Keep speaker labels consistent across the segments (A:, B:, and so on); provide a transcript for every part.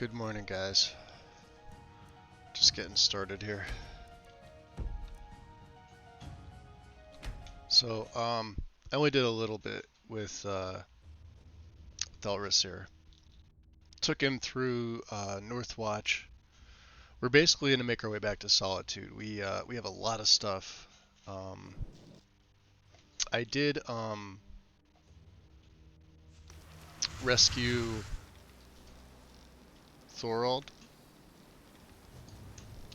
A: Good morning, guys. Just getting started here. So, I only did a little bit with Thelris here. Took him through Northwatch. We're basically gonna make our way back to Solitude. We have a lot of stuff. I did rescue Thorold.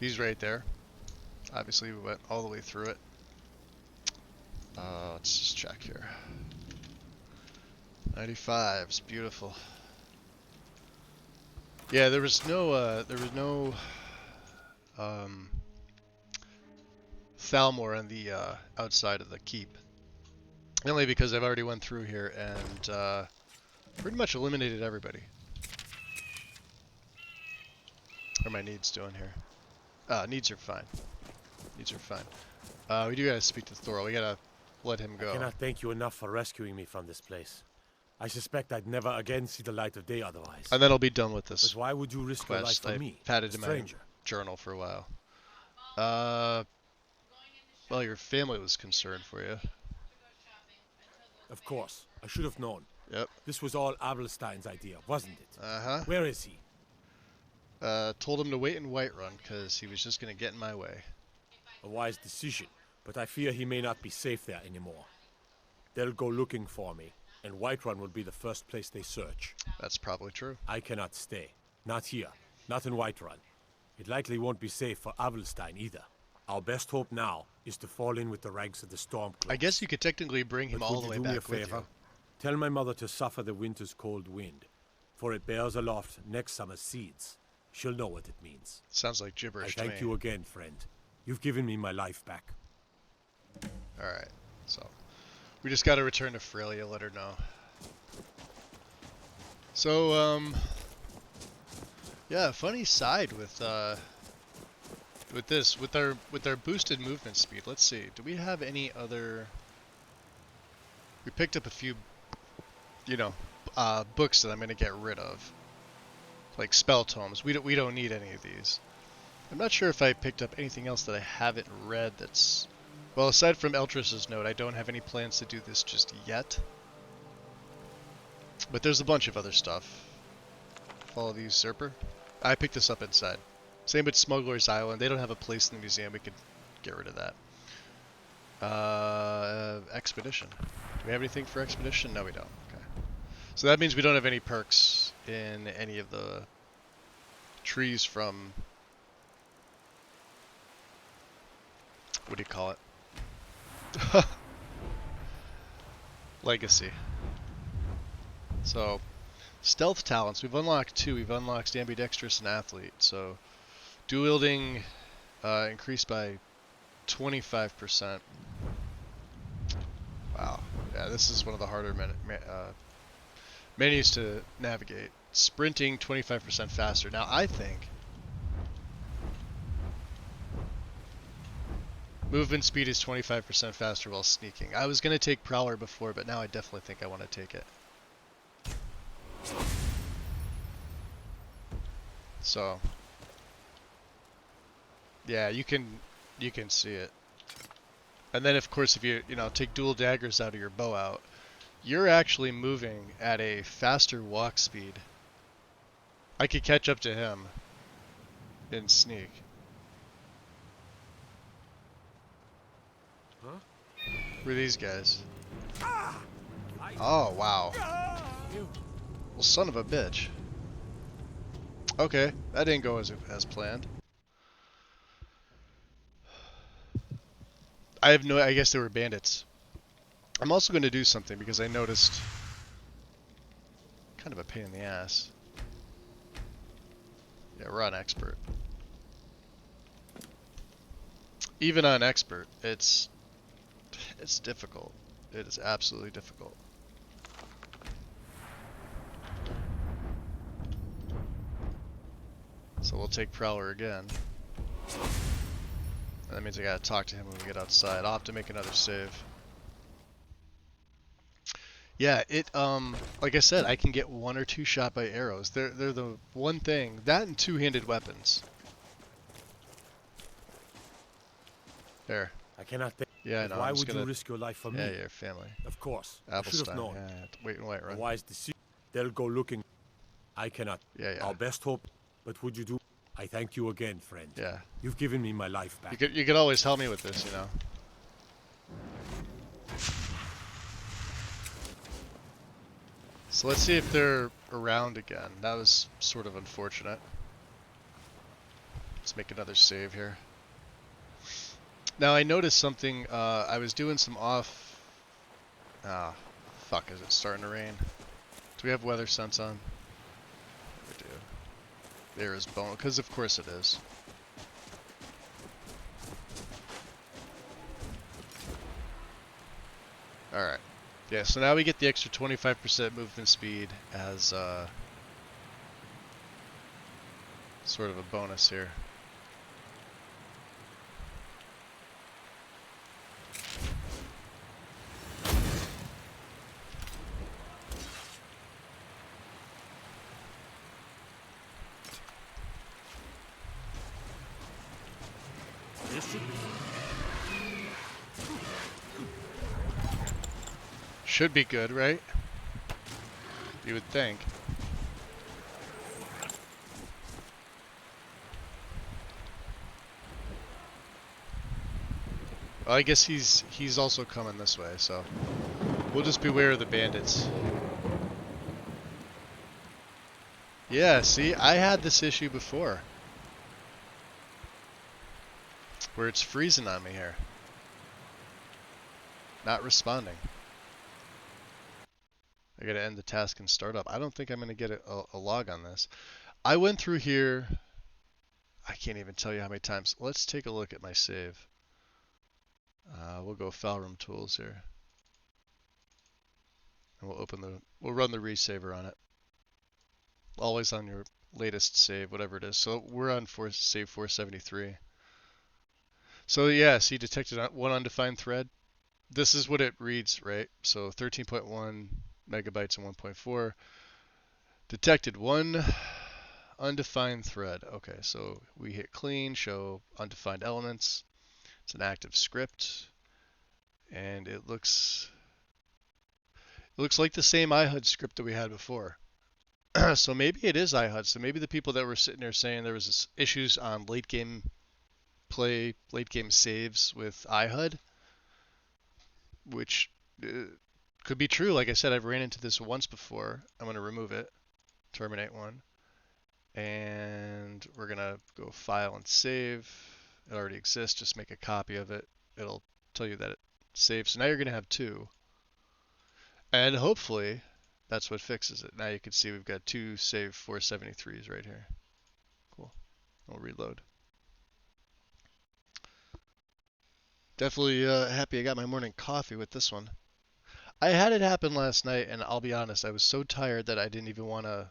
A: He's right there. Obviously, we went all the way through it. Let's just check here. 95's beautiful. Yeah, there was no Thalmor on the outside of the keep. Mainly because I've already went through here and pretty much eliminated everybody. What are my needs doing here? Needs are fine. Needs are fine. We do gotta speak to Thor. We gotta let him go.
B: I cannot thank you enough for rescuing me from this place. I suspect I'd never again see the light of day otherwise.
A: And then I'll be done with this.
B: But why would you risk your life
A: quest.
B: for me,
A: I've had it
B: a
A: in my
B: stranger?
A: journal for a while. Well, your family was concerned for you.
B: Of course. I should have known.
A: Yep.
B: This was all Avelstein's idea, wasn't it?
A: Uh-huh.
B: Where is he?
A: Told him to wait in Whiterun, because he was just gonna get in my way.
B: A wise decision, but I fear he may not be safe there anymore. They'll go looking for me, and Whiterun will be the first place they search.
A: That's probably true.
B: I cannot stay. Not here. Not in Whiterun. It likely won't be safe for Avelstein either. Our best hope now is to fall in with the ranks of the Stormcloaks.
A: I guess you could technically bring him
B: But
A: all
B: would
A: the way
B: you do me a
A: back with
B: favor?
A: you.
B: Tell my mother to suffer the winter's cold wind, for it bears aloft next summer's seeds. She'll know what it means.
A: Sounds like
B: I
A: gibberish to
B: thank
A: me.
B: you again, friend. You've given me my life back.
A: Alright, so we just gotta return to Frelia, let her know. So, yeah, funny side with this, with our boosted movement speed. Let's see, do we have any other? We picked up a few, books that I'm gonna get rid of, like spell tomes. We don't need any of these. I'm not sure if I picked up anything else that I haven't read that's... Well, aside from Eltras's note, I don't have any plans to do this just yet. But there's a bunch of other stuff. Follow the Usurper. I picked this up inside. Same with Smuggler's Island. They don't have a place in the museum. We could get rid of that. Expedition. Do we have anything for Expedition? No, we don't. Okay. So that means we don't have any perks in any of the trees from... What do you call it? Legacy. So, stealth talents. We've unlocked 2. We've unlocked ambidextrous and athlete. So, dual wielding increased by 25%. Wow. Yeah, this is one of the harder menus to navigate. Sprinting 25% faster. Now, I think movement speed is 25% faster while sneaking. I was going to take Prowler before, but now I definitely think I want to take it. So, yeah, you can see it. And then, of course, if you take dual daggers out of your bow out, you're actually moving at a faster walk speed. I could catch up to him in sneak.
B: Huh?
A: Who are these guys? Oh, wow. Well, son of a bitch. Okay, that didn't go as planned. I guess they were bandits. I'm also going to do something because I noticed kind of a pain in the ass. Yeah, we're on expert. Even on expert, it's difficult. It is absolutely difficult. So we'll take Prowler again. And that means I gotta talk to him when we get outside. I'll have to make another save. Yeah, it like I said, I can get one or two shot by arrows. They're the one thing. That and two-handed weapons. There.
B: I cannot think.
A: Yeah, I
B: But
A: know.
B: why
A: I'm just
B: would you
A: gonna.
B: risk your life for
A: Yeah,
B: me?
A: your family.
B: Of course. I should have
A: Applestein.
B: known.
A: Yeah, wait and white
B: A
A: run.
B: wise decision. They'll go looking. I cannot.
A: Yeah, yeah,
B: Our best hope. But would you do? I thank you again, friend.
A: yeah.
B: You've given me my life back.
A: You could always help me with this, you know. So let's see if they're around again. That was sort of unfortunate. Let's make another save here. Now I noticed something. I was doing some off. Ah, fuck! Is it starting to rain? Do we have weather sense on? We do. There is bone, because of course it is. All right. Yeah. So now we get the extra 25% movement speed as sort of a bonus here.
B: This should be.
A: Should be good, right? You would think. Well, I guess he's also coming this way, so we'll just beware of the bandits. Yeah, see, I had this issue before. Where it's freezing on me here. Not responding. I gotta end the task and start up. I don't think I'm gonna get a log on this. I went through here, I can't even tell you how many times. Let's take a look at my save. We'll go file room tools here. And we'll run the resaver on it. Always on your latest save, whatever it is. So we're on save 473. So yeah, see, detected one undefined thread. This is what it reads, right? So 13.1 megabytes and 1.4. Detected one undefined thread. Okay, so we hit clean, show undefined elements. It's an active script, and it looks like the same iHUD script that we had before. So maybe it is iHUD. So maybe the people that were sitting there saying there was issues on late game play, late game saves with iHUD, which could be true. Like I said, I've ran into this once before. I'm going to remove it, terminate one, and we're going to go file and save. It already exists. Just make a copy of it. It'll tell you that it saved. So now you're going to have two. And hopefully that's what fixes it. Now you can see we've got two save 473s right here. Cool. I'll reload. Definitely happy I got my morning coffee with this one. I had it happen last night, and I'll be honest, I was so tired that I didn't even want to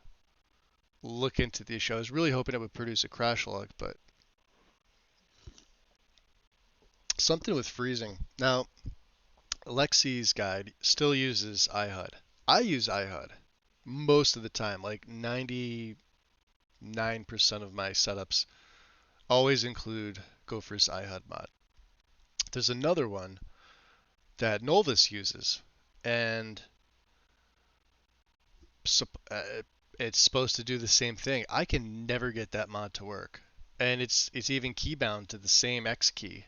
A: look into the issue. I was really hoping it would produce a crash log, but something with freezing. Now, Lexi's guide still uses iHUD. I use iHUD most of the time, like 99% of my setups always include Gopher's iHUD mod. There's another one that Novus uses, and it's supposed to do the same thing. I can never get that mod to work, and it's even keybound to the same X key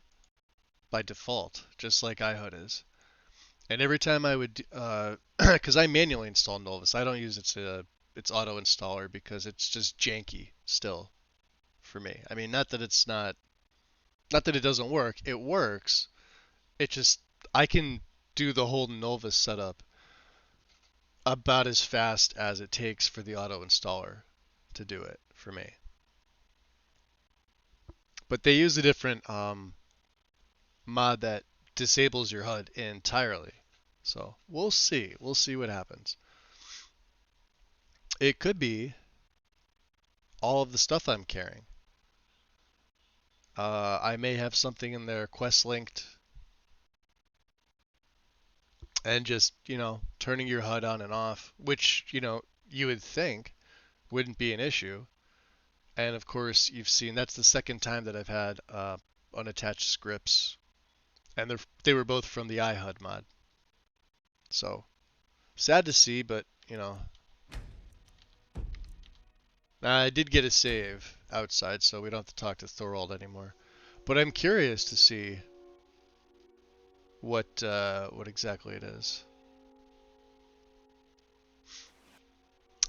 A: by default, just like iHUD is. And every time I would, because I manually install Novus, I don't use its auto installer because it's just janky still for me. I mean, not that it doesn't work. It works. It just, I can do the whole Novus setup about as fast as it takes for the auto installer to do it for me. But they use a different mod that disables your HUD entirely. So we'll see. We'll see what happens. It could be all of the stuff I'm carrying. I may have something in there quest linked. and just, turning your HUD on and off, which, you would think wouldn't be an issue. And of course, you've seen that's the second time that I've had unattached scripts, and they were both from the iHUD mod. So sad to see, but I did get a save outside, so we don't have to talk to Thorold anymore. But I'm curious to see what exactly it is.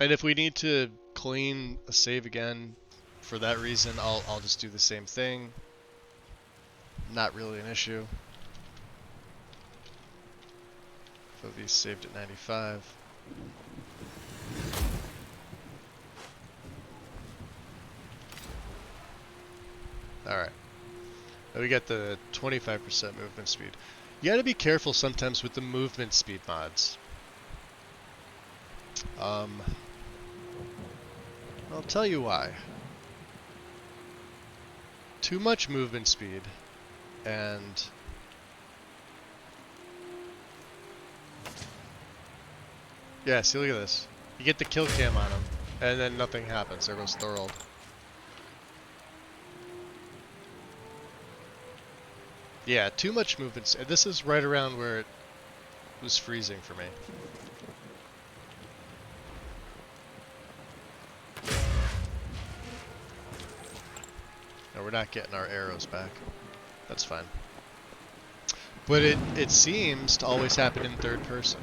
A: And if we need to clean a save again for that reason, I'll just do the same thing. Not really an issue. So these saved at 95. Alright. Now we got the 25% movement speed. You gotta be careful sometimes with the movement speed mods. I'll tell you why. Too much movement speed and yeah, see, look at this. You get the kill cam on him, and then nothing happens. There goes Thorold. Yeah, too much movement. This is right around where it was freezing for me. No, we're not getting our arrows back. That's fine. But it seems to always happen in third person.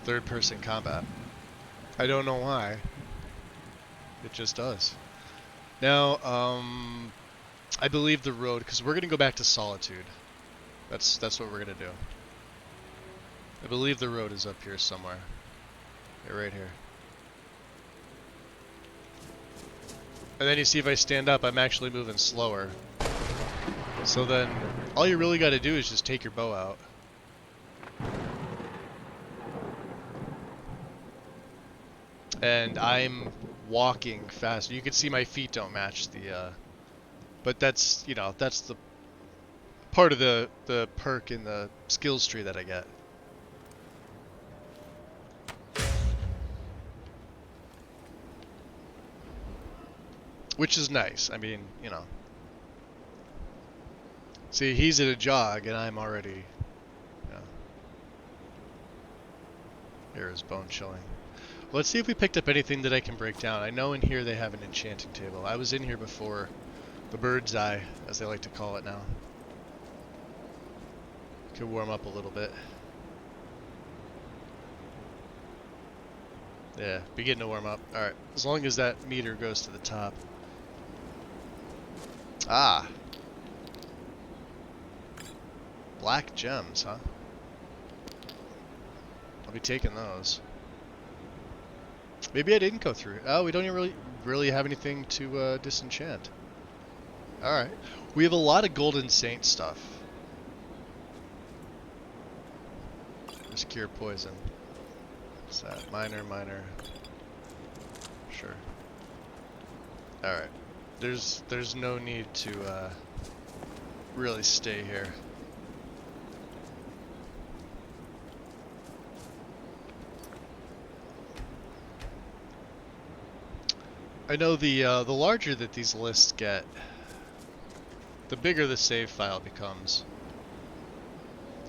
A: Third person combat. I don't know why. It just does. Now, I believe the road, because we're gonna go back to Solitude. That's what we're gonna do. I believe the road is up here somewhere. Yeah, right here. And then you see if I stand up, I'm actually moving slower. So then, all you really gotta do is just take your bow out. And I'm walking fast. You can see my feet don't match the, but that's, that's the part of the perk in the skills tree that I get. Which is nice. I mean, See, he's at a jog and I'm already, Here is bone chilling. Let's see if we picked up anything that I can break down. I know in here they have an enchanting table. I was in here before. The bird's eye, as they like to call it now. Could warm up a little bit. Yeah, begin to warm up. Alright, as long as that meter goes to the top. Ah! Black gems, huh? I'll be taking those. Maybe I didn't go through. Oh, we don't even really have anything to disenchant. Alright. We have a lot of Golden Saint stuff. Just cure poison. What's that? Minor. Sure. Alright. There's no need to really stay here. I know the larger that these lists get, the bigger the save file becomes.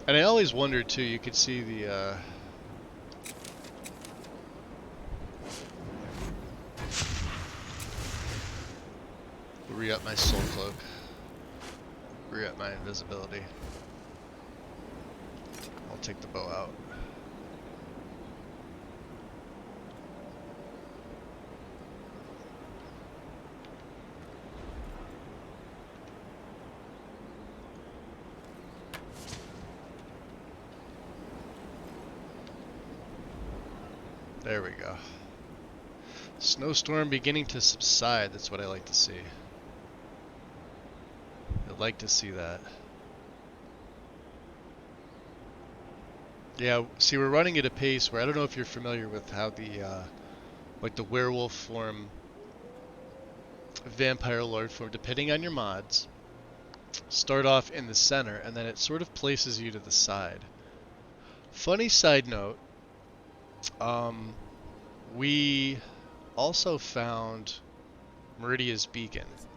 A: And I always wondered too, you could see the re-up my soul cloak, re-up my invisibility. I'll take the bow out. There we go. Snowstorm beginning to subside. That's what I like to see. I'd like to see that. Yeah, see, we're running at a pace where I don't know if you're familiar with how the like the werewolf form, vampire lord form, depending on your mods, start off in the center and then it sort of places you to the side. Funny side note, um, we also found Meridia's beacon.
C: Listen,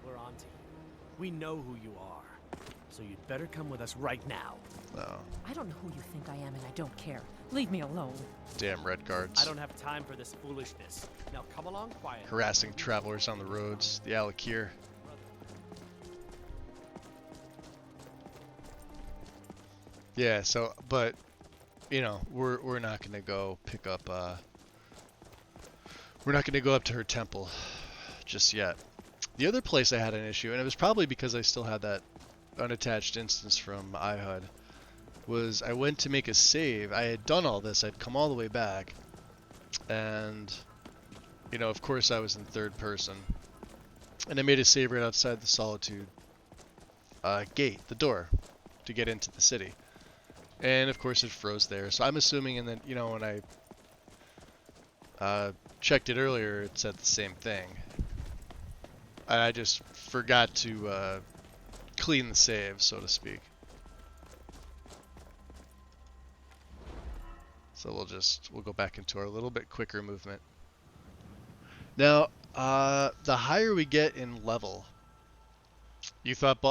C: we're on to you. We know who you are. So you'd better come with us right now.
A: Oh,
D: I don't know who you think I am, and I don't care. Leave me alone.
A: damn red guards.
C: I don't have time for this foolishness. Now come along quietly.
A: Harassing travelers on the roads, the Alakir. Yeah, so, but, you know, we're not gonna go pick up, we're not gonna go up to her temple just yet. The other place I had an issue, and it was probably because I still had that unattached instance from iHUD, was I went to make a save. I had done all this, I'd come all the way back, and, you know, of course I was in third person, and I made a save right outside the Solitude gate, the door, to get into the city. And of course it froze there, so I'm assuming, and then, you know, when I checked it earlier, it said the same thing. I just forgot to clean the save, so to speak. So we'll go back into our little bit quicker movement. Now, the higher we get in level, you thought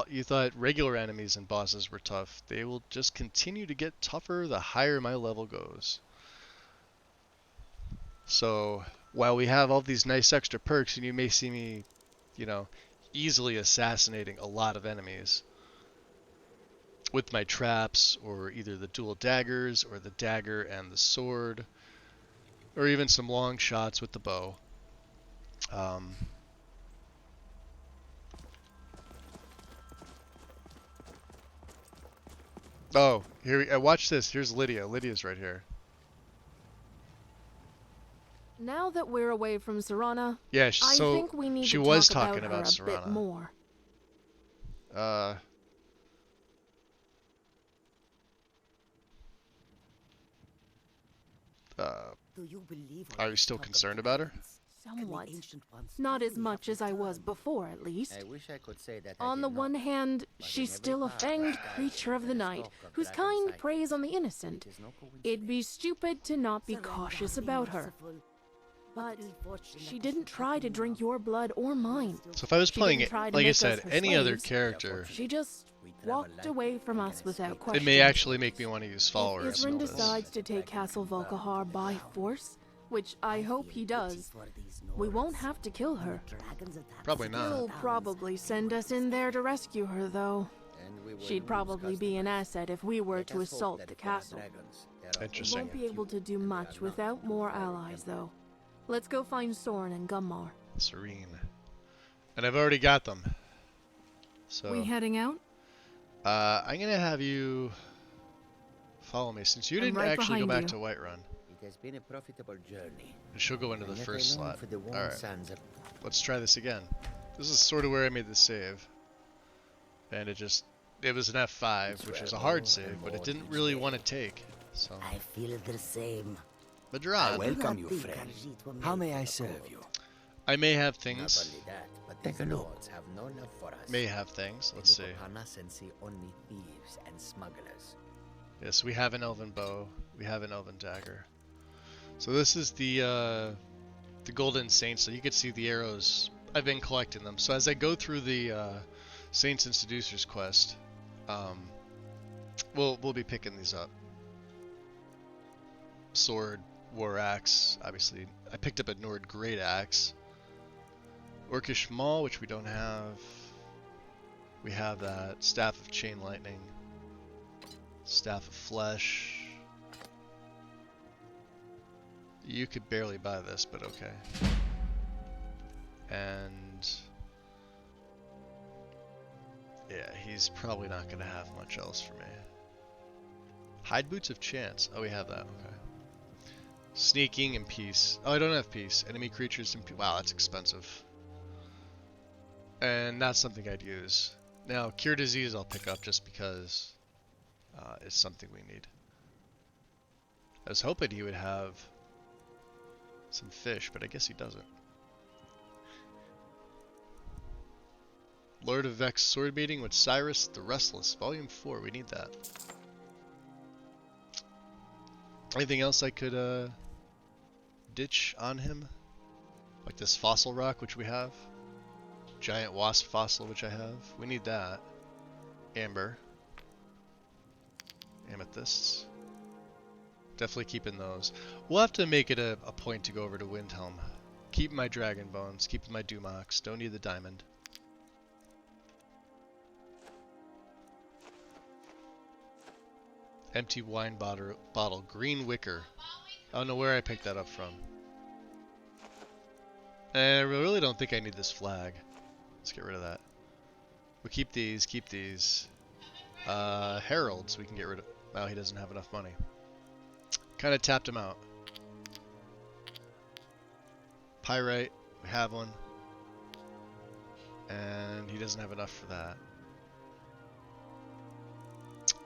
A: regular enemies and bosses were tough. They will just continue to get tougher the higher my level goes. So while we have all these nice extra perks, and you may see me, you know, easily assassinating a lot of enemies with my traps, or either the dual daggers, or the dagger and the sword, or even some long shots with the bow. Oh, here, watch this. Here's Lydia. Lydia's right here.
E: Now that we're away from Serana,
A: Yeah,
E: I
A: so
E: think we need
A: she
E: to
A: was
E: talk
A: talking about
E: her a bit
A: Serana.
E: more.
F: Do you believe
A: Are you still concerned about her?
E: Somewhat. Not as much as I was before, at least.
F: I wish I could say that.
E: On the one hand, she's still a fanged creature of the night, whose kind preys on the innocent. It'd be stupid to not be cautious about her. But she didn't try to drink your blood or mine.
A: So if I was
E: She
A: playing
E: didn't
A: it,
E: try to
A: like I
E: make us
A: said,
E: her
A: any other
E: slaves.
A: character,
E: She just walked away from us without question.
A: it may actually make me want to use
E: If
A: followers.
E: Isrin
A: with this.
E: decides to take Castle Volkihar by force, which I hope he does, we won't have to kill her.
A: Probably not.
E: He'll probably send us in there to rescue her, though. She'd probably be an asset if we were to assault the castle. We
A: Interesting.
E: won't be able to do much without more allies, though. Let's go find Soren and Gummar.
A: Serene. And I've already got them. So
E: We heading out?
A: I'm gonna have you follow me, since you
E: I'm
A: didn't
E: right
A: actually go
E: behind
A: back
E: you.
A: to Whiterun.
F: It has been a profitable journey.
A: And she'll go into the
F: And yet
A: first
F: I long
A: slot.
F: for the warm
A: Alright,
F: sands of
A: let's try this again. This is sort of where I made the save. And it was an F5, which was a hard save, but it didn't really want to take. So,
F: I feel the same.
A: Madron,
G: Welcome you, friend. How may I serve you?
A: I may have
F: Not
A: things.
F: only that, but
G: Take
F: these
G: a look.
F: lords have no love for us.
A: May have things.
F: They
A: Let's
F: look
A: see.
F: upon us and see only thieves and smugglers.
A: Yes, we have an elven bow. We have an elven dagger. So this is the Golden Saints. So you can see the arrows. I've been collecting them. So as I go through the Saints and Seducers quest, we'll be picking these up. Sword, war axe. Obviously, I picked up a Nord great axe. Orcish maul, which we don't have. We have that. Staff of chain lightning. Staff of Flesh. You could barely buy this, but okay. And yeah, he's probably not going to have much else for me. Hide Boots of Chance. Oh, we have that. Okay. Sneaking and Peace. Oh, I don't have Peace. Enemy creatures and wow, that's expensive. And that's something I'd use. Now, Cure Disease I'll pick up just because it's something we need. I was hoping he would have some fish, but I guess he doesn't. Lord of Vex Sword Meeting with Cyrus the Restless, Volume 4. We need that. Anything else I could ditch on him? Like this fossil rock, which we have. Giant wasp fossil, which I have. We need that. Amber. Amethysts. Definitely keeping those. We'll have to make it a point to go over to Windhelm. Keep my dragon bones. Keep my Dumox. Don't need the diamond. Empty wine bottle. Green wicker. I don't know where I picked that up from. I really don't think I need this flag. Let's get rid of that. We keep these, keep these. Heralds we can get rid of. Wow, he doesn't have enough money. Kind of tapped him out. Pyrite, we have one. And he doesn't have enough for that.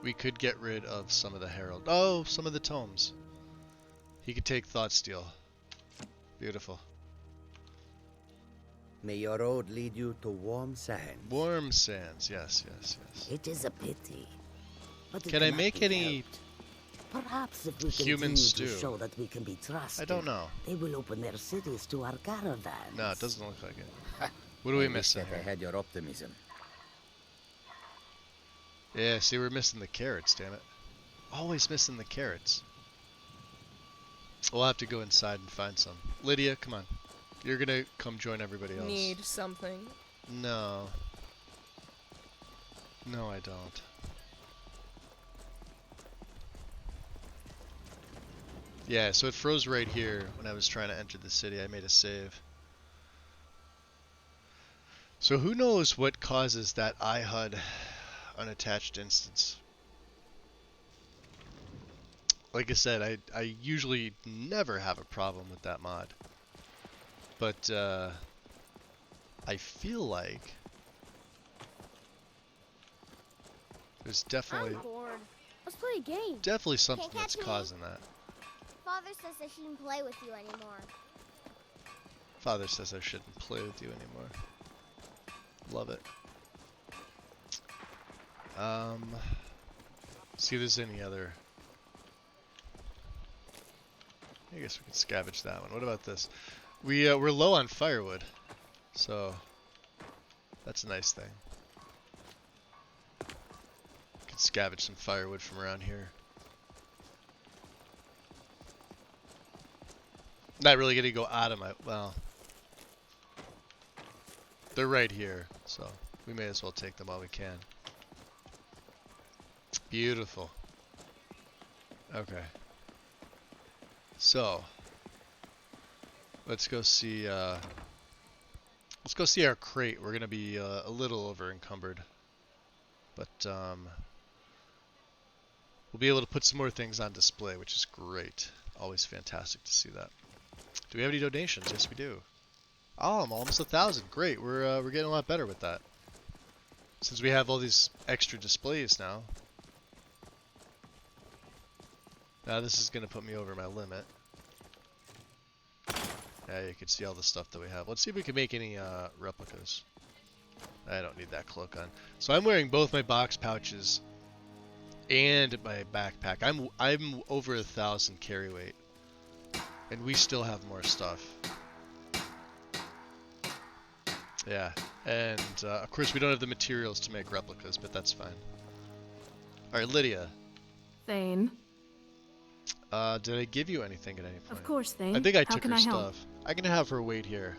A: We could get rid of some of the herald. Oh, some of the tomes. He could take Thoughtsteel. Beautiful.
F: May your road lead you to warm sands.
A: Warm sands, yes, yes, yes.
F: It is a pity. But it
A: Can I
F: cannot
A: make
F: be
A: any
F: helped. Perhaps if we
A: human
F: continue
A: stew?
F: to show that we can be trusted,
A: I don't know.
F: they will open their cities to our caravans.
A: No, it doesn't look like it. What are we missing
F: I
A: here?
F: had your optimism.
A: Yeah, see, we're missing the carrots, damn it. Always missing the carrots. We'll have to go inside and find some. Lydia, come on. You're gonna come join everybody else.
H: Need something.
A: No. No, I don't. Yeah, so it froze right here when I was trying to enter the city. I made a save. So who knows what causes that iHUD unattached instance? Like I said, I usually never have a problem with that mod. But I feel like there's definitely
I: I'm bored. Let's play a game.
A: definitely something
I: Can't
A: that's
I: catch me.
A: causing that.
I: Father says I shouldn't play with you anymore.
A: Father says I shouldn't play with you anymore. Love it. See if there's any other. I guess we can scavenge that one. What about this? We're low on firewood, so that's a nice thing. Can scavenge some firewood from around here. Not really gonna go out of my, well, they're right here, so we may as well take them while we can. Beautiful. Okay. So let's go see our crate. We're gonna be a little over encumbered, but we'll be able to put some more things on display, which is great. Always fantastic to see that. Do we have any donations? Yes, we do. Oh, I'm almost 1,000. Great. We're getting a lot better with that. Since we have all these extra displays now. Now this is gonna put me over my limit. Yeah, you can see all the stuff that we have. Let's see if we can make any replicas. I don't need that cloak on. So I'm wearing both my box pouches and my backpack. I'm over 1,000 carry weight. And we still have more stuff. Yeah, and of course we don't have the materials to make replicas, but that's fine. Alright, Lydia.
E: Thane.
A: Did I give you anything at any point?
E: Of course, Thane.
A: I think I
E: How
A: took
E: can
A: her
E: I help?
A: stuff. I can have her wait here.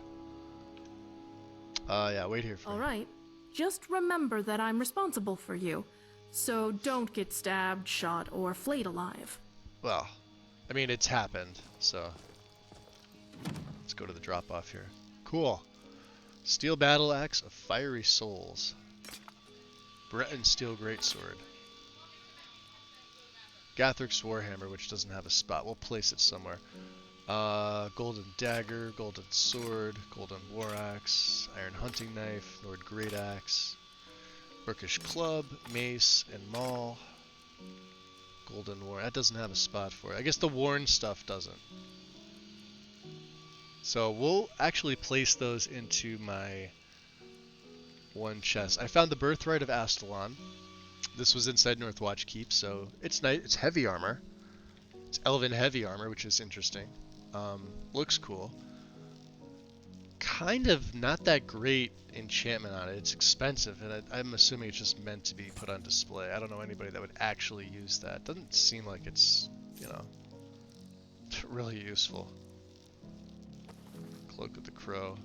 A: Yeah, wait here for me.
E: All right. Just remember that I'm responsible for you. So don't get stabbed, shot, or flayed alive.
A: Well, I mean, it's happened, so let's go to the drop-off here. Cool. Steel Battle Axe of Fiery Souls. Breton Steel Greatsword. Gathric's Warhammer, which doesn't have a spot. We'll place it somewhere. Golden Dagger, Golden Sword, Golden War Axe, Iron Hunting Knife, Nord Great Axe, Orcish Club, Mace, and Maul. Golden War. That doesn't have a spot for it. I guess the worn stuff doesn't. So we'll actually place those into my one chest. I found the Birthright of Astalon. This was inside Northwatch Keep, so it's nice. It's heavy armor. It's elven heavy armor, which is interesting. Looks cool. Kind of not that great enchantment on it. It's expensive, and I'm assuming it's just meant to be put on display. I don't know anybody that would actually use that. Doesn't seem like it's, you know, really useful. Cloak of the Crow.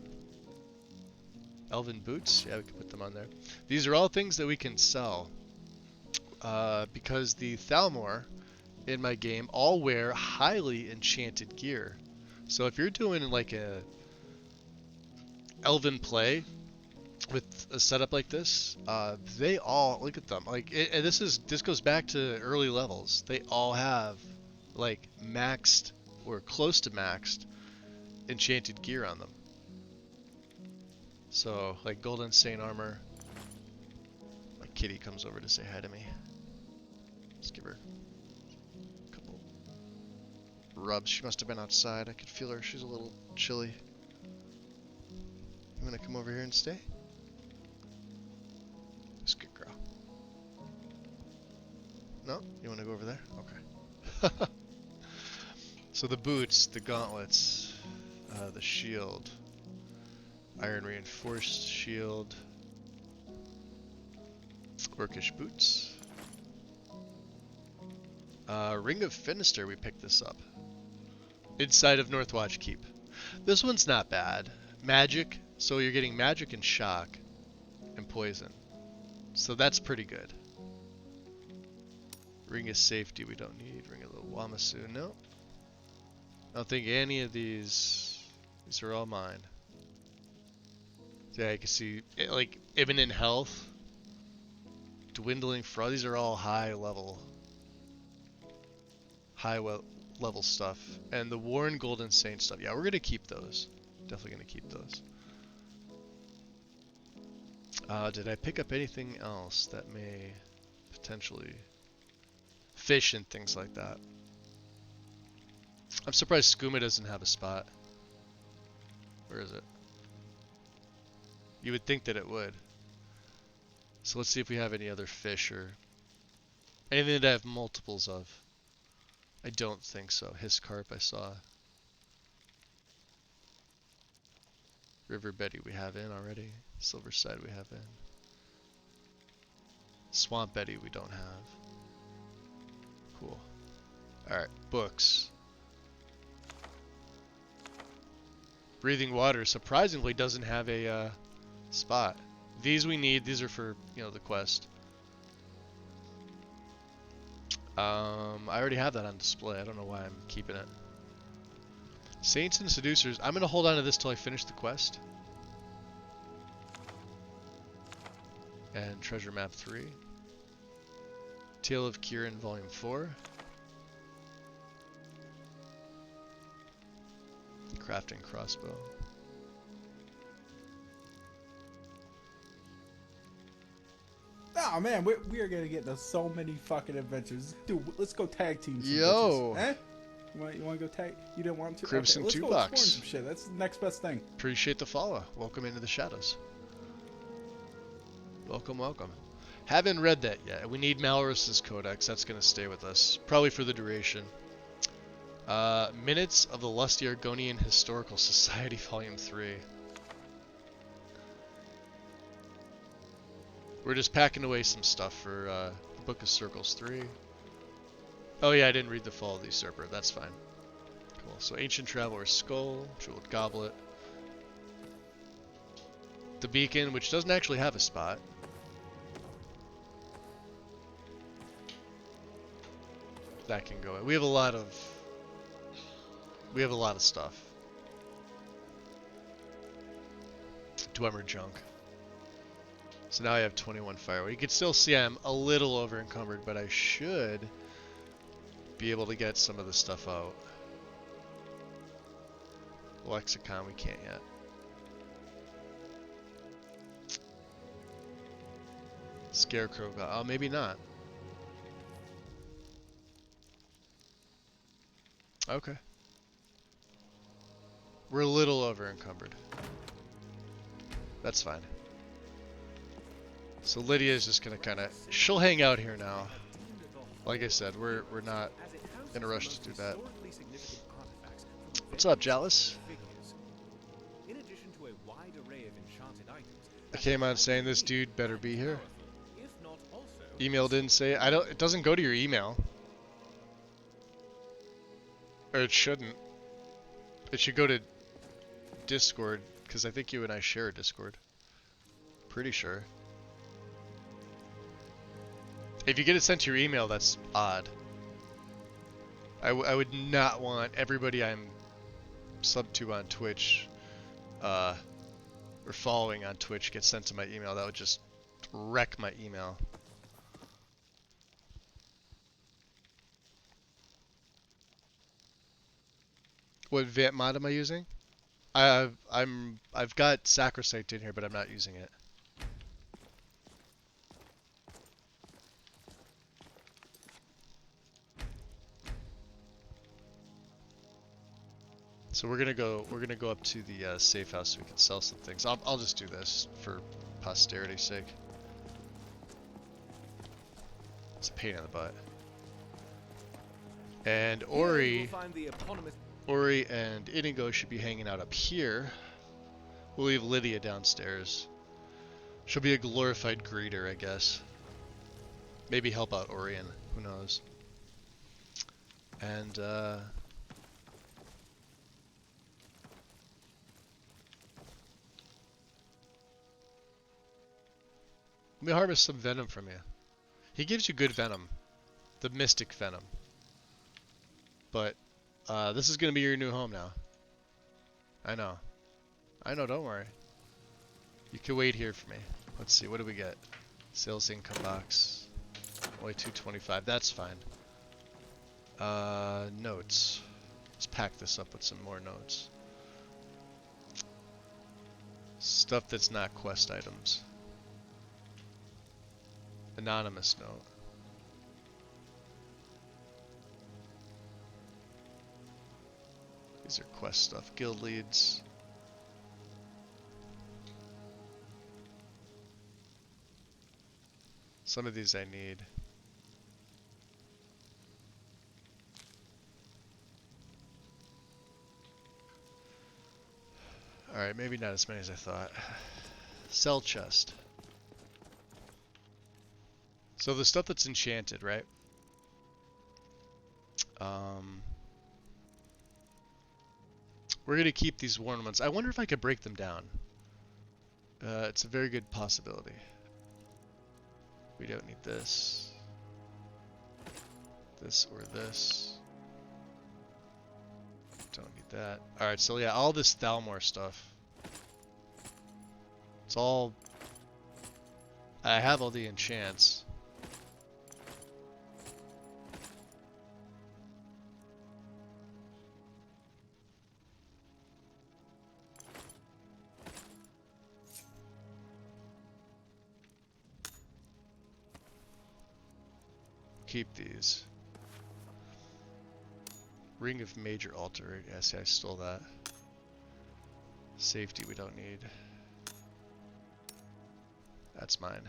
A: Elven boots? Yeah, we can put them on there. These are all things that we can sell. Because the Thalmor in my game all wear highly enchanted gear. So if you're doing like a elven play with a setup like this, they all, look at them. Like and this goes back to early levels. They all have like maxed or close to maxed enchanted gear on them. So like Golden Saint armor. My kitty comes over to say hi to me. Let's give her a couple rubs. She must have been outside. I could feel her. She's a little chilly. You want to come over here and stay? This good girl. No? You want to go over there? Okay. So the boots, the gauntlets, the shield, iron reinforced shield, orcish boots. Ring of Finister, we picked this up. Inside of Northwatch Keep. This one's not bad. Magic, so you're getting magic and shock and poison. So that's pretty good. Ring of Safety we don't need. Ring of the Wamasu, no. I don't think any of these are all mine. Yeah, you can see, like, imminent health, dwindling fraud, these are all high level stuff. And the Worn Golden Saint stuff, yeah, we're gonna keep those. Definitely gonna keep those. Did I pick up anything else that may potentially fish and things like that? I'm surprised Skooma doesn't have a spot. Where is it? You would think that it would. So let's see if we have any other fish or anything that I have multiples of. I don't think so. Hiscarp I saw. River Betty we have in already. Silverside we have in. Swamp Betty we don't have. Cool. Alright, books. Breathing Water surprisingly doesn't have a spot. These we need. These are for, you know, the quest. I already have that on display. I don't know why I'm keeping it. Saints and Seducers. I'm going to hold on to this till I finish the quest. And Treasure Map 3. Tale of Kirin Volume 4. Crafting Crossbow.
H: Oh man, we are gonna get into so many fucking adventures. Dude, let's go tag team some
A: Yo!
H: bitches. Eh? You want to go tag? You didn't want to?
A: Crimson
H: okay, let's
A: 2
H: go
A: bucks.
H: explore some shit. That's the next best thing.
A: Appreciate the follow. Welcome into the shadows. Welcome, welcome. Haven't read that yet. We need Malorus's Codex. That's going to stay with us. Probably for the duration. Minutes of the Lusty Argonian Historical Society, Volume 3. We're just packing away some stuff for the Book of Circles 3. Oh yeah, I didn't read the Fall of the Usurper. That's fine. Cool. So Ancient Traveler's Skull, Jeweled Goblet. The Beacon, which doesn't actually have a spot. That can go in. We have a lot of stuff. Dwemer junk. So now I have 21 firewood. You can still see I'm a little over encumbered, but I should be able to get some of the stuff out. Lexicon we can't yet. Scarecrow, oh maybe not. Okay. We're a little over encumbered. That's fine. So Lydia is just gonna she'll hang out here now. Like I said, we're not in a rush to do that. What's up, Jealous?
B: In addition to a wide array of enchanted items,
A: I came on saying this dude better be here. Email didn't say it. It doesn't go to your email. Or it shouldn't. It should go to Discord, because I think you and I share a Discord. Pretty sure. If you get it sent to your email, that's odd. I would not want everybody I'm sub to on Twitch, or following on Twitch get sent to my email. That would just wreck my email. What Vant mod am I using? I've got Sacrosanct in here, but I'm not using it. So we're gonna go up to the safe house so we can sell some things. I'll just do this for posterity's sake. It's a pain in the butt. And Ori and Inigo should be hanging out up here. We'll leave Lydia downstairs. She'll be a glorified greeter, I guess. Maybe help out Orion. Who knows? And let me harvest some venom from you. He gives you good venom. The mystic venom. But this is gonna be your new home now. I know. I know, don't worry. You can wait here for me. Let's see, what do we get? Sales income box. Only 225, that's fine. Notes. Let's pack this up with some more notes. Stuff that's not quest items. Anonymous note. These are quest stuff. Guild leads. Some of these I need. Alright, maybe not as many as I thought. Sell chest. So the stuff that's enchanted, right? We're gonna keep these worn ones. I wonder if I could break them down. It's a very good possibility. We don't need this. This or this. Don't need that. Alright, so yeah, all this Thalmor stuff. It's all... I have all the enchants. Keep these. Ring of Major Altar. Yeah, see, I stole that. Safety we don't need. That's mine.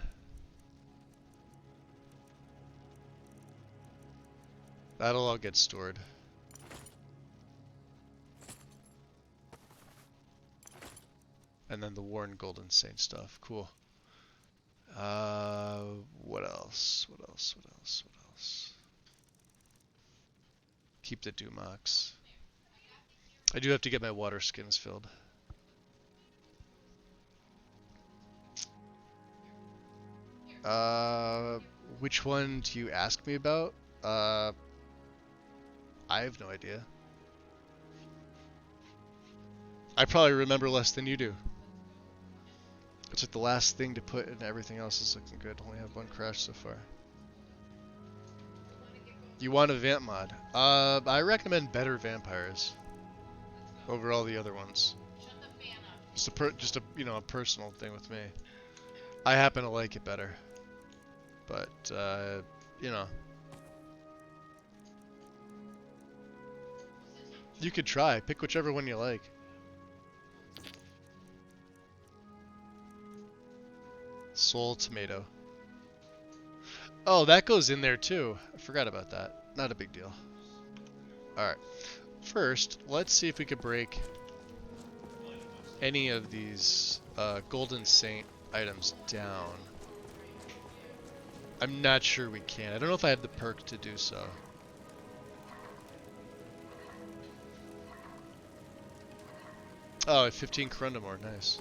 A: That'll all get stored. And then the Worn Golden Saint stuff. Cool. What else? What else? What else? What else? Keep the Dumox. I do have to get my water skins filled. Which one do you ask me about? I have no idea. I probably remember less than you do. It's like the last thing to put and everything else is looking good. Only have one crash so far. You want a vamp mod? I recommend better vampires over all the other ones. Just a you know, a personal thing with me. I happen to like it better. But you know, you could try. Pick whichever one you like. Soul tomato. Oh, that goes in there too. I forgot about that. Not a big deal. Alright. First, let's see if we could break any of these Golden Saint items down. I'm not sure we can. I don't know if I have the perk to do so. Oh, 15 corundum ore, nice.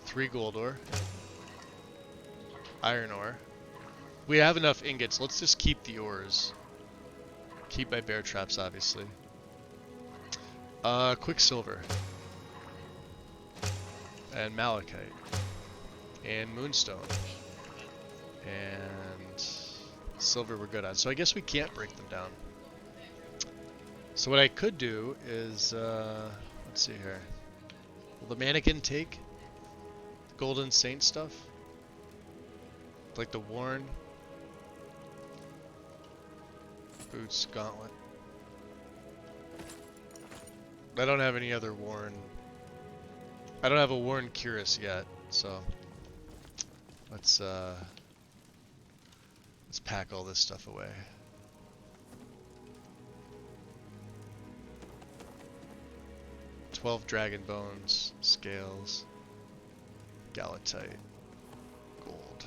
A: 3 gold ore. Iron ore. We have enough ingots, let's just keep the ores. Keep my bear traps, obviously. Quicksilver. And malachite. And moonstone. And silver we're good on. So I guess we can't break them down. So what I could do is, let's see here. Will the mannequin take the Golden Saint stuff? Like the Warren? Boots, gauntlet. I don't have any other Warren. I don't have a Warren Cuirass yet, so let's pack all this stuff away. "12 dragon bones, scales, galatite, gold,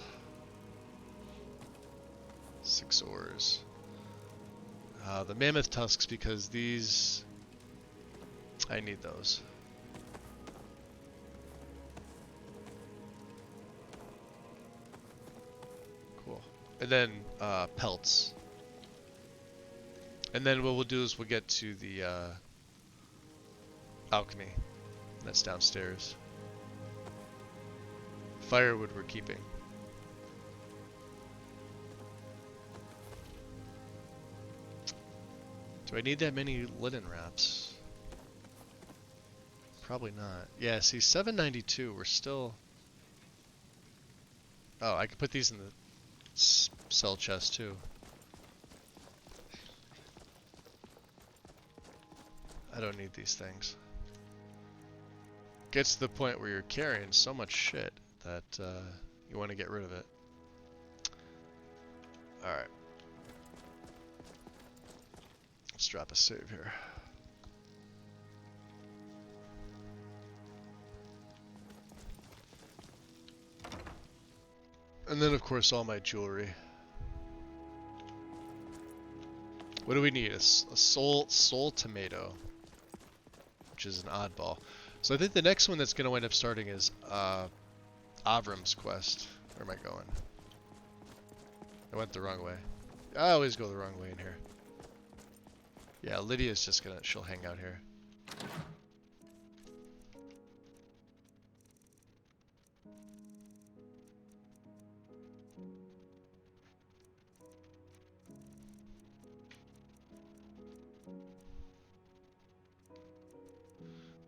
A: 6 ores. The mammoth tusks, because these, I need those. Cool. And then pelts. And then what we'll do is we'll get to the alchemy. That's downstairs. Firewood we're keeping. Do I need that many linen wraps? Probably not. Yeah, see, 792, we're still... Oh, I could put these in the sell chest too. I don't need these things. Gets to the point where you're carrying so much shit that you want to get rid of it. Alright. Let's drop a save here. And then of course all my jewelry. What do we need? A soul tomato, which is an oddball. So I think the next one that's going to wind up starting is Avram's quest. Where am I going? I went the wrong way. I always go the wrong way in here. Yeah, Lydia's just gonna, she'll hang out here.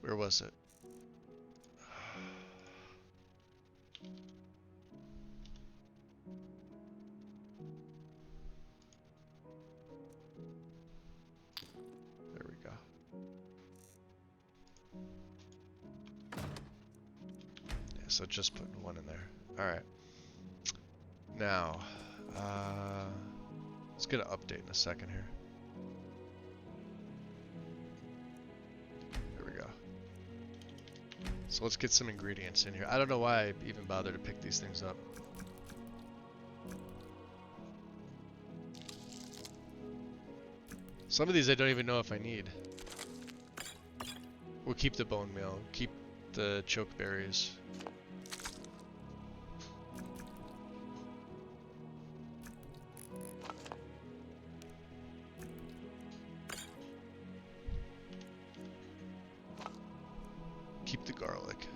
A: Where was it? There we go. Yeah, so just putting one in there. Alright. Now, let's get an update in a second here. There we go. So let's get some ingredients in here. I don't know why I even bothered to pick these things up. Some of these I don't even know if I need. We'll keep the bone meal, keep the choke berries. Keep the garlic.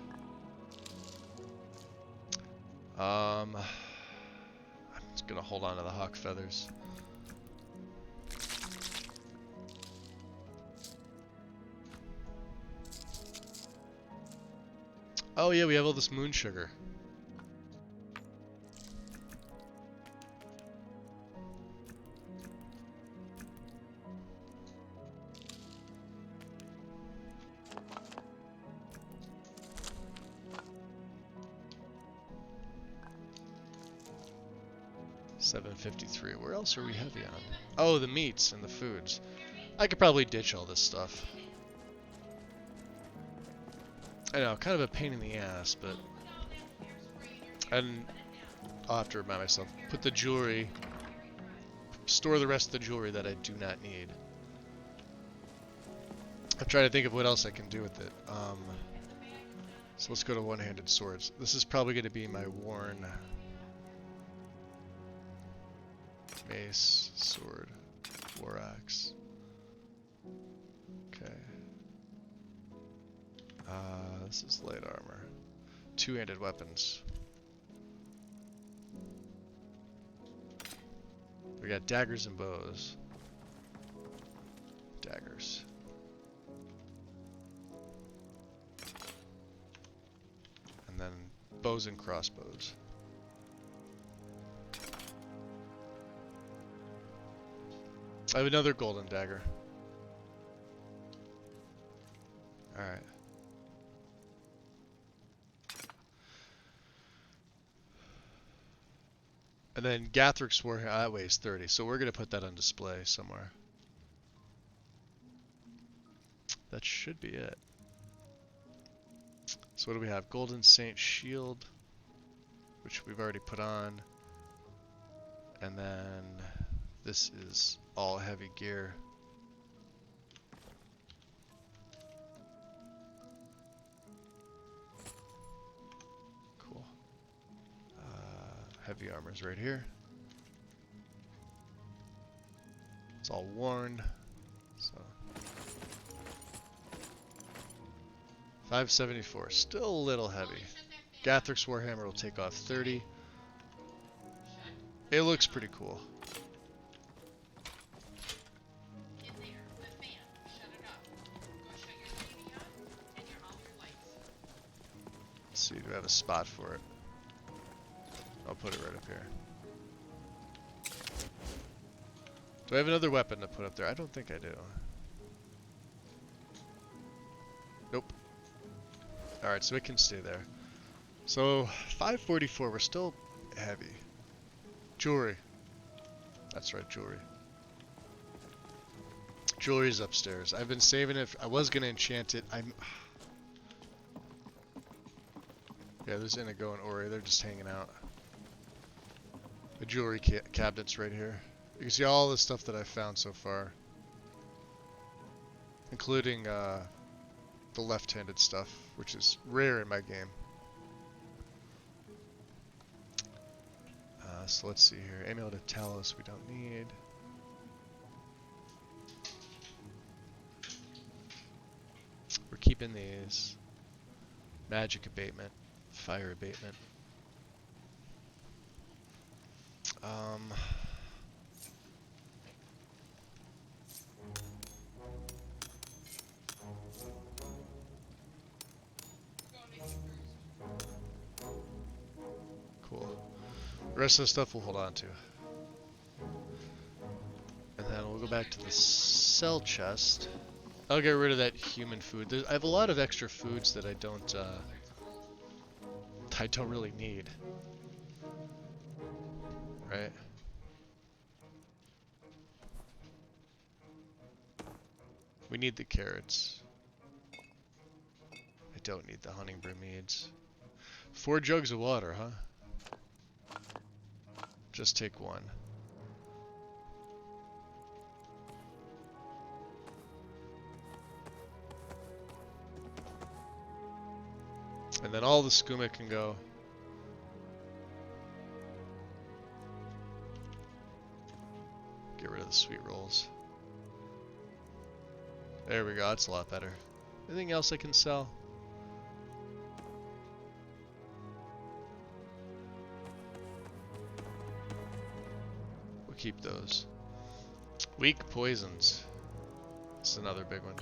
A: I'm just gonna hold on to the hawk feathers. Oh yeah, we have all this moon sugar. 753. Where else are we heavy on? Oh, the meats and the foods. I could probably ditch all this stuff. I know, kind of a pain in the ass, but... And I'll have to remind myself. Put the jewelry... Store the rest of the jewelry that I do not need. I'm trying to think of what else I can do with it. So let's go to one-handed swords. This is probably going to be my worn... Mace, sword, war axe. Okay. This is light armor. Two-handed weapons. We got daggers and bows. Daggers. And then bows and crossbows. I have another golden dagger. Alright. And then Gathric's Warhammer, that weighs 30, so we're going to put that on display somewhere. That should be it. So what do we have? Golden Saint Shield, which we've already put on. And then this is all heavy gear. Cool. Heavy armor's right here. It's all worn. So 574, still a little heavy. Gathric's Warhammer will take off 30. It looks pretty cool. Let's see, do I have a spot for it? I'll put it right up here. Do I have another weapon to put up there? I don't think I do. Nope. Alright, so it can stay there. So, 544, we're still heavy. Jewelry. That's right, jewelry. Jewelry's upstairs. I've been saving it. I was gonna enchant it. Yeah, there's Inigo and Ori. They're just hanging out. The jewelry cabinet's right here. You can see all the stuff that I've found so far. Including the left-handed stuff, which is rare in my game. So let's see here. Amulet of Talos we don't need. We're keeping these. Magic abatement. Fire abatement. Cool. The rest of the stuff we'll hold on to. And then we'll go back to the cell chest. I'll get rid of that human food. I have a lot of extra foods that I don't really need. Right? We need the carrots. I don't need the hunting bromades. 4 jugs of water, huh? Just take one. And then all the skooma can go. Get rid of the sweet rolls. There we go, that's a lot better. Anything else I can sell? We'll keep those. Weak poisons. This is another big one.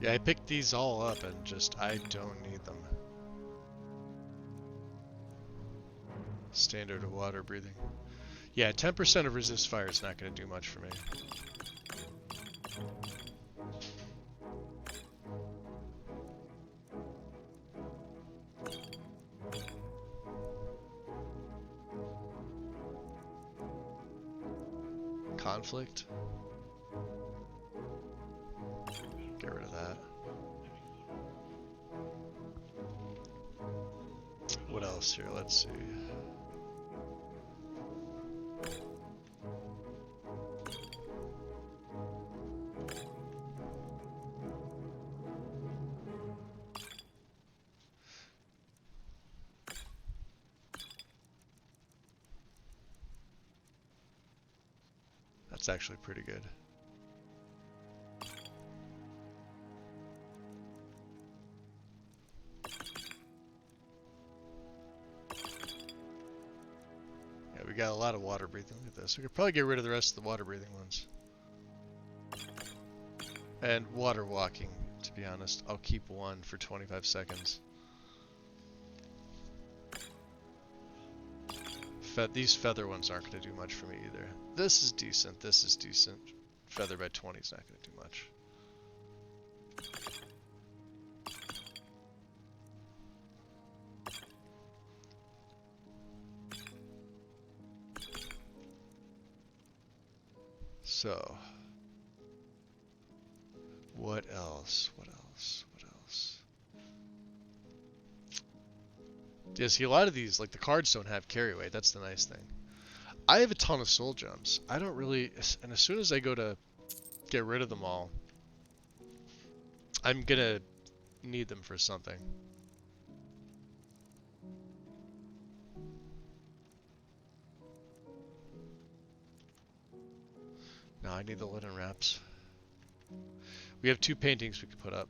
A: Yeah, I picked these all up and just, I don't need them. Standard of water breathing. Yeah, 10% of resist fire is not going to do much for me. Conflict. Get rid of that. What else here? Let's see. That's actually pretty good. Yeah, we got a lot of water breathing. Look at this. We could probably get rid of the rest of the water breathing ones. And water walking, to be honest. I'll keep one for 25 seconds. These feather ones aren't going to do much for me either. This is decent. This is decent. Feather by 20 is not going to do much. So, what else? What else? What else? Yeah, see, a lot of these, like the cards don't have carry weight. That's the nice thing. I have a ton of soul gems. I don't really, and as soon as I go to get rid of them all, I'm gonna need them for something. No, I need the linen wraps. We have 2 paintings we could put up.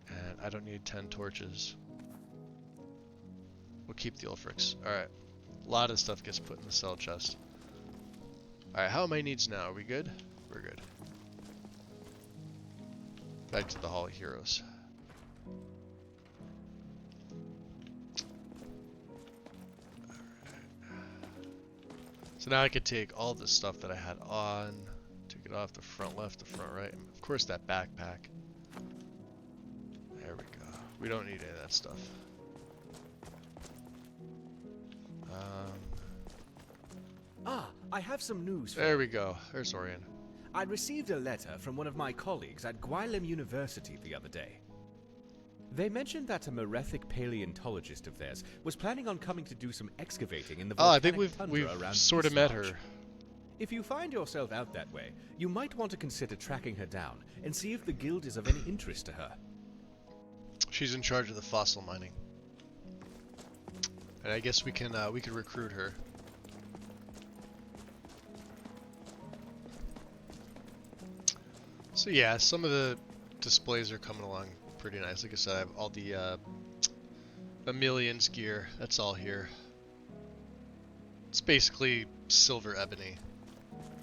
A: And I don't need 10 torches. We'll keep the Ulfrics. Alright. A lot of stuff gets put in the cell chest. Alright, how are my needs now? Are we good? We're good. Back to the Hall of Heroes. So now I can take all the stuff that I had on, take it off the front left, the front right, and of course that backpack. There we go. We don't need any of that stuff.
C: I have some news for
A: There
C: you.
A: we go. There's Orion.
C: I received a letter from one of my colleagues at Gwylem University the other day. They mentioned that a Merethic paleontologist of theirs was planning on coming to do some excavating in the
A: Oh, I
C: volcanic
A: think
C: tundra
A: we've
C: around
A: sort of met
C: Eastmarch.
A: her.
C: If you find yourself out that way, you might want to consider tracking her down and see if the guild is of any interest to her.
A: She's in charge of the fossil mining. And I guess we can recruit her. So yeah, some of the displays are coming along pretty nice. Like I said, I have all the Emilian's gear. That's all here. It's basically silver ebony,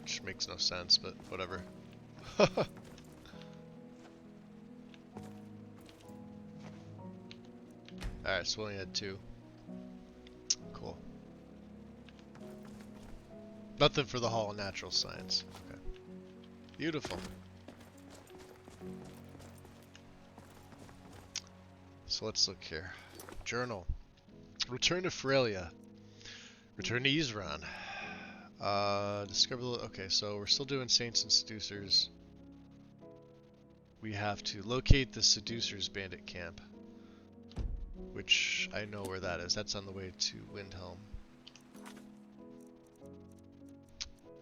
A: which makes no sense, but whatever. Alright, so we only had 2. Cool. Nothing for the Hall of Natural Science. Okay. Beautiful. So let's look here. Journal. Return to Ferelia. Return to Isran. Discover the... Okay, so we're still doing Saints and Seducers. We have to locate the Seducers bandit camp. Which I know where that is. That's on the way to Windhelm.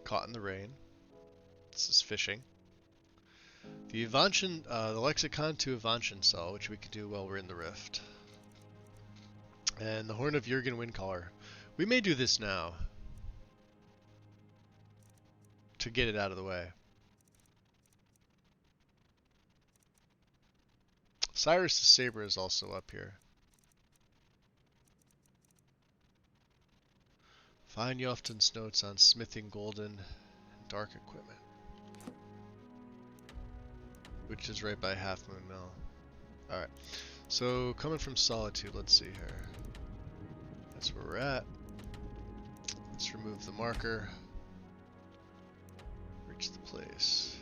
A: Caught in the Rain. This is fishing. The Avanchan, the Lexicon to Avanchan cell, which we can do while we're in the Rift. And the Horn of Jurgen Windcaller. We may do this now. To get it out of the way. Cyrus the Saber is also up here. Find Yofton's notes on smithing golden and dark equipment. Which is right by Half Moon Mill. Alright. So, coming from Solitude, let's see here. That's where we're at. Let's remove the marker. Reach the place.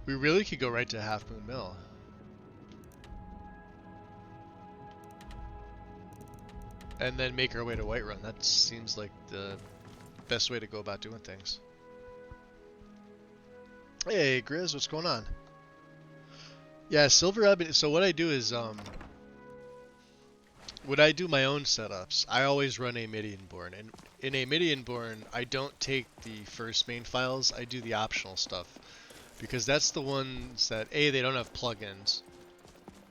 A: We really could go right to Half Moon Mill. And then make our way to Whiterun. That seems like the best way to go about doing things. Hey, Grizz, what's going on? Yeah, Silver Ebony. So what I do is, when I do my own setups, I always run a Midianborn. And in a Midianborn, I don't take the first main files, I do the optional stuff. Because that's the ones that, A, they don't have plugins.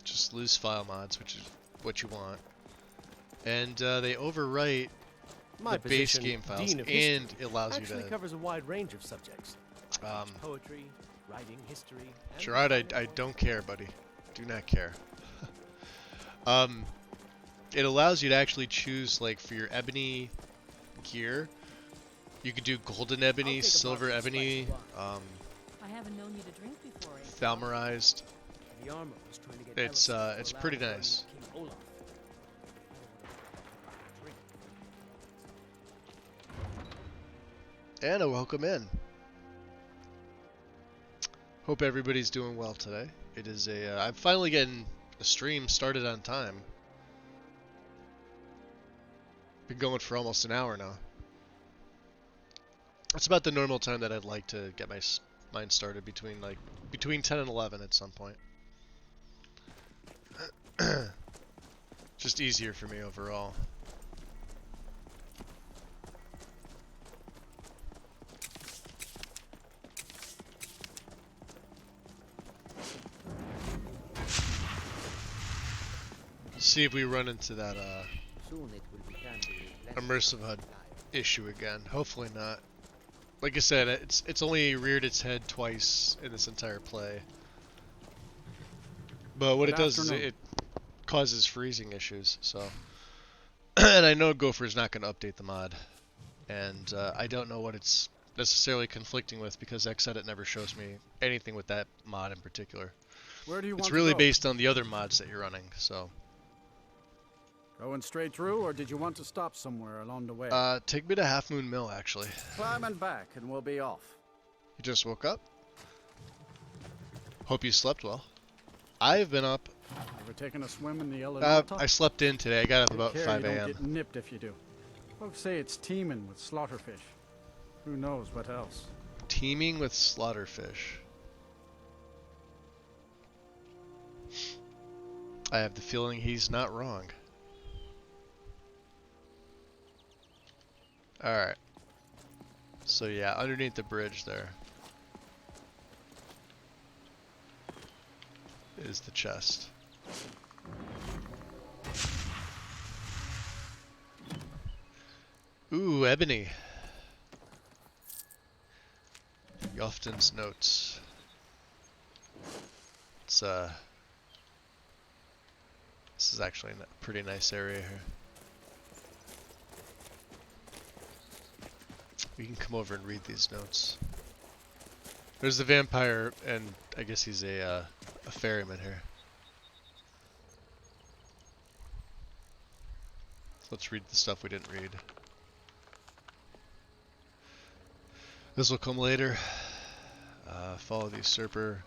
A: Just loose file mods, which is what you want. And they overwrite
G: My
A: the base
G: position,
A: game files,
G: Dean of
A: and
G: History,
A: it allows you
G: actually
A: to...
G: covers a wide range of subjects.
B: Poetry, writing, history. and
A: Gerard, I don't care, buddy. Do not care. It allows you to actually choose, like, for your ebony gear, you could do golden ebony, silver ebony,
D: I haven't known you to drink before.
A: thalmarized.
G: The armor was trying to get
A: It's pretty nice.
G: King Olaf.
A: Anna, welcome in. Hope everybody's doing well today. It is I'm finally getting the stream started on time. Been going for almost an hour now. That's about the normal time that I'd like to get mine started, between 10 and 11 at some point. Just easier for me overall. See if we run into that immersive HUD issue again. Hopefully not. Like I said, it's only reared its head twice in this entire play. But what it does is it causes freezing issues. So, and I know Gopher's not going to update the mod, and I don't know what it's necessarily conflicting with because Xedit never shows me anything with that mod in particular.
J: Where do you want
A: It's
J: to
A: really
J: go?
A: based on the other mods that you're running. So.
J: Going straight through, or did you want to stop somewhere along the way?
A: Take me to Half Moon Mill, actually.
J: Climb and back, and we'll be off.
A: You just woke up? Hope you slept well. I've been up.
J: Ever taken a swim in the Elenata?
A: I slept in today. I got up about
J: Take care
A: 5
J: you don't
A: a.m.
J: get nipped if you do. Folks say it's teeming with slaughterfish. Who knows what else?
A: Teeming with slaughterfish. I have the feeling he's not wrong. Alright. So yeah, underneath the bridge there is the chest. Ooh, ebony. Yofton's notes. It's this is actually a pretty nice area here. We can come over and read these notes. There's the vampire, and I guess he's a ferryman here. So let's read the stuff we didn't read. This will come later. Follow the usurper.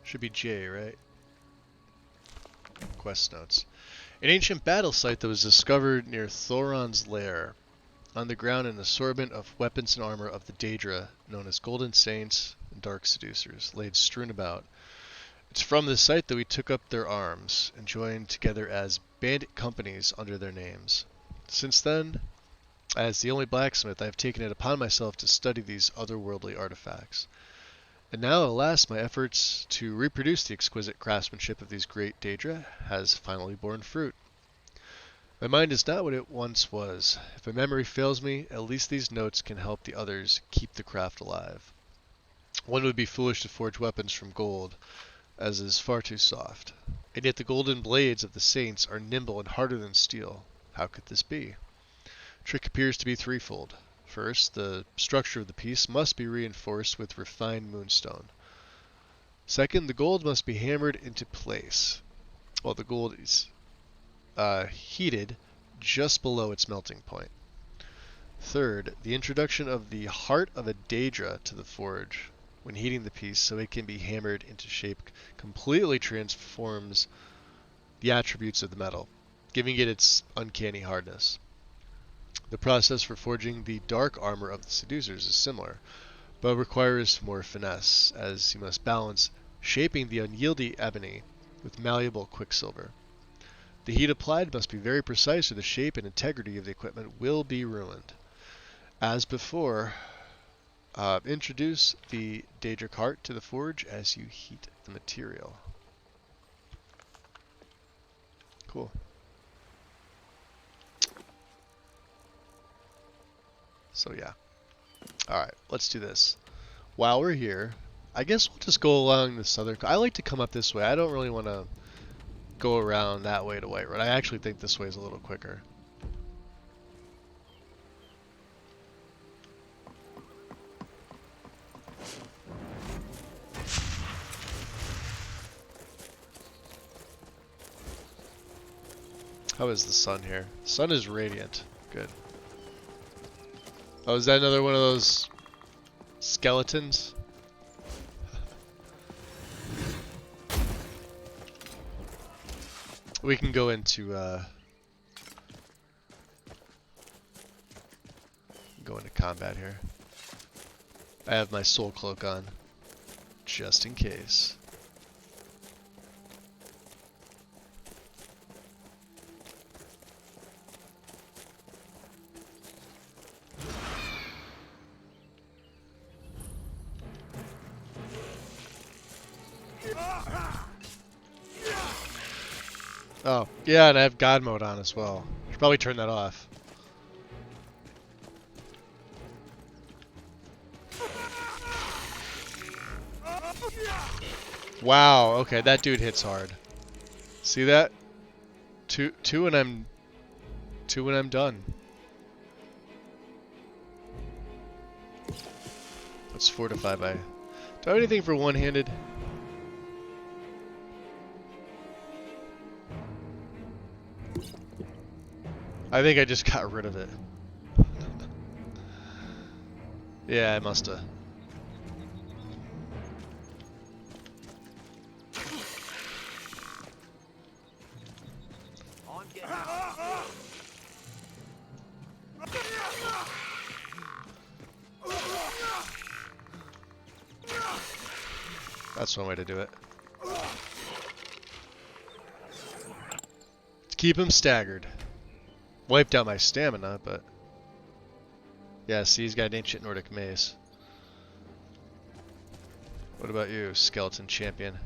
A: Should be J, right? Quest notes. An ancient battle site that was discovered near Thoron's lair. On the ground, an assortment of weapons and armor of the Daedra, known as Golden Saints and Dark Seducers, laid strewn about. It's from this site that we took up their arms and joined together as bandit companies under their names. Since then, as the only blacksmith, I have taken it upon myself to study these otherworldly artifacts. And now, alas, my efforts to reproduce the exquisite craftsmanship of these great Daedra has finally borne fruit. My mind is not what it once was. If my memory fails me, at least these notes can help the others keep the craft alive. One would be foolish to forge weapons from gold, as it is far too soft. And yet the golden blades of the saints are nimble and harder than steel. How could this be? Trick appears to be threefold. First, the structure of the piece must be reinforced with refined moonstone. Second, the gold must be hammered into place. Well, the gold is heated just below its melting point. Third, the introduction of the heart of a Daedra to the forge when heating the piece so it can be hammered into shape completely transforms the attributes of the metal, giving it its uncanny hardness. The process for forging the dark armor of the seducers is similar, but requires more finesse, as you must balance shaping the unyieldy ebony with malleable quicksilver. The heat applied must be very precise or the shape and integrity of the equipment will be ruined. As before, introduce the Daedric heart to the forge as you heat the material. Cool. So yeah. Alright, let's do this. While we're here, I guess we'll just go along the southern... I like to come up this way. I don't really want to go around that way to Whiterun. I actually think this way is a little quicker. How is the sun here? Sun is radiant. Good. Oh, is that another one of those skeletons? We can go into combat here. I have my soul cloak on, just in case. Oh, yeah, and I have God mode on as well. Should probably turn that off. Wow, okay, that dude hits hard. See that? Two and I'm done. Let's fortify by... Do I have anything for one-handed? I think I just got rid of it. Yeah, I musta. That's one way to do it. To keep him staggered. Wiped out my stamina, but... Yeah, see, he's got an ancient Nordic mace. What about you, skeleton champion?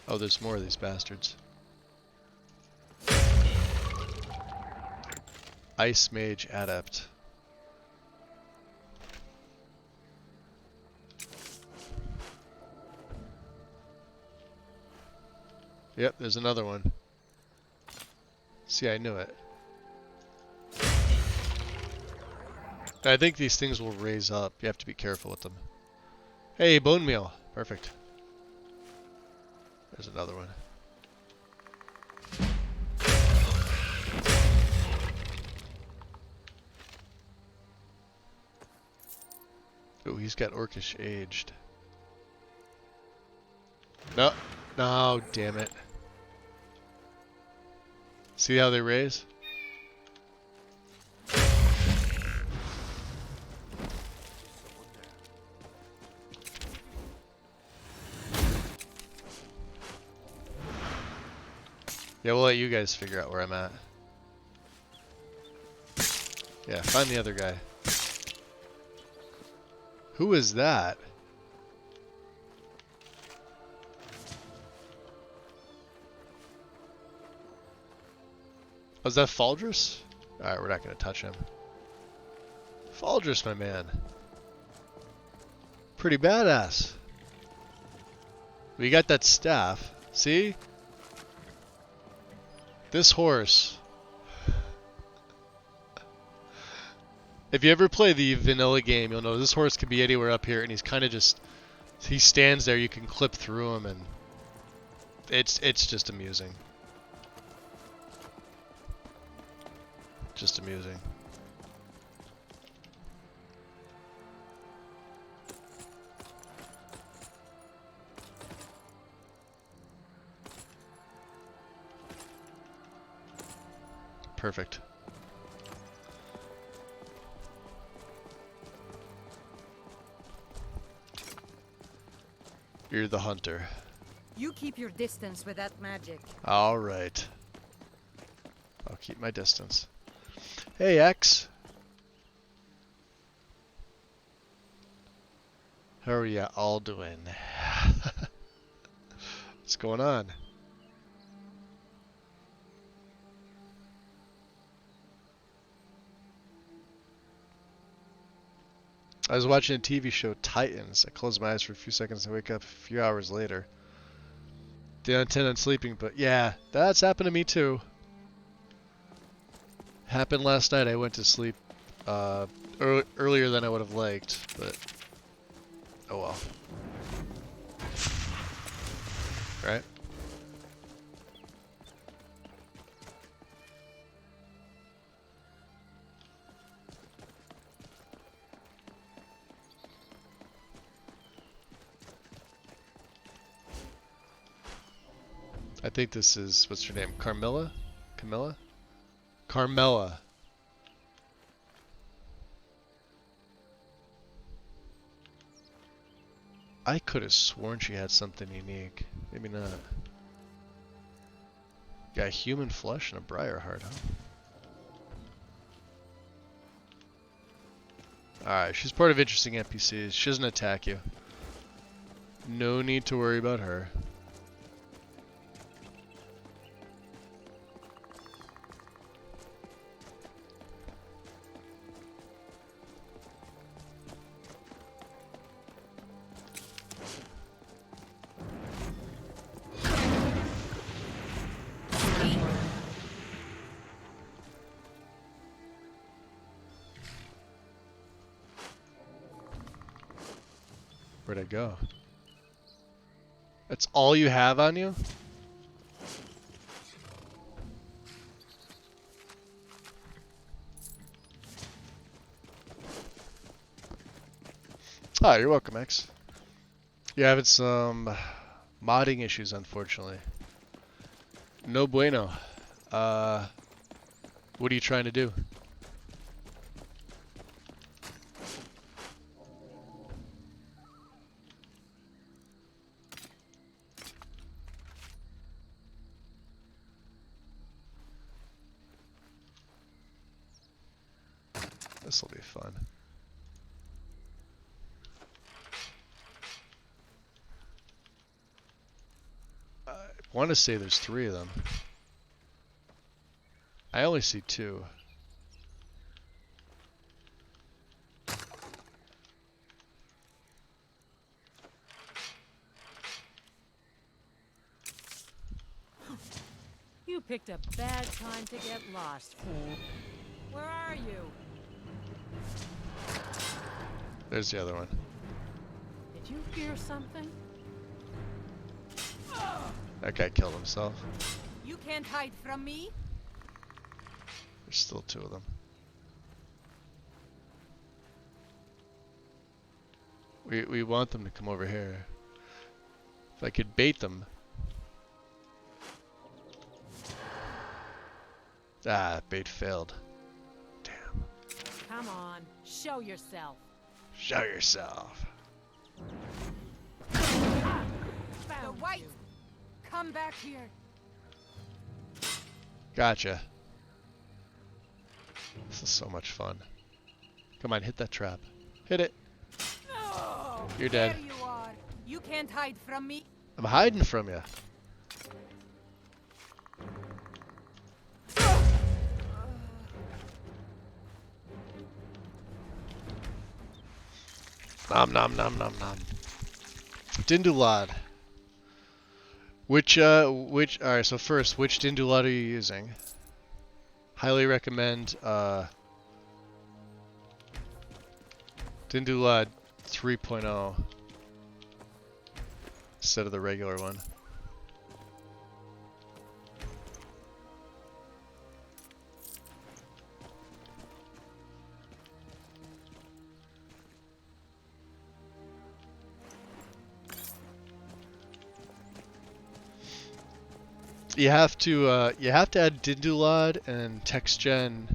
A: Oh, there's more of these bastards. Ice Mage Adept. Yep, there's another one. See, I knew it. I think these things will raise up. You have to be careful with them. Hey, bone meal. Perfect. There's another one. Oh, he's got Orcish aged. No. No, damn it. See how they raise? Yeah, we'll let you guys figure out where I'm at. Yeah, find the other guy. Who is that? Was that Faldrus? Alright, we're not going to touch him. Faldrus, my man. Pretty badass. We got that staff. See? This horse. If you ever play the vanilla game, you'll know this horse can be anywhere up here, and he's kind of just... He stands there, you can clip through him, and... It's just amusing. Just amusing. Perfect. You're the hunter.
D: You keep your distance with that magic.
A: All right. I'll keep my distance. Hey, X. How are ya all doing? What's going on? I was watching a TV show, Titans. I closed my eyes for a few seconds and wake up a few hours later. Didn't intend on sleeping, but yeah, that's happened to me too. Happened last night. I went to sleep earlier than I would have liked, but oh well. Right? I think this is, what's her name? Carmilla? Camilla? Carmella. I could have sworn she had something unique. Maybe not. Got human flesh and a briar heart, huh? Alright, she's part of interesting NPCs. She doesn't attack you. No need to worry about her. Where'd I go? That's all you have on you? Ah, you're welcome, X. You're having some modding issues, unfortunately. No bueno. What are you trying to do? This'll be fun. I want to say there's 3 of them. I only see 2.
D: You picked a bad time to get lost, fool. Where are you?
A: There's the other one.
D: Did you hear something?
A: That guy killed himself.
D: You can't hide from me.
A: There's still 2 of them. We want them to come over here. If I could bait them. Ah, bait failed. Damn.
D: Come on, show yourself.
A: Show yourself.
D: The white! Come back here.
A: Gotcha. This is so much fun. Come on, hit that trap. Hit it.
D: No!
A: You're dead.
D: There you are. You can't hide from me.
A: I'm hiding from you. Nom nom nom nom nom. Dindulad. Alright, so first, which Dindulad are you using? Highly recommend, Dindulad 3.0 instead of the regular one. You have to add Dindulad and TextGen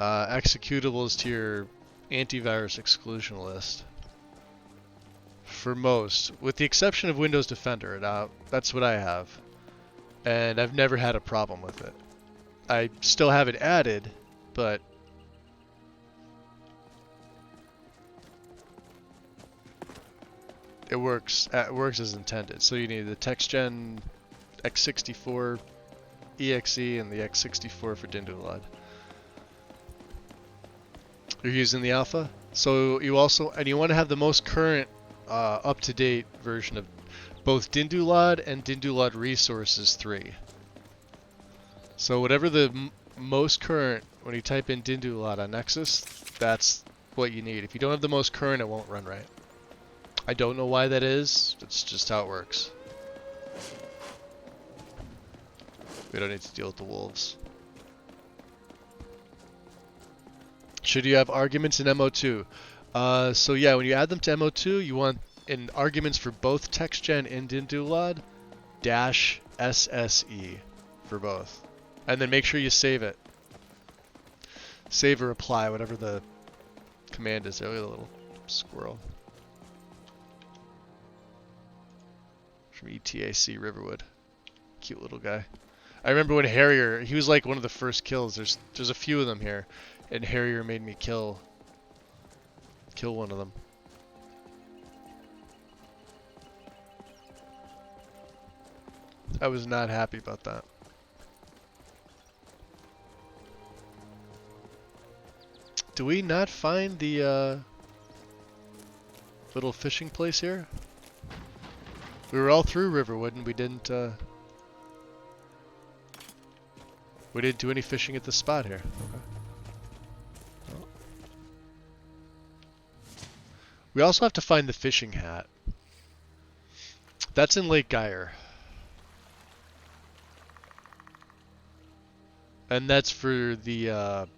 A: executables to your antivirus exclusion list. For most, with the exception of Windows Defender. Now, that's what I have, and I've never had a problem with it. I still have it added, but it works as intended. So you need the TextGen x64 exe and the x64 for Dindulad. You're using the alpha, so you want to have the most current, up-to-date version of both Dindulad and Dindulad Resources 3. So whatever the most current, when you type in Dindulad on Nexus, that's what you need. If you don't have the most current, it won't run right. I don't know why that is. It's just how it works. We don't need to deal with the wolves. Should you have arguments in MO2? So yeah, when you add them to MO2, you want in arguments for both TextGen and Dindulad -SSE for both. And then make sure you save it. Save or apply, whatever the command is. There, look at the little squirrel. From ETAC Riverwood. Cute little guy. I remember when Harrier, he was like one of the first kills. There's a few of them here, and Harrier made me kill one of them. I was not happy about that. Do we not find the little fishing place here? We were all through Riverwood and we didn't do any fishing at this spot here. Okay. Well. We also have to find the fishing hat. That's in Lake Geyer. And that's for the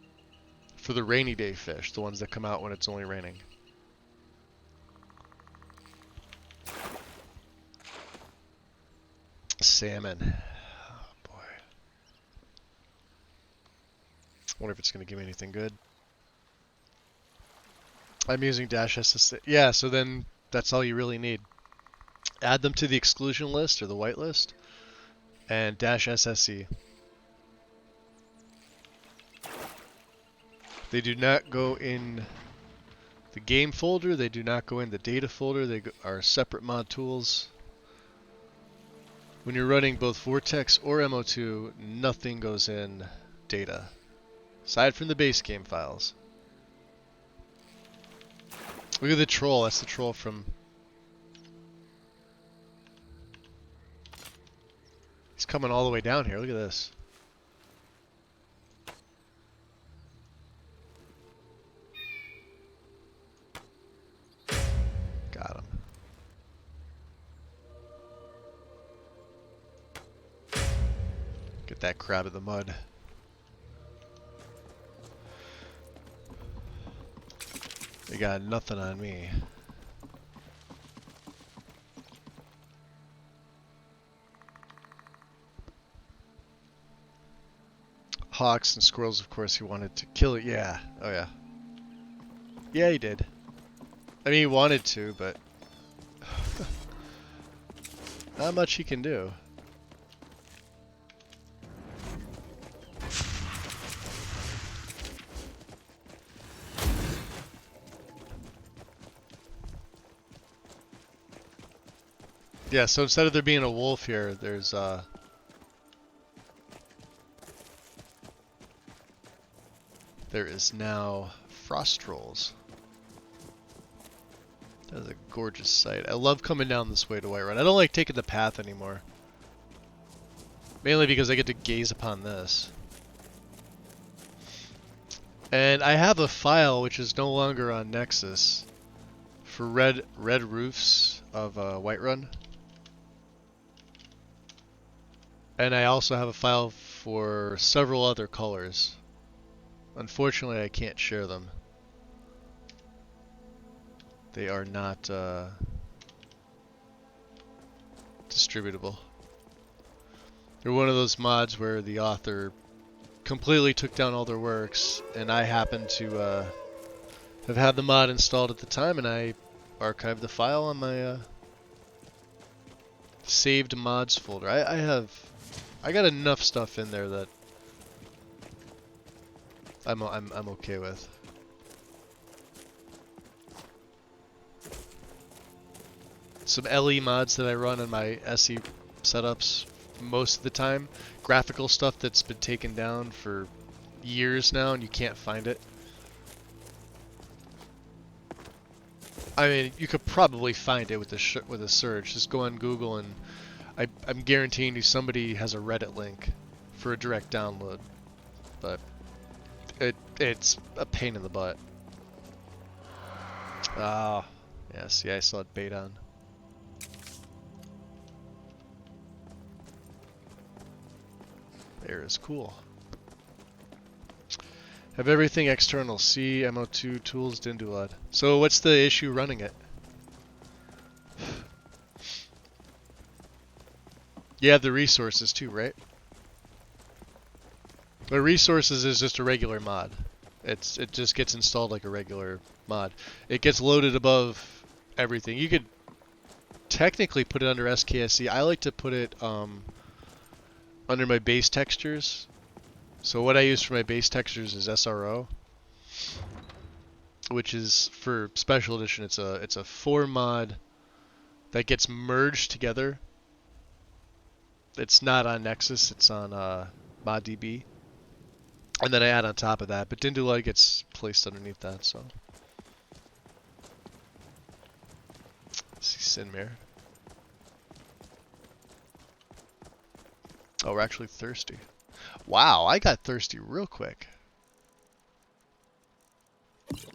A: rainy day fish, the ones that come out when it's only raining. Salmon. Oh boy. Wonder if it's gonna give me anything good. I'm using -SSE. Yeah, so then that's all you really need. Add them to the exclusion list or the whitelist, and -SSE. They do not go in the game folder. They do not go in the data folder. They are separate mod tools. When you're running both Vortex or MO2, nothing goes in data, aside from the base game files. Look at the troll. That's the troll from... He's coming all the way down here. Look at this. Got him. Get that crab in the mud. They got nothing on me. Hawks and squirrels, of course, he wanted to kill it. Yeah. Oh, yeah. Yeah, he did. I mean, he wanted to, but... not much he can do. Yeah, so instead of there being a wolf here, there's there is now frost trolls. That is a gorgeous sight. I love coming down this way to Whiterun. I don't like taking the path anymore. Mainly because I get to gaze upon this. And I have a file which is no longer on Nexus for red roofs of Whiterun. And I also have a file for several other colors. Unfortunately, I can't share them. They are not distributable. They're one of those mods where the author completely took down all their works, and I happened to have had the mod installed at the time, and I archived the file on my saved mods folder. I got enough stuff in there that I'm okay with. Some LE mods that I run on my SE setups most of the time. Graphical stuff that's been taken down for years now and you can't find it. I mean, you could probably find it with a search. Just go on Google and I'm guaranteeing you somebody has a Reddit link for a direct download. But it's a pain in the butt. Ah, yeah, see, I still had bait on. There is cool. Have everything external. C, MO2, tools, Dindulad. So what's the issue running it? You have the resources too, right? The resources is just a regular mod. It just gets installed like a regular mod. It gets loaded above everything. You could technically put it under SKSE. I like to put it under my base textures. So what I use for my base textures is SRO, which is for special edition. It's a 4 mod that gets merged together. It's not on Nexus. It's on ModDB, and then I add on top of that. But Dindulad gets placed underneath that. So let's see Sinmir. Oh, we're actually thirsty. Wow, I got thirsty real quick. Yeah,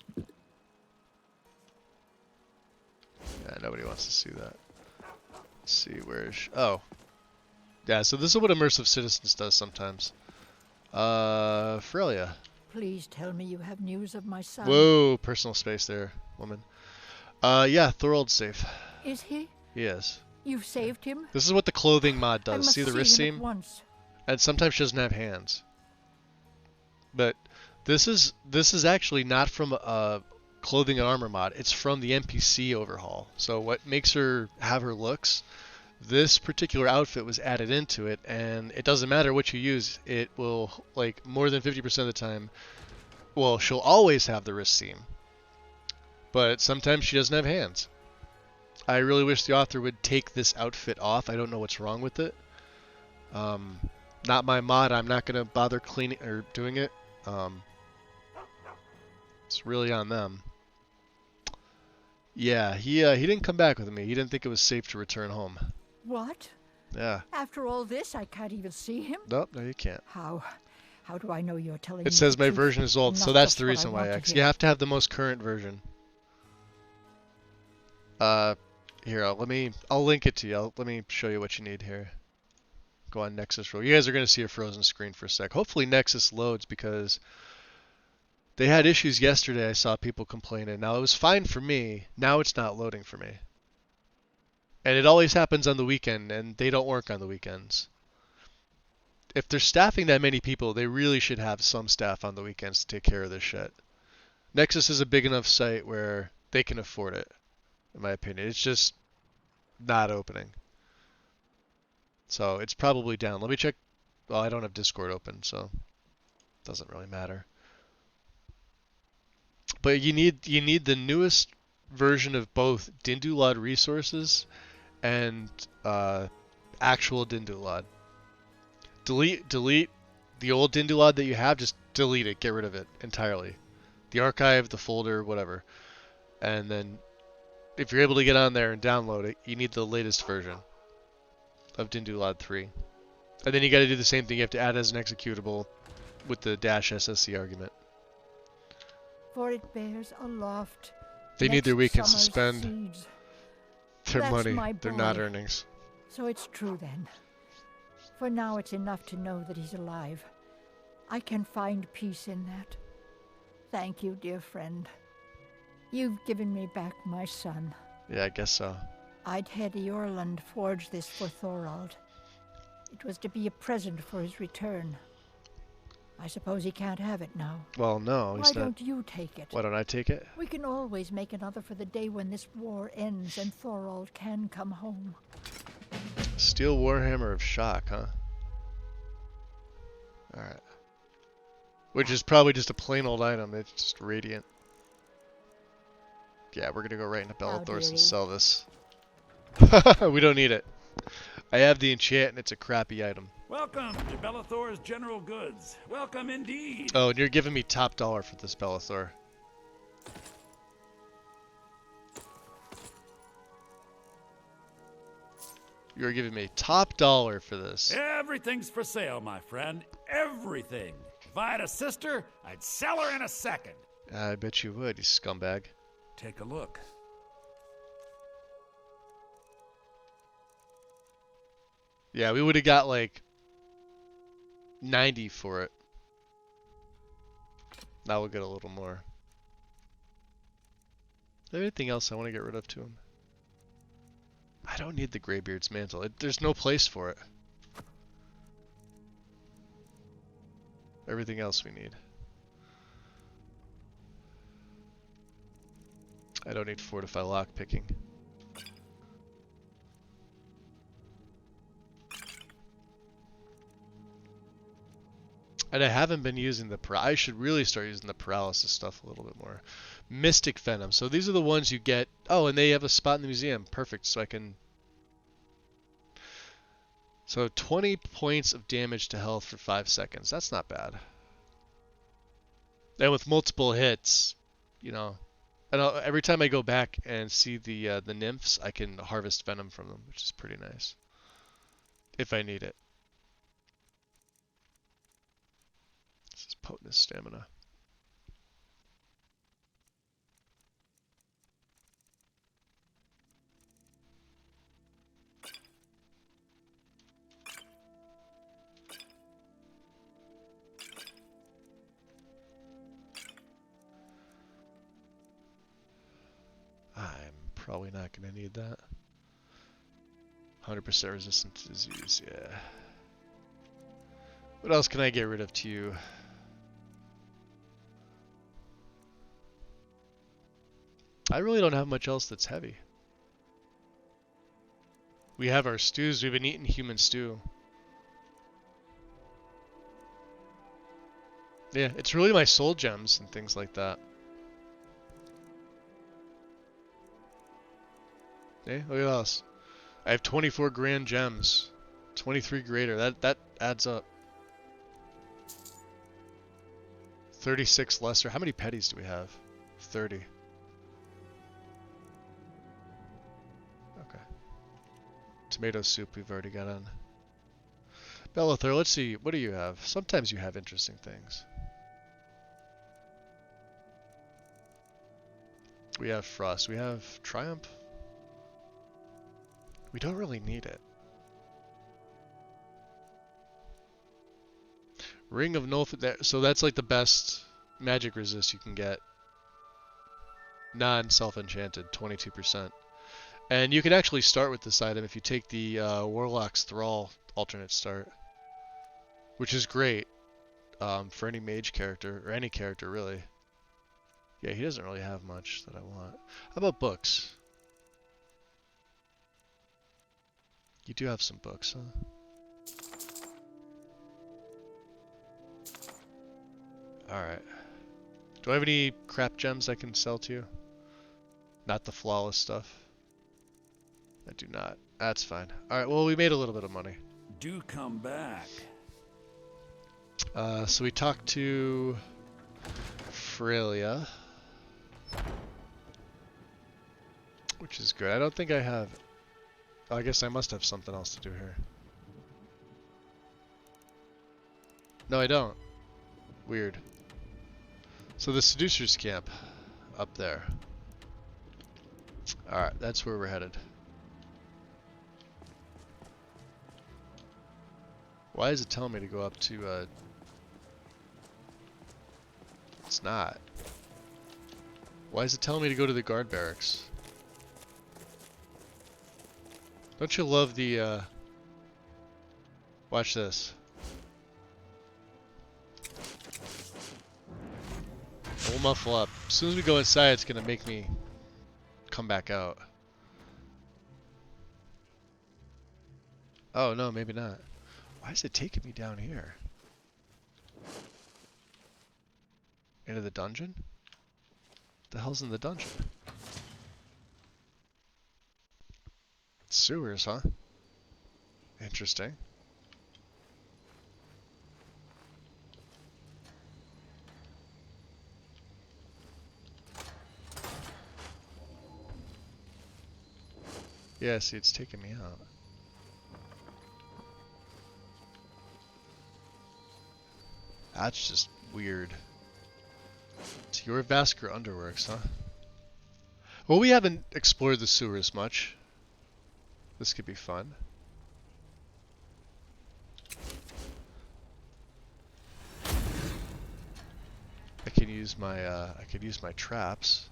A: nobody wants to see that. Let's see, where's... Oh. Yeah, so this is what Immersive Citizens does sometimes. Frelia.
K: Please tell me you have news of my son.
A: Whoa, personal space there, woman. Yeah, Thorold's safe.
K: Is he?
A: He is.
K: You've saved him?
A: This is what the clothing mod does. See the wrist
K: him
A: seam?
K: at once.
A: And sometimes she doesn't have hands. But this is actually not from a clothing and armor mod. It's from the NPC overhaul. So what makes her have her looks, this particular outfit was added into it, and it doesn't matter what you use. It will, like, more than 50% of the time, well, she'll always have the wrist seam. But sometimes she doesn't have hands. I really wish the author would take this outfit off. I don't know what's wrong with it. Not my mod. I'm not going to bother cleaning or doing it. It's really on them. Yeah, he didn't come back with me. He didn't think it was safe to return home.
K: What?
A: Yeah.
K: After all this, I can't even see him?
A: Nope, no, you can't.
K: How do I know you're telling me?
A: It says
K: the
A: my
K: truth,
A: version is old, so
K: not
A: that's
K: just
A: the
K: what I
A: reason why.
K: want to
A: You
K: hear?
A: have to have the most current version. Here, I'll link it to you. Let me show you what you need here. Go on Nexus roll. You guys are going to see a frozen screen for a sec. Hopefully Nexus loads, because they had issues yesterday. I saw people complaining. Now, it was fine for me. Now it's not loading for me. And it always happens on the weekend, and they don't work on the weekends. If they're staffing that many people, they really should have some staff on the weekends to take care of this shit. Nexus is a big enough site where they can afford it, in my opinion. It's just not opening. So it's probably down. Let me check. Well, I don't have Discord open, so it doesn't really matter. But you need the newest version of both Dindulad resources and actual Dindulad. Delete the old Dindulad that you have. Just delete it. Get rid of it entirely. The archive, the folder, whatever. And then if you're able to get on there and download it, you need the latest version of Dindulad 3. And then you got to do the same thing. You have to add as an executable with the -SSC argument.
K: for it bears aloft.
A: They need their
K: next
A: weekends to
K: summer's
A: spend
K: seeds.
A: their
K: That's
A: money.
K: my
A: They're not
K: boy.
A: earnings.
K: So it's true then. For now it's enough to know that he's alive. I can find peace in that. Thank you, dear friend. You've given me back my son.
A: Yeah, I guess so.
K: I'd had Eorlund forge this for Thorald. It was to be a present for his return. I suppose he can't have it now.
A: Well, no,
K: Why
A: he's not.
K: don't you take it?
A: Why don't I take it?
K: We can always make another for the day when this war ends and Thorald can come home.
A: Steel Warhammer of Shock, huh? Alright. Which is probably just a plain old item. It's just radiant. Yeah, we're gonna go right into Bellathor's and sell this. We don't need it. I have the enchant and it's a crappy item.
L: Welcome to Bellathor's General Goods. Welcome indeed.
A: Oh, and you're giving me top dollar for this Bellathor. You're giving me top dollar for this.
L: Everything's for sale, my friend. Everything. If I had a sister, I'd sell her in a second.
A: I bet you would, you scumbag.
L: Take a look.
A: Yeah, we would have got like 90 for it. Now we'll get a little more. Is there anything else I want to get rid of to him? I don't need the Greybeard's mantle. There's no place for it. Everything else we need. I don't need fortify lockpicking. And I haven't been using the I should really start using the paralysis stuff a little bit more. Mystic Venom. So these are the ones you get. Oh, and they have a spot in the museum. Perfect. So I can. So 20 points of damage to health for 5 seconds. That's not bad. And with multiple hits, you know, and every time I go back and see the nymphs, I can harvest venom from them, which is pretty nice. If I need it. This is potent stamina. I'm probably not going to need that. 100% resistant to disease, yeah. What else can I get rid of to you? I really don't have much else that's heavy. We have our stews. We've been eating human stew. Yeah, it's really my soul gems and things like that. Hey, look at us. I have 24 grand gems. 23 greater. That adds up. 36 lesser. How many petties do we have? 30. Okay. Tomato soup we've already got on. Bellathor, let's see. What do you have? Sometimes you have interesting things. We have Frost. We have Triumph. We don't really need it. Ring of Nulf. So that's like the best magic resist you can get. Non-self-enchanted, 22%. And you can actually start with this item if you take the Warlock's Thrall alternate start. Which is great for any mage character, or any character really. Yeah, he doesn't really have much that I want. How about books? You do have some books, huh? Alright. Do I have any crap gems I can sell to you? Not the flawless stuff. I do not. That's fine. Alright, well we made a little bit of money.
L: Do come back.
A: So we talked to Frelia. Which is good. I don't think I have... Oh, I guess I must have something else to do here. No, I don't. Weird. So the seducers camp up there. Alright, that's where we're headed. Why is it telling me to go up to, It's not. Why is it telling me to go to the guard barracks? Don't you love the, Watch this. We'll muffle up. As soon as we go inside, it's gonna make me come back out. Oh, no, maybe not. Why is it taking me down here? Into the dungeon? What the hell's in the dungeon? Sewers, huh? Interesting. Yeah, see, it's taking me out. That's just weird. It's your Vasker Underworks, huh? Well, we haven't explored the sewers much. This could be fun. I could use my traps.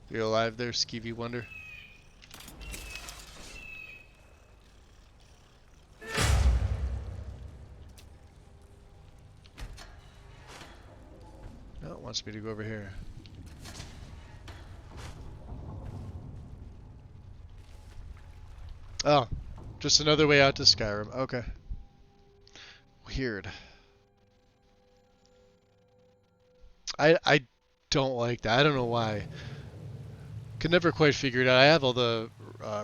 A: You alive there, Skeevy Wonder? No, it wants me to go over here. Oh, just another way out to Skyrim. Okay. Weird. I don't like that. I don't know why. Could never quite figure it out. I have all the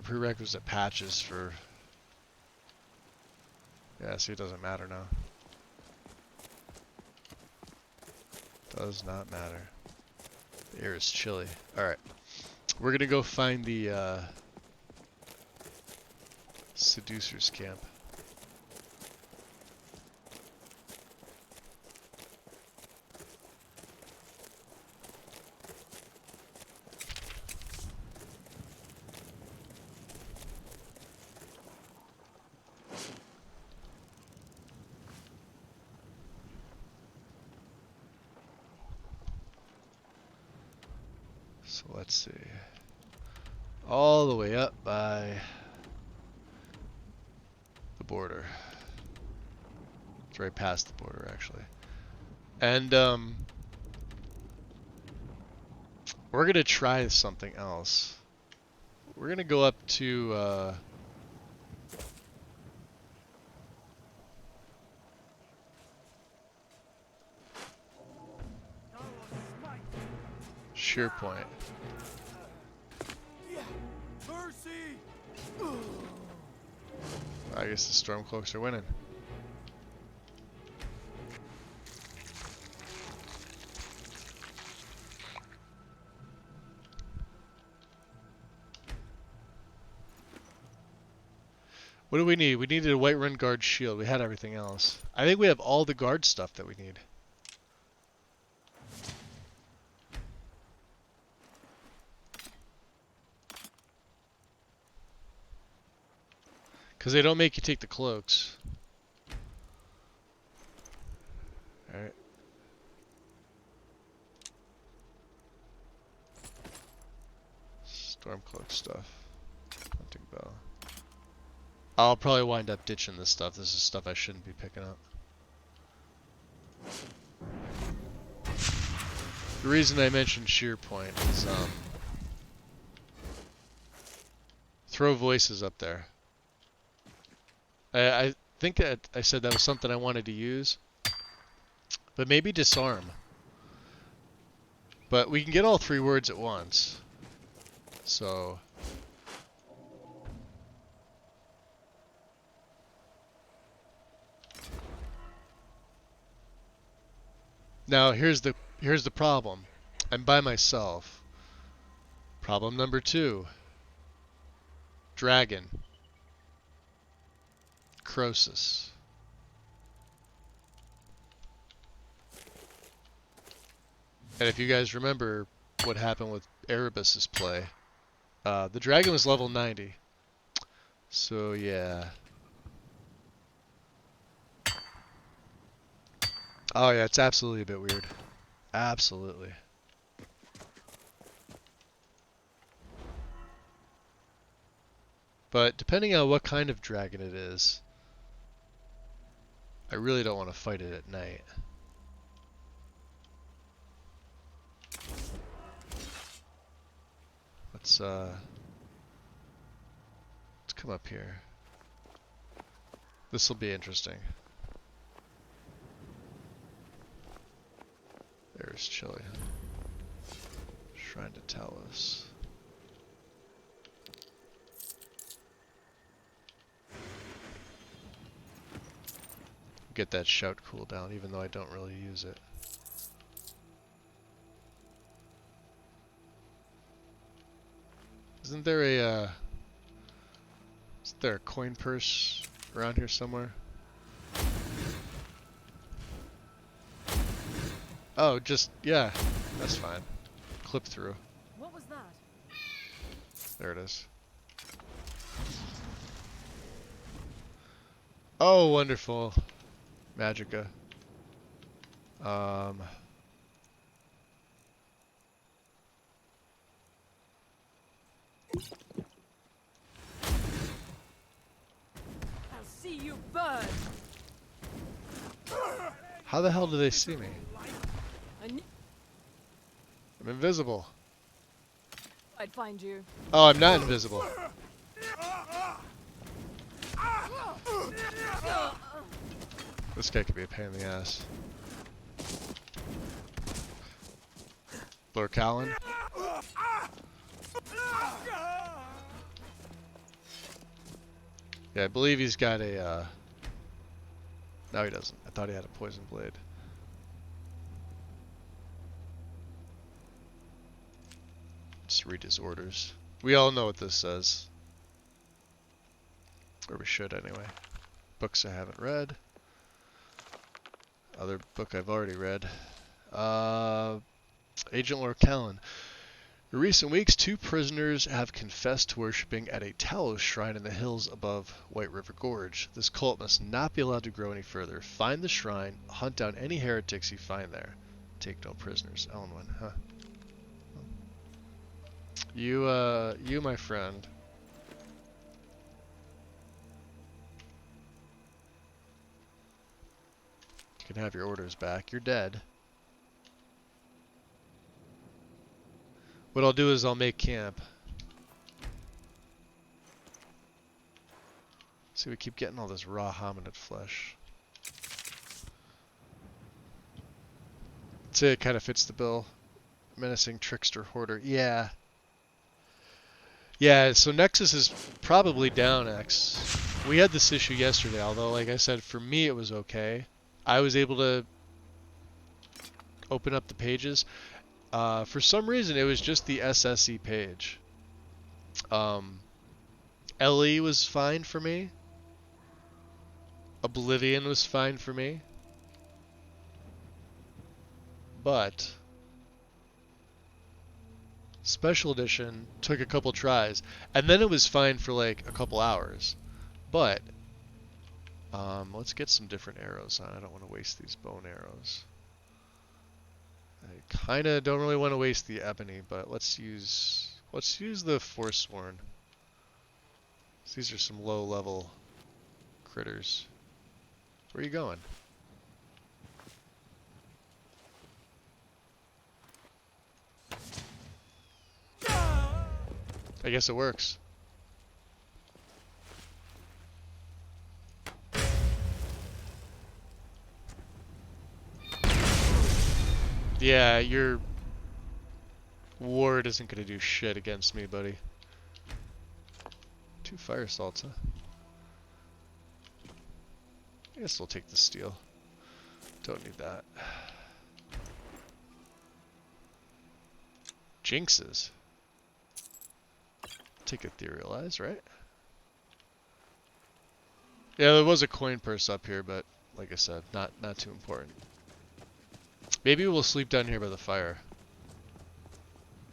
A: prerequisite patches for... Yeah, see, it doesn't matter now. Does not matter. The air is chilly. Alright. We're gonna go find the seducers camp. So let's see. All the way up by the border. It's right past the border, actually. And we're gonna try something else. We're gonna go up to Sheer Point. I guess the Stormcloaks are winning. What do we need? We needed a Whiterun Guard shield. We had everything else. I think we have all the guard stuff that we need. Because they don't make you take the cloaks. Alright. Stormcloak stuff. Hunting bow. I'll probably wind up ditching this stuff. This is stuff I shouldn't be picking up. The reason I mentioned Sheer Point is, throw voices up there. I think that I said that was something I wanted to use. But maybe disarm. But we can get all three words at once. So... Now here's the problem. I'm by myself. Problem number 2. Dragon. Croesus. And if you guys remember what happened with Erebus's play, the dragon was level 90. So yeah. Oh yeah, it's absolutely a bit weird. Absolutely. But depending on what kind of dragon it is, I really don't want to fight it at night. Let's come up here. This will be interesting. There's Chili. Shrine to Talos. Get that shout cooldown, even though I don't really use it. Isn't there a coin purse around here somewhere? Oh, just yeah, that's fine. Clip through.
D: What was that?
A: There it is. Oh, wonderful. Magica.
D: I'll see you burn.
A: How the hell do they see me? I'm invisible.
D: I'd find you.
A: Oh, I'm not invisible. This guy could be a pain in the ass. Lord Callan. Yeah, I believe he's got a, no he doesn't. I thought he had a poison blade. Let's read his orders. We all know what this says. Or we should anyway. Books I haven't read. Other book I've already read. Agent Lord Callan. In recent weeks, 2 prisoners have confessed to worshipping at a Talos shrine in the hills above White River Gorge. This cult must not be allowed to grow any further. Find the shrine, hunt down any heretics you find there. Take no prisoners. Elwyn, huh? You, my friend. You can have your orders back. You're dead. What I'll do is I'll make camp. See, we keep getting all this raw hominid flesh. I'd say it kind of fits the bill. Menacing trickster hoarder. Yeah. Yeah, so Nexus is probably down X. We had this issue yesterday, although like I said, for me it was okay. I was able to open up the pages. For some reason, it was just the SSE page. LE was fine for me. Oblivion was fine for me. But Special Edition took a couple tries, and then it was fine for like a couple hours. But let's get some different arrows on. I don't want to waste these bone arrows. I kind of don't really want to waste the ebony, but let's use the Forsworn. So these are some low-level critters. Where are you going? I guess it works. Yeah, your ward isn't gonna do shit against me, buddy. 2 fire salts, huh? I guess we'll take the steel. Don't need that. Jinxes. take Etherealize, right? Yeah, there was a coin purse up here, but like I said, not too important. Maybe we'll sleep down here by the fire.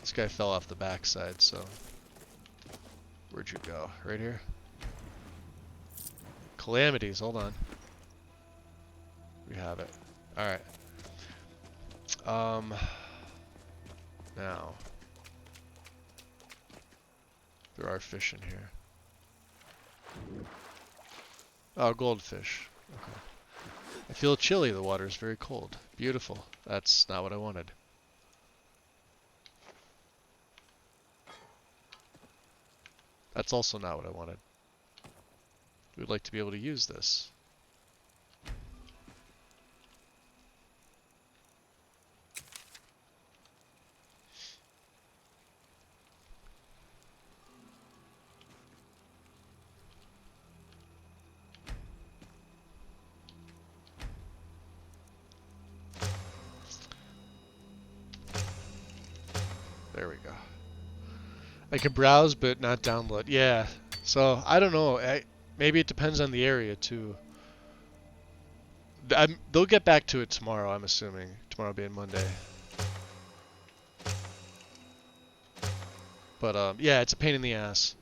A: This guy fell off the backside, so... Where'd you go? Right here? Calamities, hold on. We have it. Alright. Now. There are fish in here. Oh, goldfish. Okay. I feel chilly, the water is very cold. Beautiful. That's not what I wanted. That's also not what I wanted. We'd like to be able to use this. There we go. I can browse but not download. Yeah. So, I don't know. Maybe it depends on the area too. They'll get back to it tomorrow, I'm assuming. Tomorrow being Monday. But yeah, it's a pain in the ass.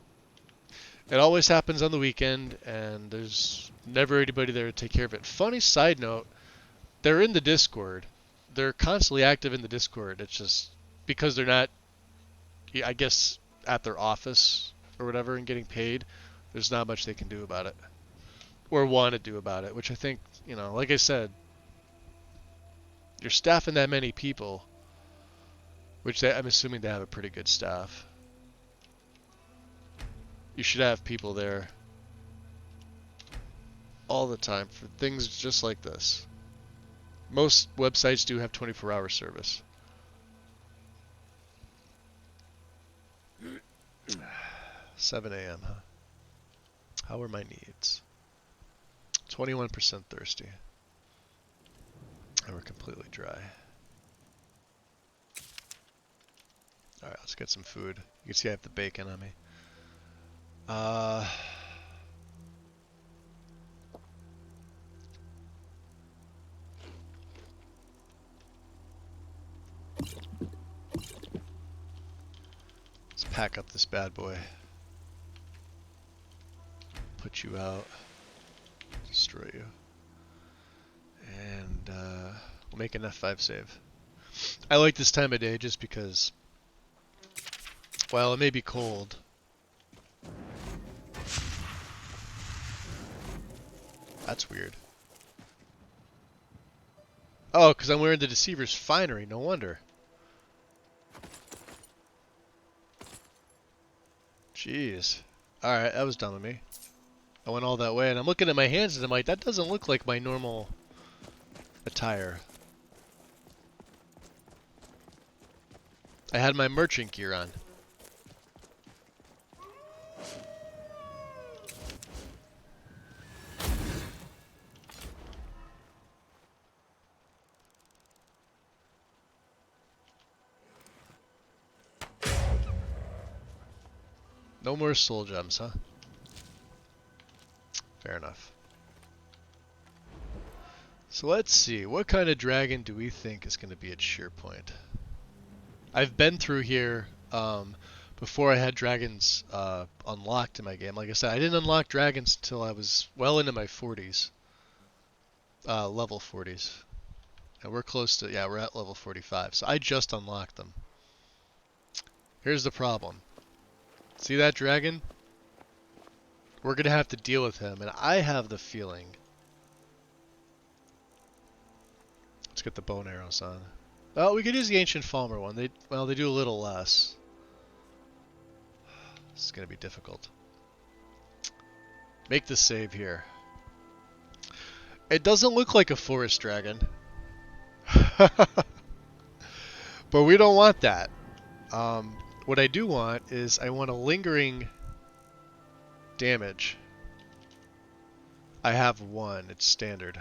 A: It always happens on the weekend, and there's never anybody there to take care of it. Funny side note, they're in the Discord. They're constantly active in the Discord. It's just because they're not, I guess, at their office or whatever and getting paid, there's not much they can do about it. Or want to do about it, which I think, you know, like I said, you're staffing that many people, which I'm assuming they have a pretty good staff. You should have people there all the time for things just like this. Most websites do have 24-hour service. 7 a.m., huh? How are my needs? 21% thirsty. And we're completely dry. Alright, let's get some food. You can see I have the bacon on me. Let's pack up this bad boy. Put you out. Destroy you. And we'll make an F5 save. I like this time of day just because, while it may be cold, that's weird. Oh, because I'm wearing the Deceiver's finery, no wonder. Jeez. Alright, that was dumb of me. I went all that way, and I'm looking at my hands and I'm like, that doesn't look like my normal attire. I had my merchant gear on. No more soul gems, huh? Fair enough. So let's see, what kind of dragon do we think is going to be at Shearpoint? I've been through here before I had dragons unlocked in my game. Like I said, I didn't unlock dragons until I was well into my 40s. Level 40s. And we're close to, yeah, we're at level 45. So I just unlocked them. Here's the problem. See that dragon? We're going to have to deal with him, and I have the feeling... Let's get the bow and arrows on. Well, we could use the Ancient Falmer one. They do a little less. This is going to be difficult. Make the save here. It doesn't look like a forest dragon. But we don't want that. What I do want is I want a lingering damage. I have one. It's standard.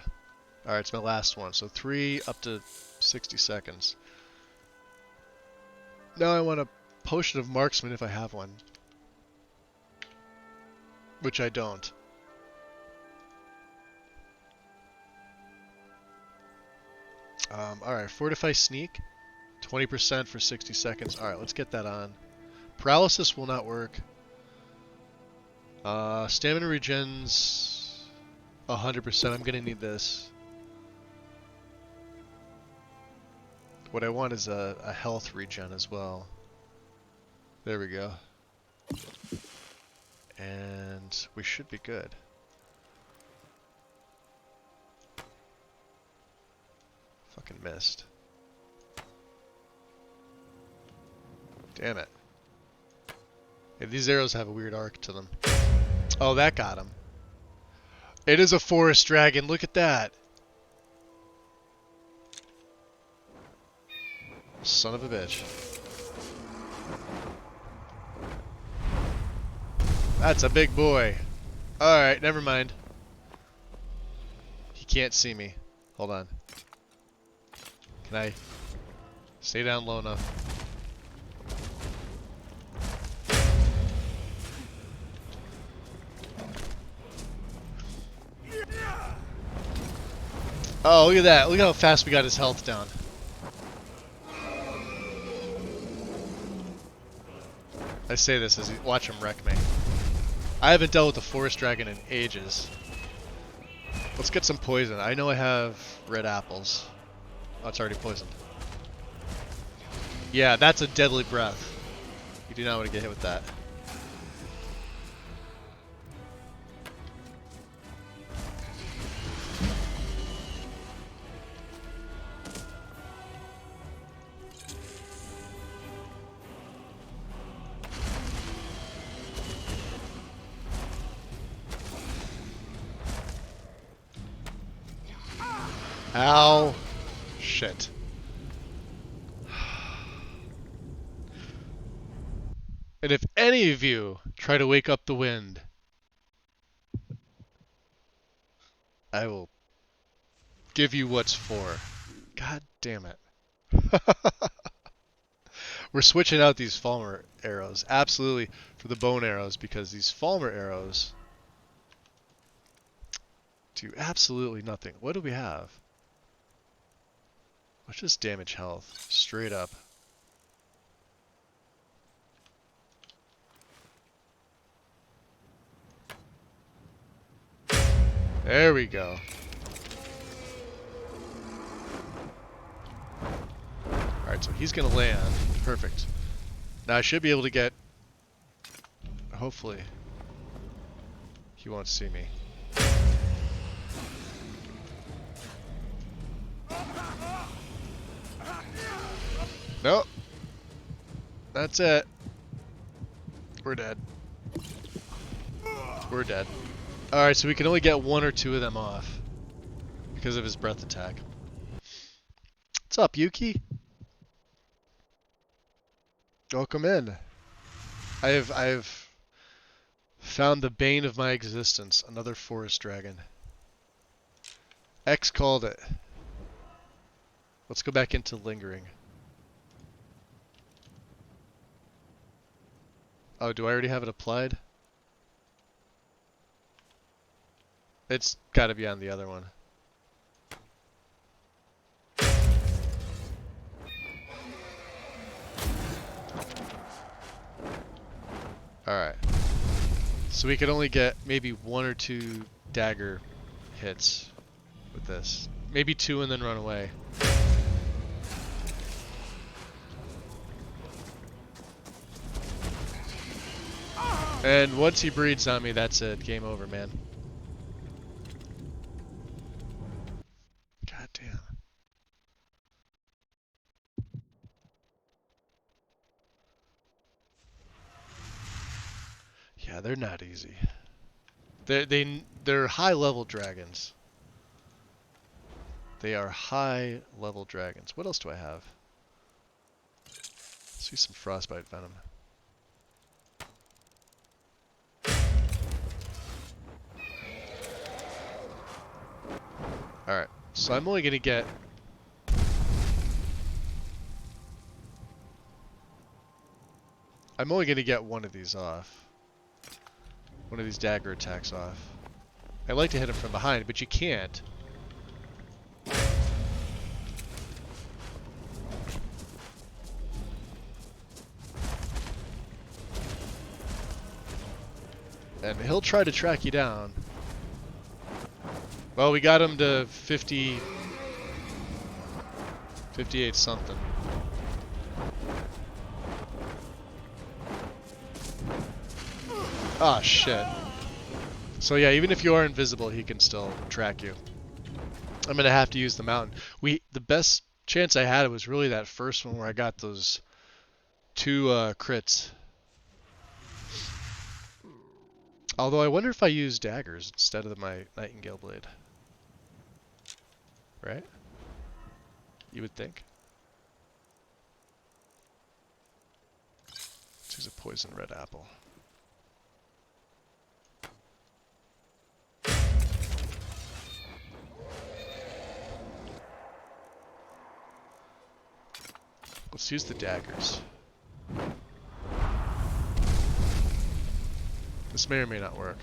A: Alright, it's my last one. So 3 up to 60 seconds. Now I want a potion of marksman if I have one. which I don't. Alright, Fortify Sneak. 20% for 60 seconds. Alright, let's get that on. Paralysis will not work. Stamina regens 100%. I'm gonna need this. What I want is a health regen as well. There we go. And we should be good. Fucking missed. Damn it. Yeah, these arrows have a weird arc to them. Oh, that got him. It is a forest dragon. Look at that. Son of a bitch. That's a big boy. Alright, never mind. He can't see me. Hold on. Can I stay down low enough? Oh, look at that. Look how fast we got his health down. I say this as you watch him wreck me. I haven't dealt with a forest dragon in ages. Let's get some poison. I know I have red apples. Oh, it's already poisoned. Yeah, that's a deadly breath. You do not want to get hit with that. Ow. Shit. And if any of you try to wake up the wind, I will give you what's for. God damn it. We're switching out these Falmer arrows. Absolutely for the bone arrows, because these Falmer arrows do absolutely nothing. What do we have? Let's just damage health. Straight up. There we go. Alright, so he's gonna land. Perfect. Now I should be able to get... Hopefully. He won't see me. Nope. That's it. We're dead. We're dead. Alright, so we can only get one or two of them off because of his breath attack. What's up, Yuki? Welcome in. I've found the bane of my existence, another forest dragon. X called it. Let's go back into lingering. Oh, do I already have it applied? It's gotta be on the other one. Alright. So we could only get maybe one or two dagger hits with this. Maybe two and then run away. And once he breeds on me, that's it. Game over, man. God damn. Yeah, they're not easy. They're high level dragons. They are high level dragons. What else do I have? Let's see some frostbite venom. Alright, so I'm only gonna get... I'm only gonna get one of these off. one of these dagger attacks off. I'd like to hit him from behind, but you can't. And he'll try to track you down. Well, we got him to 50... 58 something. Ah, shit. So yeah, even if you are invisible, he can still track you. I'm gonna have to use the mountain. The best chance I had was really that first one where I got those 2 crits. Although I wonder if I use daggers instead of my Nightingale Blade. Right? You would think. Let's use a poison red apple. Let's use the daggers. This may or may not work.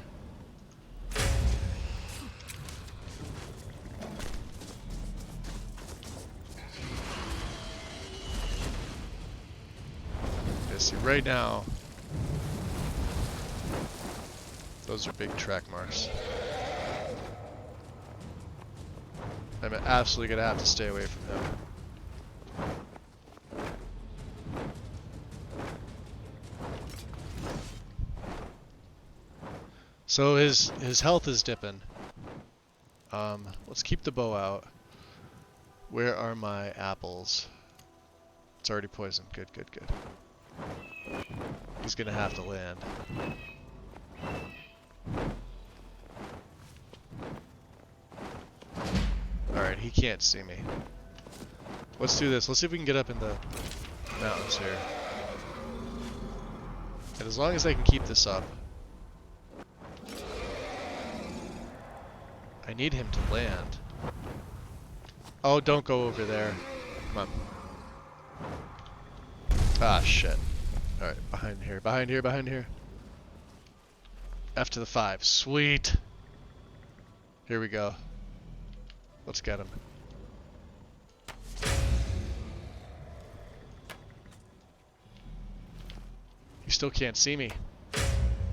A: Yeah, see, right now, those are big track marks. I'm absolutely gonna have to stay away from him. So his health is dipping. Let's keep the bow out. Where are my apples? It's already poisoned. Good, good, good. He's gonna have to land. Alright, he can't see me. Let's do this. Let's see if we can get up in the mountains here. And as long as I can keep this up. I need him to land. Oh, don't go over there. Come on. Ah, shit. Alright, behind here, behind here, behind here. F to the 5. Sweet! Here we go. Let's get him. He still can't see me.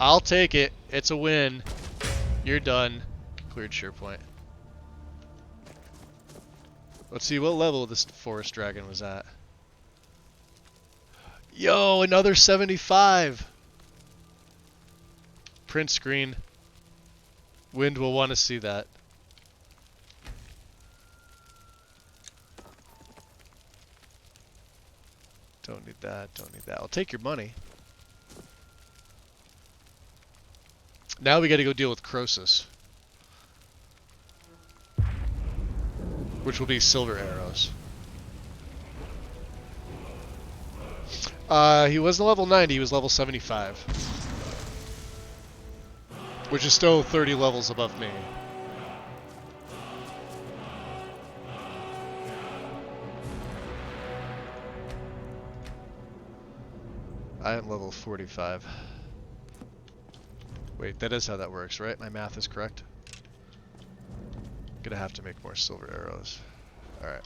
A: I'll take it. It's a win. You're done. Cleared SharePoint. Let's see what level this forest dragon was at. Yo, another 75! Print screen. Wind will want to see that. Don't need that, don't need that. I'll take your money. Now we gotta go deal with Croesus. Which will be silver arrows. He wasn't level 90, he was level 75. Which is still 30 levels above me. I am level 45. Wait, that is how that works, right? My math is correct? Gonna have to make more silver arrows. Alright.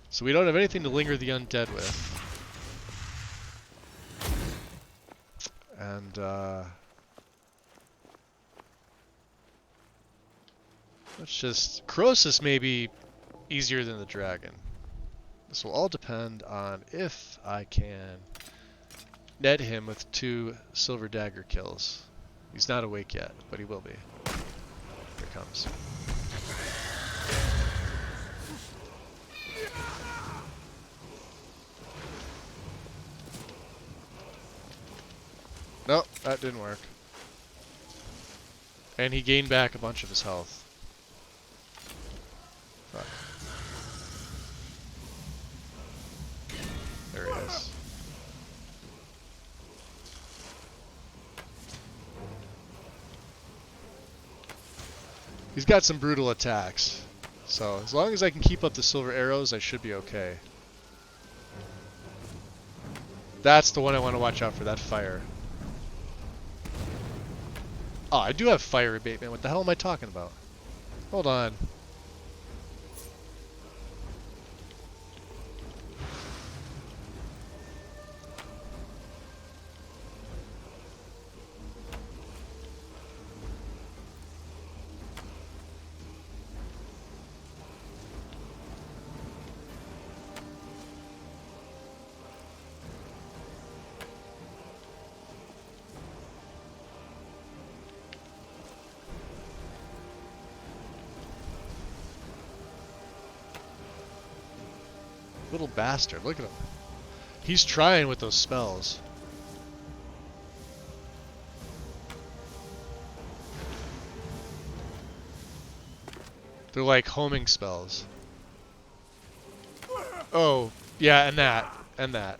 A: So we don't have anything to linger the undead with. And, let's just... Croesus may be easier than the dragon. This will all depend on if I can net him with 2 silver dagger kills. He's not awake yet, but he will be. Here it comes. Nope, that didn't work. And he gained back a bunch of his health. Fuck. There he is. He's got some brutal attacks. So as long as I can keep up the silver arrows, I should be okay. That's the one I want to watch out for, that fire. Oh, I do have fire abatement. What the hell am I talking about? Hold on. Little bastard, look at him. He's trying with those spells. They're like homing spells. Oh, yeah, and that. And that.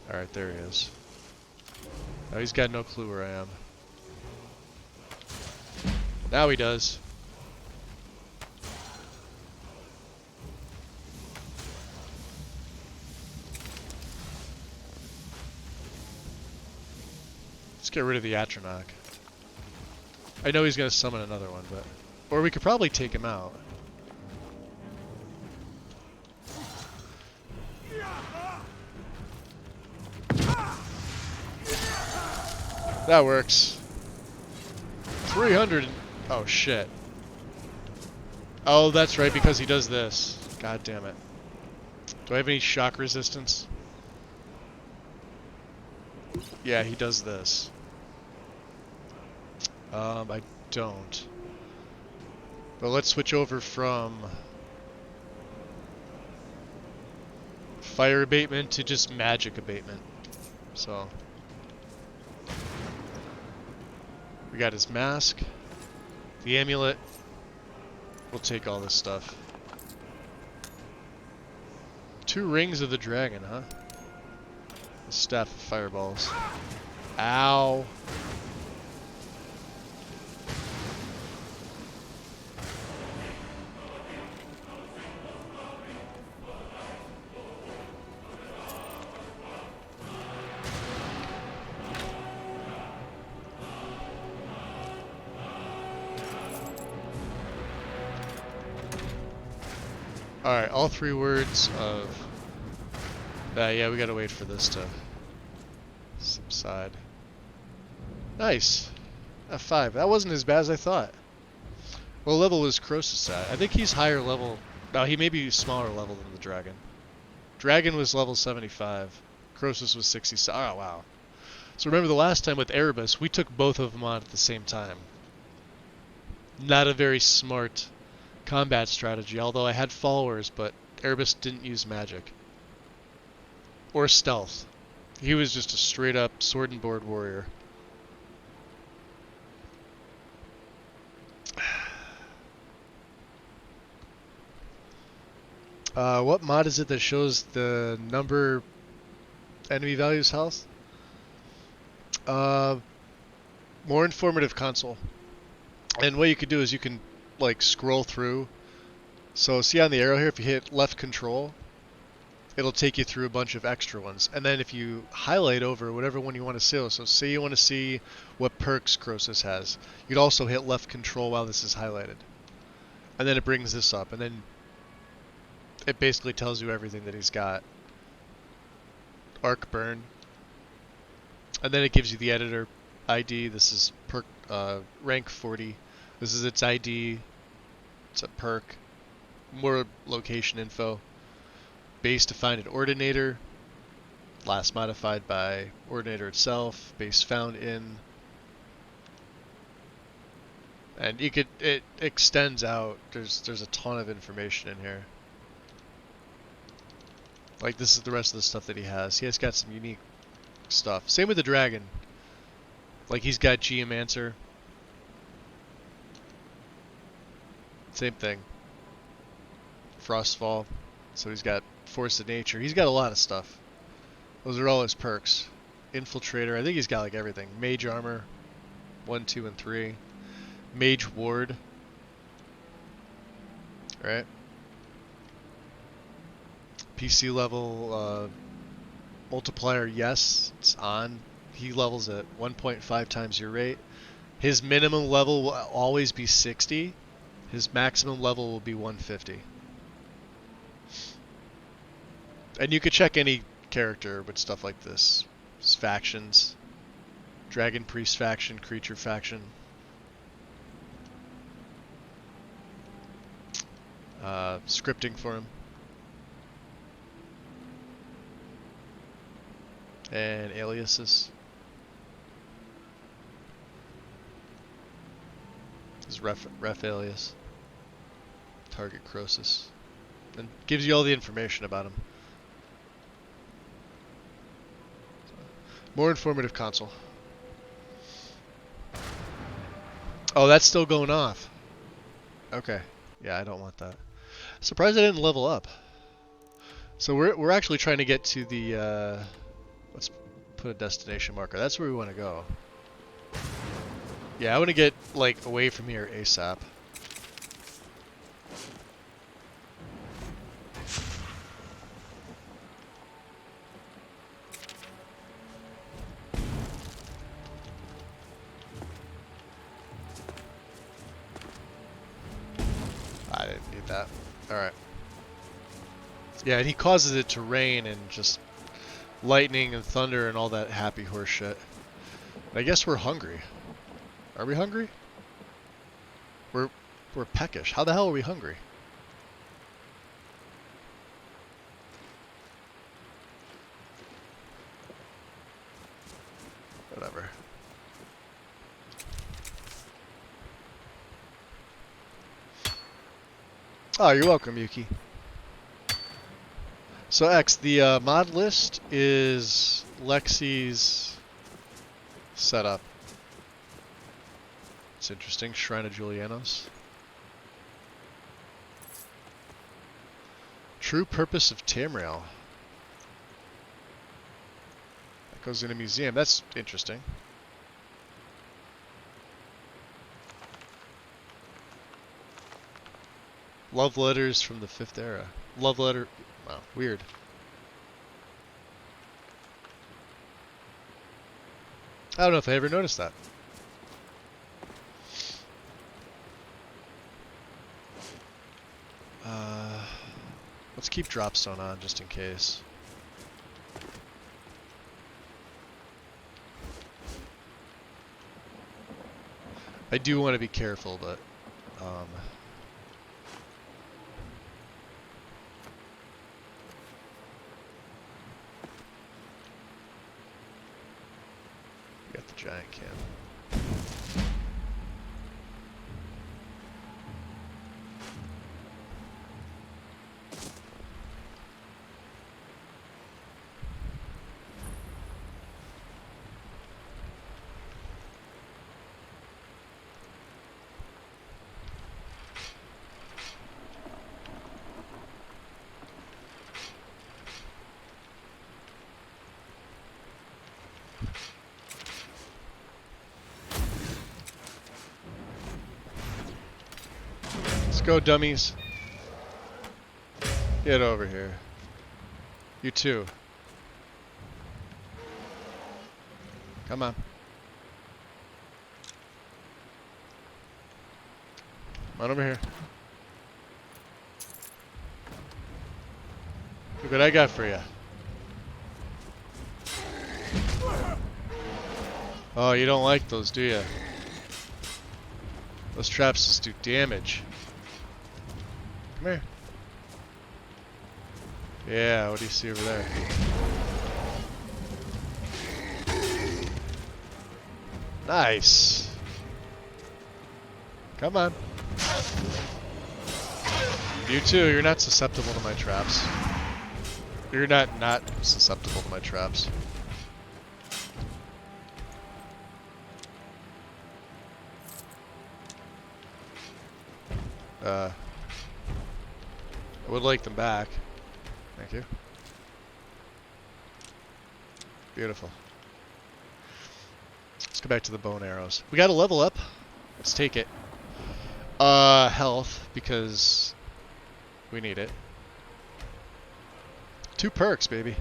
A: Alright, there he is. Oh, he's got no clue where I am. Now he does. Let's get rid of the Atronach. I know he's gonna summon another one, but... Or we could probably take him out. That works. 300. Oh shit. Oh, that's right, because he does this. God damn it. Do I have any shock resistance? Yeah, he does this. I don't. But let's switch over from fire abatement to just magic abatement. So we got his mask, the amulet. We'll take all this stuff. 2 rings of the dragon, huh? The staff of fireballs. Ow. Alright, all 3 words of... yeah, we gotta wait for this to subside. Nice! F5. That wasn't as bad as I thought. What level is Croesus at? I think he's higher level... No, he may be smaller level than the dragon. Dragon was level 75. Croesus was 67. Oh, wow. So remember the last time with Erebus, we took both of them on at the same time. Not a very smart combat strategy, although I had followers, but Erebus didn't use magic. Or stealth. He was just a straight up sword and board warrior. What mod is it that shows the number enemy values health? More informative console. And what you could do is you can like scroll through. So see on the arrow here, if you hit left control, it'll take you through a bunch of extra ones. And then if you highlight over whatever one you want to see, so say you want to see what perks Croesus has, you'd also hit left control while this is highlighted. And then it brings this up, and then it basically tells you everything that he's got. Arc burn. And then it gives you the editor ID. This is perk rank 40. This is its ID. It's a perk. More location info. Base defined in Ordinator. Last modified by Ordinator itself. Base found in. And you could, it extends out. There's a ton of information in here. Like this is the rest of the stuff that he has. He has got some unique stuff. Same with the dragon. Like he's got Geomancer. Same thing. Frostfall. So he's got Force of Nature. He's got a lot of stuff. Those are all his perks. Infiltrator. I think he's got like everything. Mage Armor. 1, 2, and 3. Mage Ward. right? PC level multiplier, yes, it's on. He levels at 1.5 times your rate. His minimum level will always be 60. His maximum level will be 150. And you could check any character with stuff like this. His factions. Dragon Priest faction, Creature faction. Scripting for him. And aliases. His ref alias. Target Croesus. And gives you all the information about him. More informative console. Oh, that's still going off. Okay. Yeah, I don't want that. Surprised I didn't level up. So we're actually trying to get to the let's put a destination marker. That's where we want to go. Yeah, I want to get like away from here ASAP. I didn't need that. Alright. Yeah, and he causes it to rain and just lightning and thunder and all that happy horse shit. I guess we're hungry. Are we hungry? We're peckish. How the hell are we hungry? Whatever. Oh, you're welcome, Yuki. So X, the mod list is Lexi's setup. It's interesting. Shrine of Julianos. True purpose of Tamriel. That goes in a museum. That's interesting. Love letters from the 5th era. Love letter. Wow, weird. I don't know if I ever noticed that. Let's keep Dropstone on just in case. I do want to be careful, but we got the giant can. Go, dummies. Get over here. You too. Come on. Come on over here. Look what I got for you. Oh, you don't like those, do you? Those traps just do damage. Come here. Yeah, what do you see over there? Nice. Come on. You too, you're not susceptible to my traps. You're not susceptible to my traps. I would like them back. Thank you. Beautiful. Let's go back to the bone arrows. We got to level up. Let's take it. Health, because We need it. 2 perks, baby.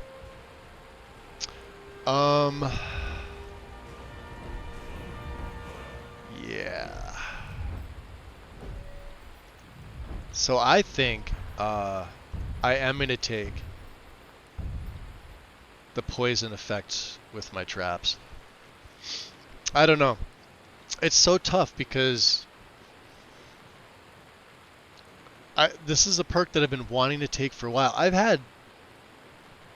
A: Yeah. So I think I am going to take the poison effect with my traps. I don't know. It's so tough because this is a perk that I've been wanting to take for a while. I've had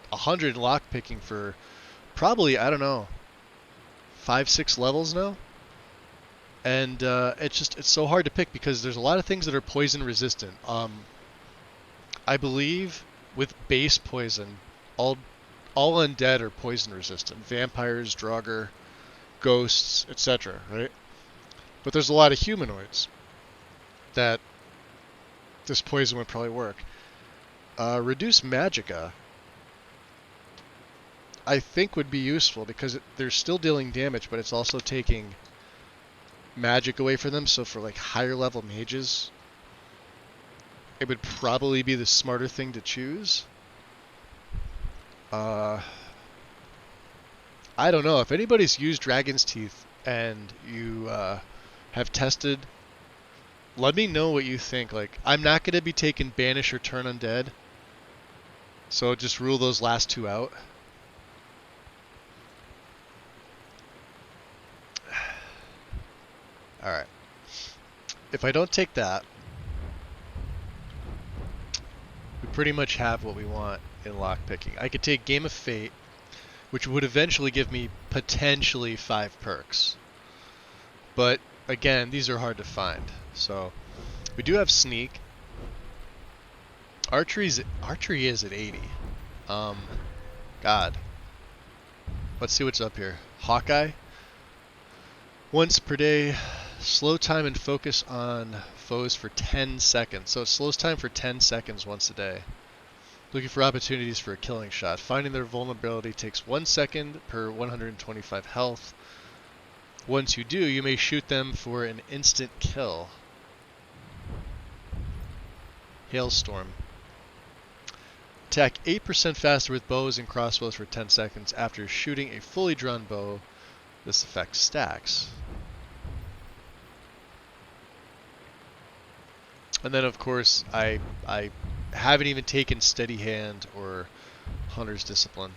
A: 100 lockpicking for probably, I don't know, 5-6 levels now. And it's so hard to pick because there's a lot of things that are poison resistant. I believe with base poison, all undead are poison resistant. Vampires, Draugr, ghosts, etc. Right? But there's a lot of humanoids that this poison would probably work. Reduce Magicka, I think, would be useful because they're still dealing damage, but it's also taking magic away from them. So for like higher level mages, it would probably be the smarter thing to choose. I don't know if anybody's used Dragon's Teeth and you have tested. Let me know what you think. Like, I'm not going to be taking Banish or Turn Undead, so just rule those last 2 out. Alright. If I don't take that, we pretty much have what we want in lockpicking. I could take Game of Fate, which would eventually give me potentially 5 perks. But again, these are hard to find. So we do have Sneak. Archery is at 80. God. Let's see what's up here. Hawkeye. Once per day, slow time and focus on foes for 10 seconds. So it slows time for 10 seconds once a day. Looking for opportunities for a killing shot. Finding their vulnerability takes 1 second per 125 health. Once you do, you may shoot them for an instant kill. Hailstorm. Attack 8% faster with bows and crossbows for 10 seconds after shooting a fully drawn bow. This effect stacks. And then, of course, I haven't even taken Steady Hand or Hunter's Discipline.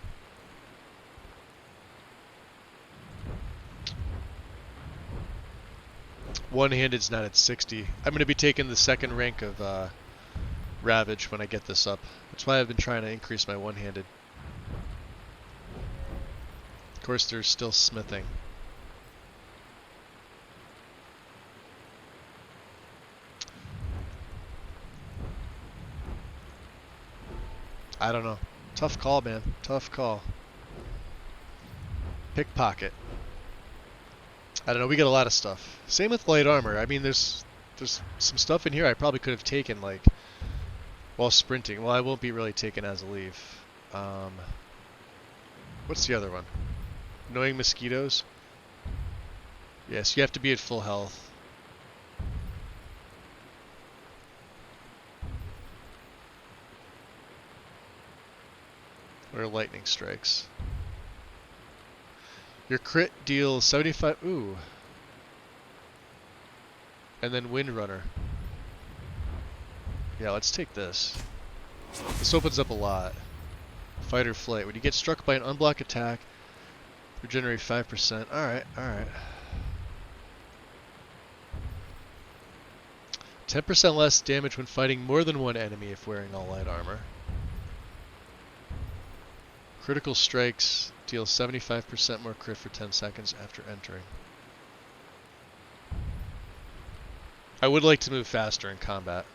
A: One-handed's not at 60. I'm going to be taking the second rank of Ravage when I get this up. That's why I've been trying to increase my one-handed. Of course, there's still smithing. I don't know. Tough call, man. Tough call. Pickpocket. I don't know. We get a lot of stuff. Same with light armor. I mean, there's some stuff in here I probably could have taken, like, while sprinting. Well, I won't be really taken as a leaf. What's the other one? Annoying mosquitoes? Yes, you have to be at full health. Or lightning strikes. Your crit deals 75. Ooh. And then Windrunner. Yeah, let's take this. This opens up a lot. Fight or flight. When you get struck by an unblocked attack, regenerate 5%. Alright, alright. 10% less damage when fighting more than one enemy if wearing all light armor. Critical strikes deal 75% more crit for 10 seconds after entering. I would like to move faster in combat.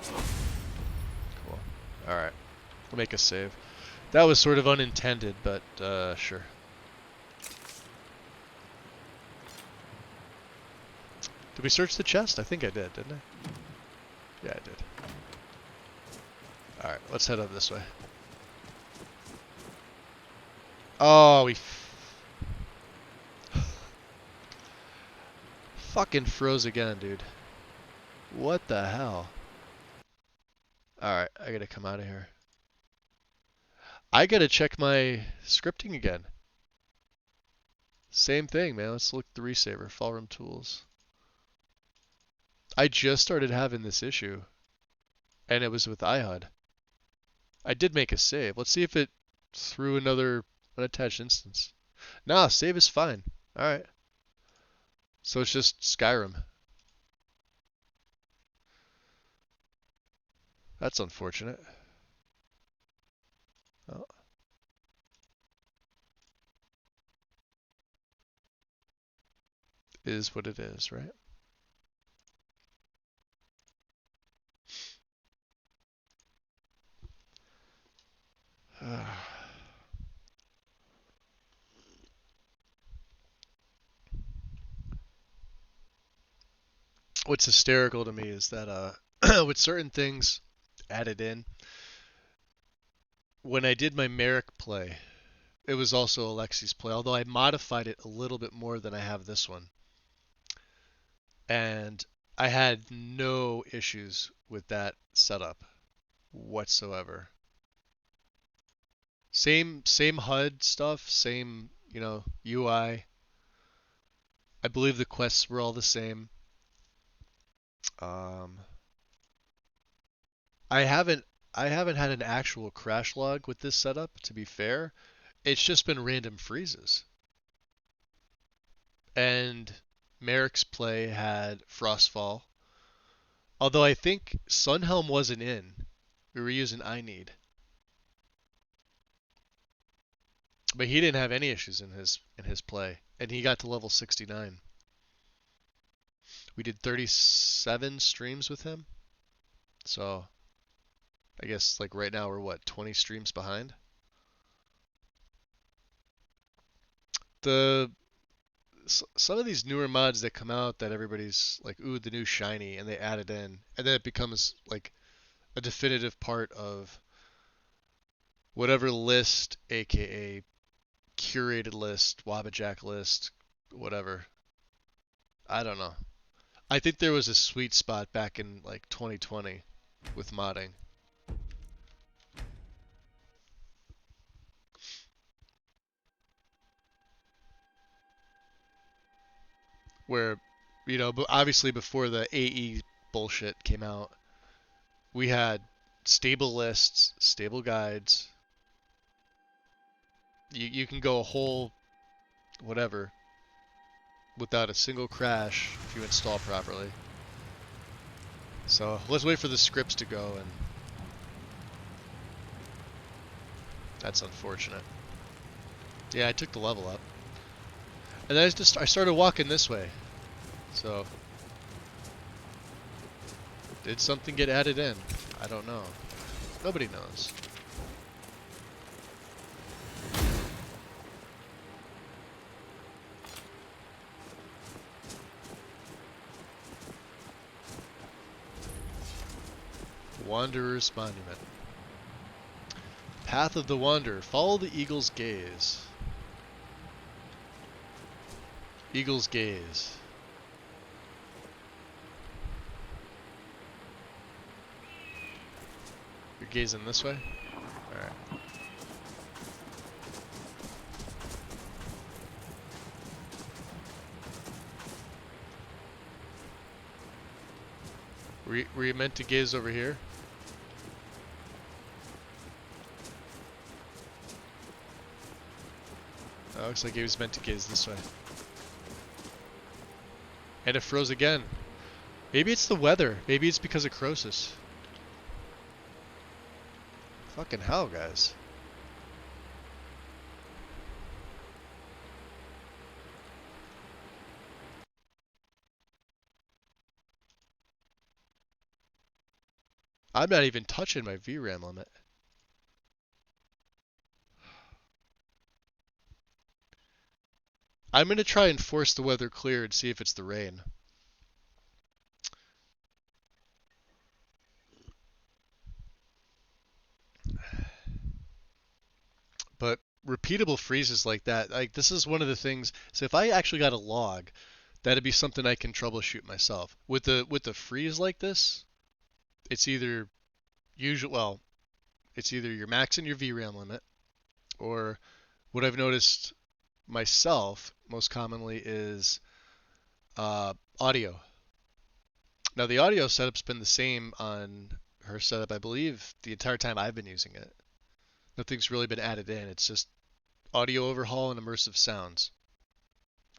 A: Cool. Alright. We'll make a save. That was sort of unintended, but sure. Did we search the chest? I think I did, didn't I? Yeah, I did. Alright, let's head up this way. Oh, we fucking froze again, dude. What the hell? Alright, I gotta come out of here. I gotta check my scripting again. Same thing, man. Let's look at the resaver. Fall room tools. I just started having this issue. And it was with iHUD. I did make a save. Let's see if it threw another unattached instance. Nah, save is fine. Alright. So it's just Skyrim. That's unfortunate. Oh. Is what it is, right? What's hysterical to me is that with certain things added in, when I did my Merrick play, it was also Alexi's play, although I modified it a little bit more than I have this one. And I had no issues with that setup whatsoever. Same HUD stuff, same, UI. I believe the quests were all the same. I haven't had an actual crash log with this setup, to be fair. It's just been random freezes. And Merrick's play had Frostfall. Although I think Sunhelm wasn't in. We were using iNeed. But he didn't have any issues in his play. And he got to level 69. We did 37 streams with him. So I guess like right now we're what, 20 streams behind? Some of these newer mods that come out that everybody's like, ooh, the new shiny, and they add it in, and then it becomes like a definitive part of whatever list, aka curated list, Wabbajack list, whatever. I don't know. I think there was a sweet spot back in like 2020 with modding. Where, but obviously before the AE bullshit came out, we had stable lists, stable guides. You can go a whole whatever without a single crash if you install properly. So let's wait for the scripts to go, and that's unfortunate. Yeah, I took the level up. And then I started walking this way. So did something get added in? I don't know. Nobody knows. Wanderer's Monument. Path of the Wanderer. Follow the eagle's gaze. Eagle's gaze. You're gazing this way? Alright. Were you meant to gaze over here? Oh, looks like he was meant to gaze this way. And it froze again. Maybe it's the weather. Maybe it's because of Crosus. Fucking hell, guys. I'm not even touching my VRAM limit. I'm going to try and force the weather clear and see if it's the rain. But repeatable freezes like that, like this is one of the things. So if I actually got a log, that'd be something I can troubleshoot myself. With the freeze like this, it's either, usually, well, it's either you're maxing your VRAM limit, or what I've noticed myself most commonly is audio. Now the audio setup's been the same on her setup, I believe, the entire time I've been using it. Nothing's really been added in. It's just audio overhaul and immersive sounds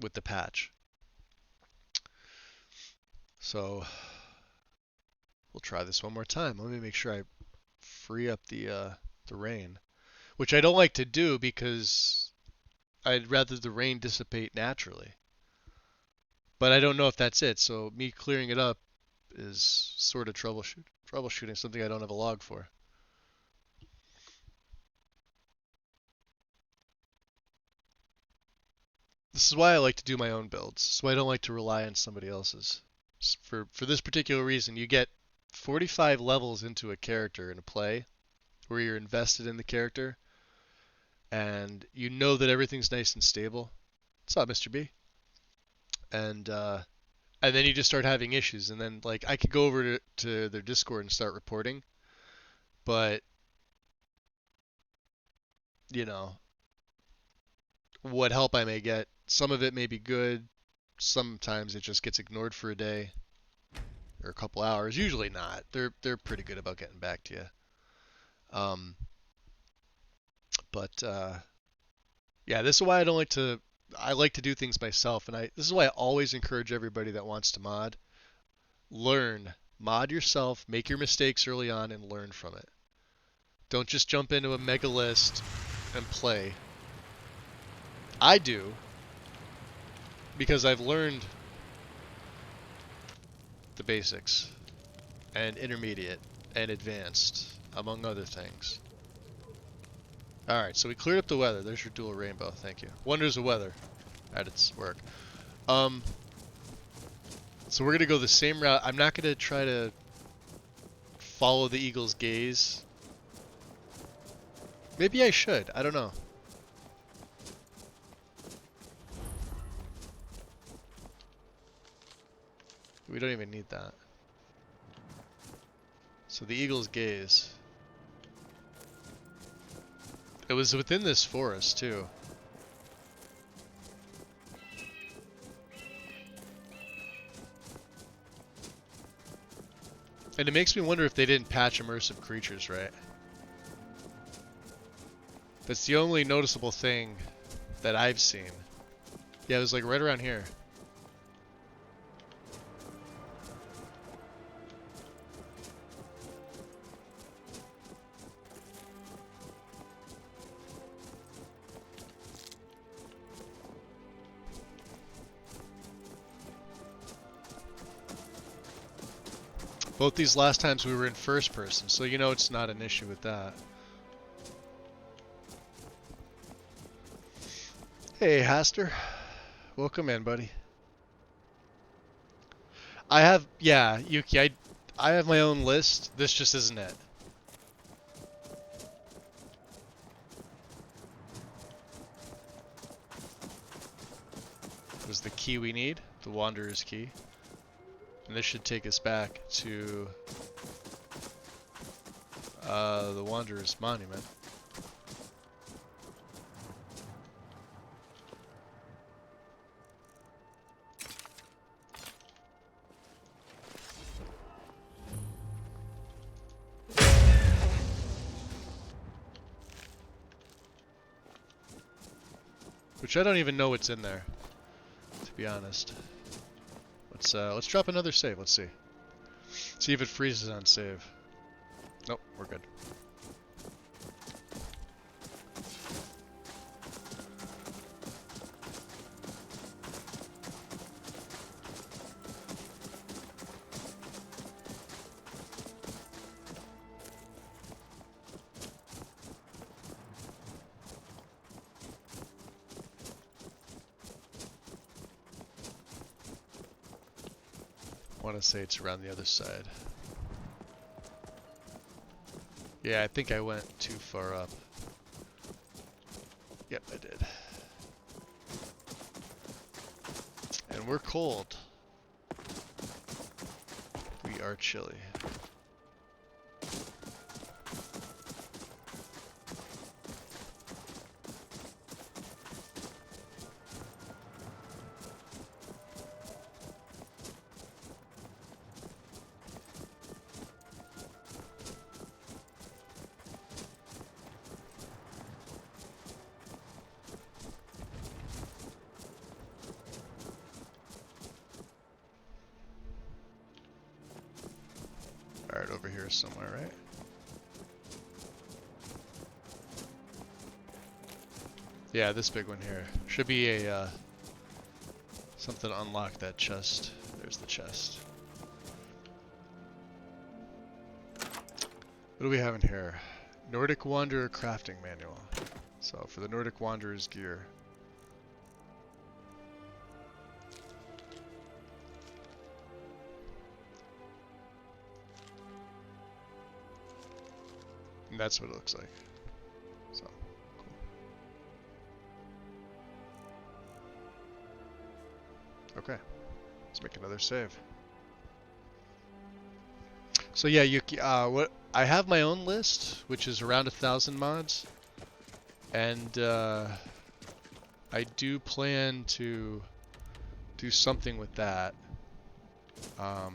A: with the patch. So we'll try this one more time. Let me make sure I free up the rain, which I don't like to do because I'd rather the rain dissipate naturally. But I don't know if that's it, so me clearing it up is sort of troubleshooting something I don't have a log for. This is why I like to do my own builds. This is why I don't like to rely on somebody else's. For this particular reason, you get 45 levels into a character in a play where you're invested in the character and you know that everything's nice and stable. What's up, Mr. B? And then you just start having issues, and then like I could go over to their Discord and start reporting, but you know, what help I may get, some of it may be good, sometimes it just gets ignored for a day or a couple hours. Usually not. They're pretty good about getting back to you. Yeah, this is why I don't like to. I like to do things myself, and this is why I always encourage everybody that wants to mod, mod yourself, make your mistakes early on, and learn from it. Don't just jump into a mega list and play. I do, because I've learned the basics, and intermediate, and advanced, among other things. Alright, so we cleared up the weather. There's your dual rainbow, thank you. Wonders of weather at its work. So we're going to go the same route. I'm not going to try to follow the eagle's gaze. Maybe I should, I don't know. We don't even need that. So the eagle's gaze. It was within this forest, too. And it makes me wonder if they didn't patch immersive creatures, right? That's the only noticeable thing that I've seen. Yeah, it was like right around here. Both these last times we were in first person, so you know it's not an issue with that. Hey, Haster. Welcome in, buddy. I have, yeah, Yuki, I have my own list. This just isn't it. Was the key we need? The Wanderer's key. And this should take us back to the Wanderer's Monument. Which I don't even know what's in there, to be honest. Let's drop another save. Let's see. See if it freezes on save. Nope, we're good. I want to say it's around the other side. Yeah, I think I went too far up. Yep, I did. And we're cold. We are chilly. over here somewhere, right? Yeah, this big one here. Should be a, something to unlock that chest. There's the chest. What do we have in here? Nordic Wanderer crafting manual. So for the Nordic Wanderer's gear. And that's what it looks like. So, cool. Okay, let's make another save. So yeah, what I have my own list, which is around 1,000 mods, and I do plan to do something with that. I'm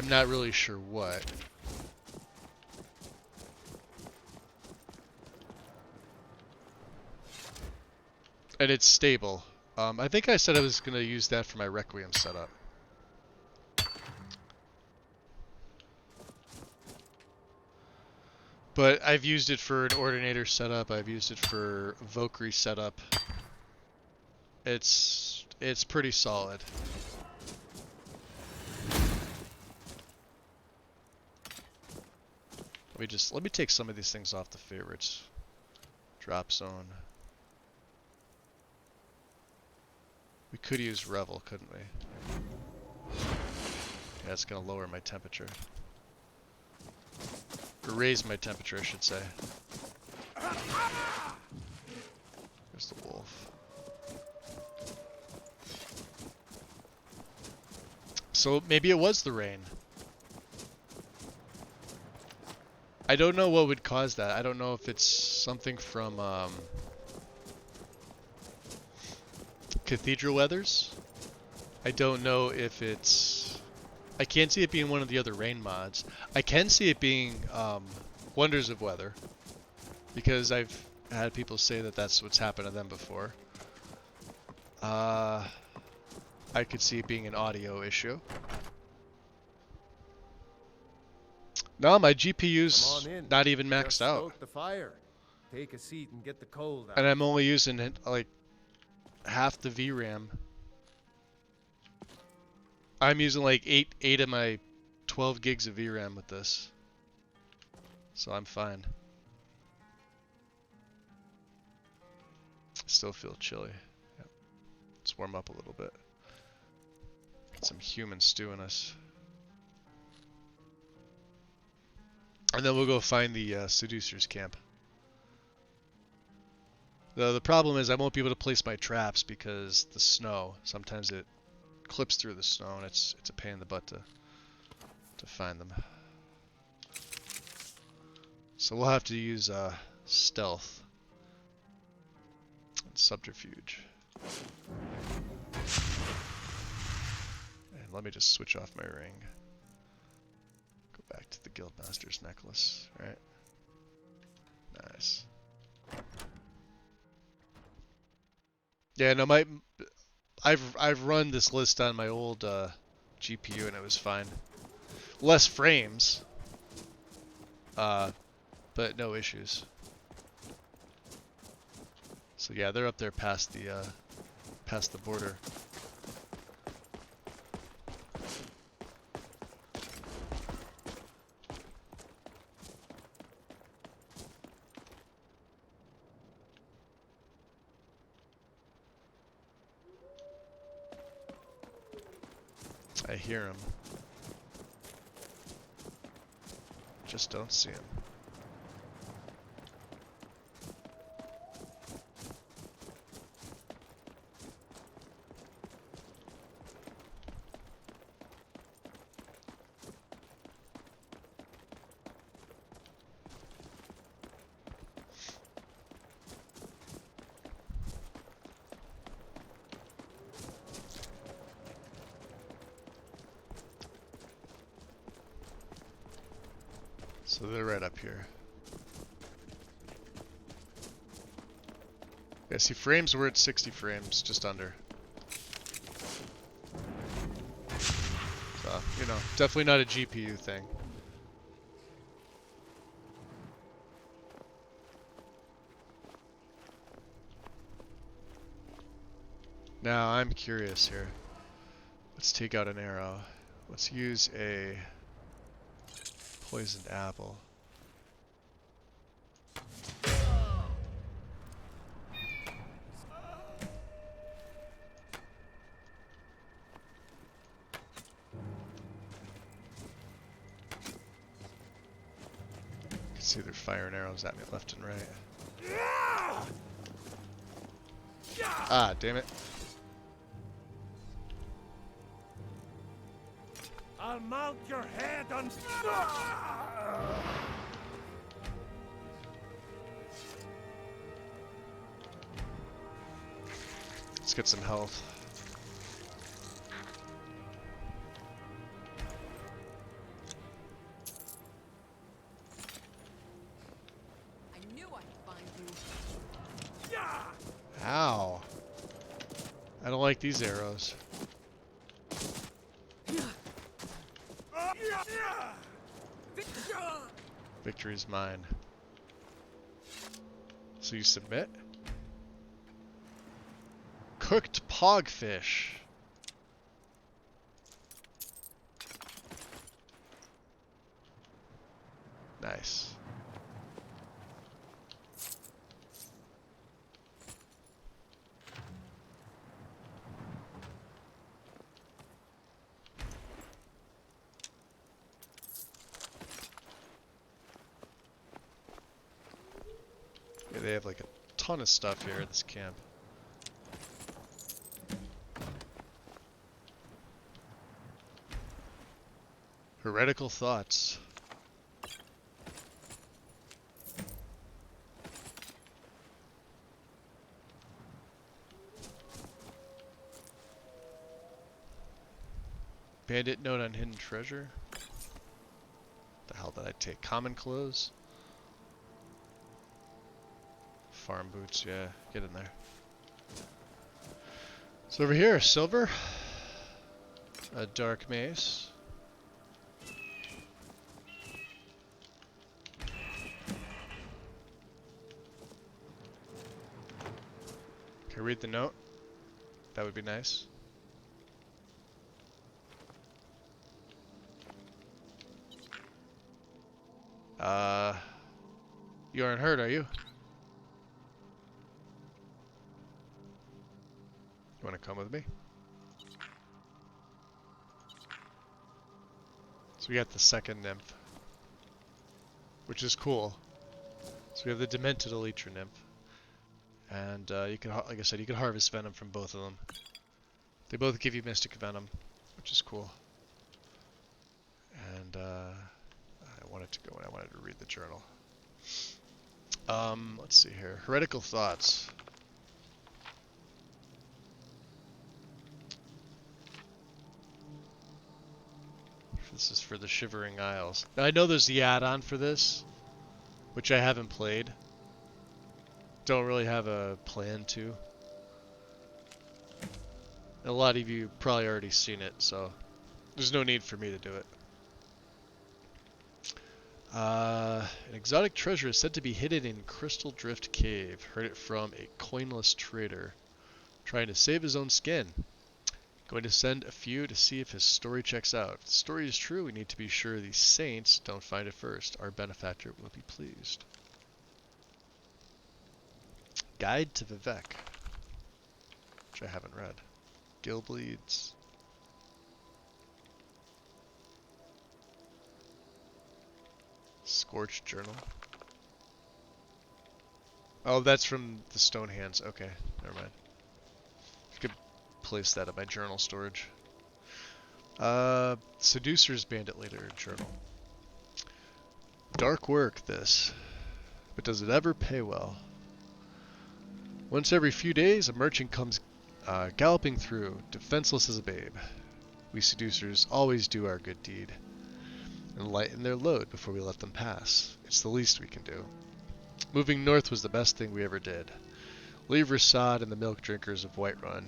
A: not really sure what. And it's stable. I think I said I was going to use that for my Requiem setup. But I've used it for an Ordinator setup. I've used it for Valkyrie setup. It's pretty solid. Let me take some of these things off the favorites. Drop zone. We could use Revel, couldn't we? Yeah, it's gonna lower my temperature. Or raise my temperature, I should say. There's the wolf. So maybe it was the rain. I don't know what would cause that. I don't know if it's something from Cathedral Weathers. I don't know if it's... I can't see it being one of the other rain mods. I can see it being Wonders of Weather, because I've had people say that that's what's happened to them before. I could see it being an audio issue. No, my GPU's not even maxed out.
G: The fire. Take a seat and get the cold out.
A: And I'm only using like half the VRAM. I'm using like 8 of my 12 gigs of VRAM with this. So I'm fine. Still feel chilly. Yep. Let's warm up a little bit. Get some human stew in us. And then we'll go find the Seducer's camp. The problem is I won't be able to place my traps because the snow. Sometimes it clips through the snow and it's a pain in the butt to find them. So we'll have to use stealth and subterfuge. And let me just switch off my ring. Go back to the Guildmaster's necklace, right? Nice. Yeah, no, I've run this list on my old GPU and it was fine. Less frames, but no issues. So yeah, they're up there past the border. I hear him. Just don't see him. So they're right up here. Yeah, see, frames were at 60 frames, just under. So So, you know, definitely not a GPU thing. Now, I'm curious here. Let's take out an arrow. Let's use a poisoned apple. You can see they're firing arrows at me left and right. Ah, damn it.
L: I'll mount your head on.
A: Let's get some health.
D: I knew I'd find you.
A: Ow. I don't like these arrows. Victory's mine. So you submit? Cooked pogfish. Nice. Yeah, they have like a ton of stuff here at this camp. Heretical thoughts. Bandit note on hidden treasure. The hell did I take? Common clothes? Farm boots, yeah, get in there. So over here, silver. A dark mace. Can I read the note? That would be nice. You aren't hurt, are you? You want to come with me? So we got the second nymph, which is cool. So we have the Demented Elytra nymph. And you can, like I said, you can harvest venom from both of them. They both give you mystic venom, which is cool. And I wanted to go and I wanted to read the journal. Let's see here. Heretical thoughts. This is for the Shivering Isles. Now I know there's the add-on for this, which I haven't played. Don't really have a plan to. A lot of you probably already seen it, so there's no need for me to do it. An exotic treasure is said to be hidden in Crystal Drift Cave. Heard it from a coinless trader trying to save his own skin. Going to send a few to see if his story checks out. If the story is true, we need to be sure these saints don't find it first. Our benefactor will be pleased. Guide to Vivec, which I haven't read. Gilbleeds. Scorched Journal. Oh, that's from the Stone Hands. Okay, never mind. I could place that at my journal storage. Seducer's Bandit Leader Journal. Dark work, this. But does it ever pay well? Once every few days, a merchant comes galloping through, defenseless as a babe. We seducers always do our good deed and lighten their load before we let them pass. It's the least we can do. Moving north was the best thing we ever did. Leave Rasad and the milk drinkers of Whiterun,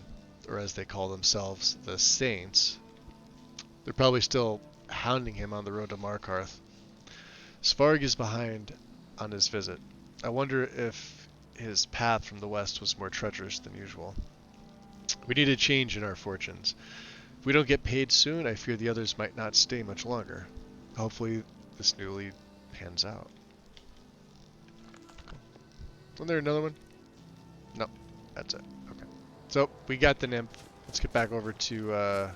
A: or as they call themselves, the Saints, They're probably still hounding him on the road to Markarth. Svarg is behind on his visit. I wonder if his path from the west was more treacherous than usual. We need a change in our fortunes. If we don't get paid soon, I fear the others might not stay much longer. Hopefully this new lead pans out. Cool. Wasn't there another one? No, that's it. Okay. So, we got the nymph. Let's get back over to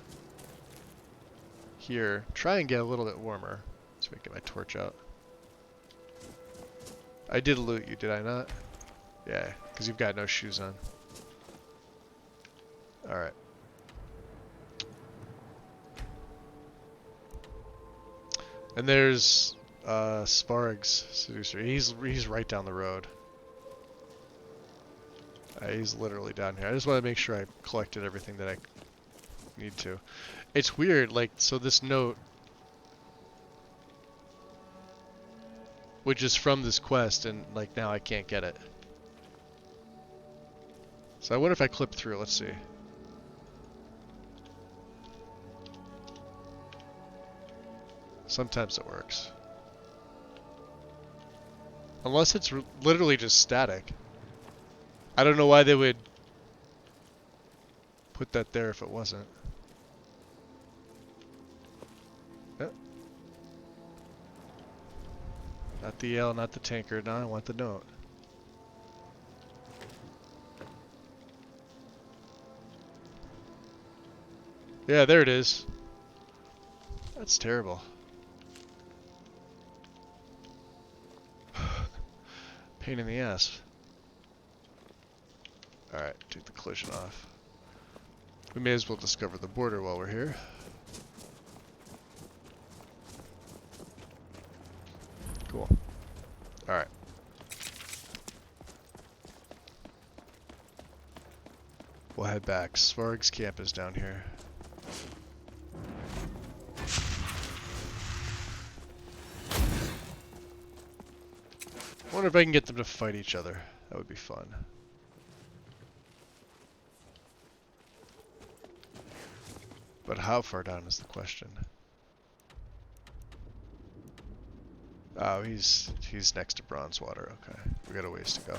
A: here. Try and get a little bit warmer. So we can get my torch out. I did loot you, did I not? Yeah, because you've got no shoes on. Alright. And there's Svarg's seducer. He's right down the road. He's literally down here. I just want to make sure I collected everything that I need to. It's weird, like, so this note, which is from this quest, and like now I can't get it. So I wonder if I clip through. Let's see. Sometimes it works. Unless it's literally just static. I don't know why they would put that there if it wasn't. Yep. Not the L, not the tanker. No, I want the note. Yeah, there it is. That's terrible. Pain in the ass. Alright, take the collision off. We may as well discover the border while we're here. Cool. Alright. We'll head back. Svarg's camp is down here. I wonder if I can get them to fight each other. That would be fun. But how far down is the question? Oh, he's next to Bronzewater. Okay, we got a ways to go.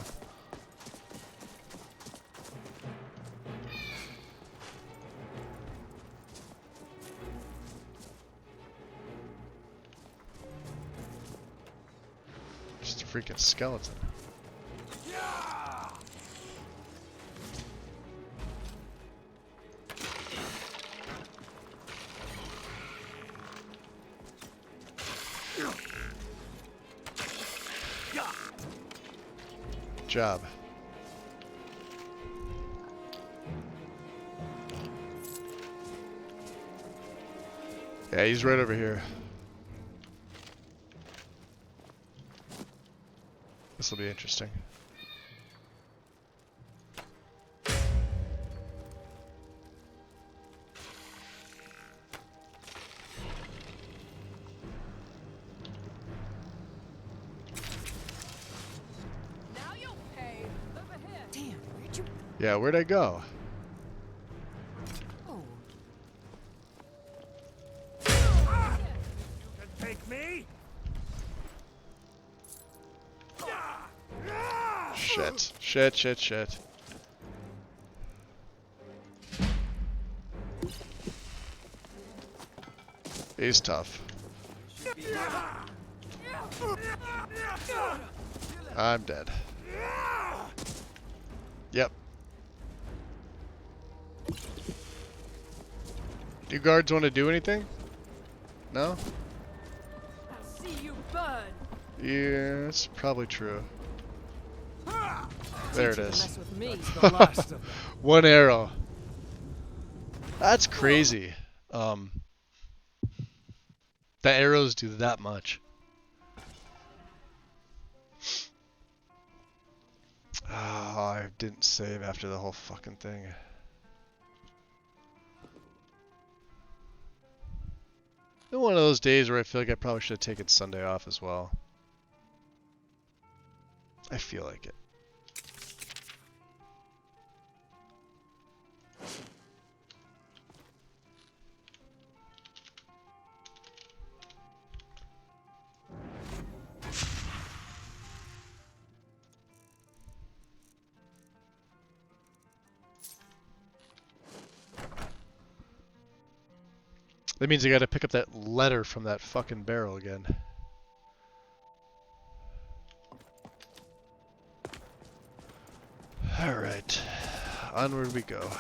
A: Just a freaking skeleton. Job. Yeah, he's right over here. This will be interesting. Yeah, where'd I go?
L: Oh. You can take me?
A: Shit. Shit, shit, shit. He's tough. I'm dead. Yep. Do you guards want to do anything? No?
D: I'll see you burn.
A: Yeah, that's probably true. There it is.
D: Mess with me.
A: One arrow. That's crazy. The arrows do that much. Oh, I didn't save after the whole fucking thing. It's one of those days where I feel like I probably should have taken Sunday off as well. I feel like it. That means I gotta pick up that letter from that fucking barrel again. Alright. Onward we go.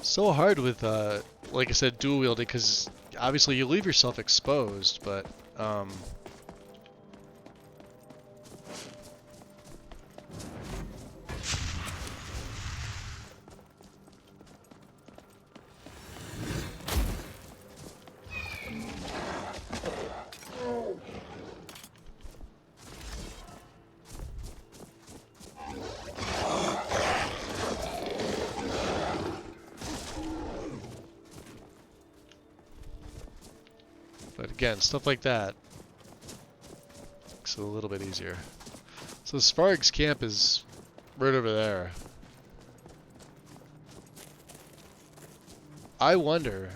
A: So hard with, like I said, dual wielding, because obviously you leave yourself exposed, but, but again, stuff like that makes it a little bit easier. So Sparg's camp is right over there. I wonder,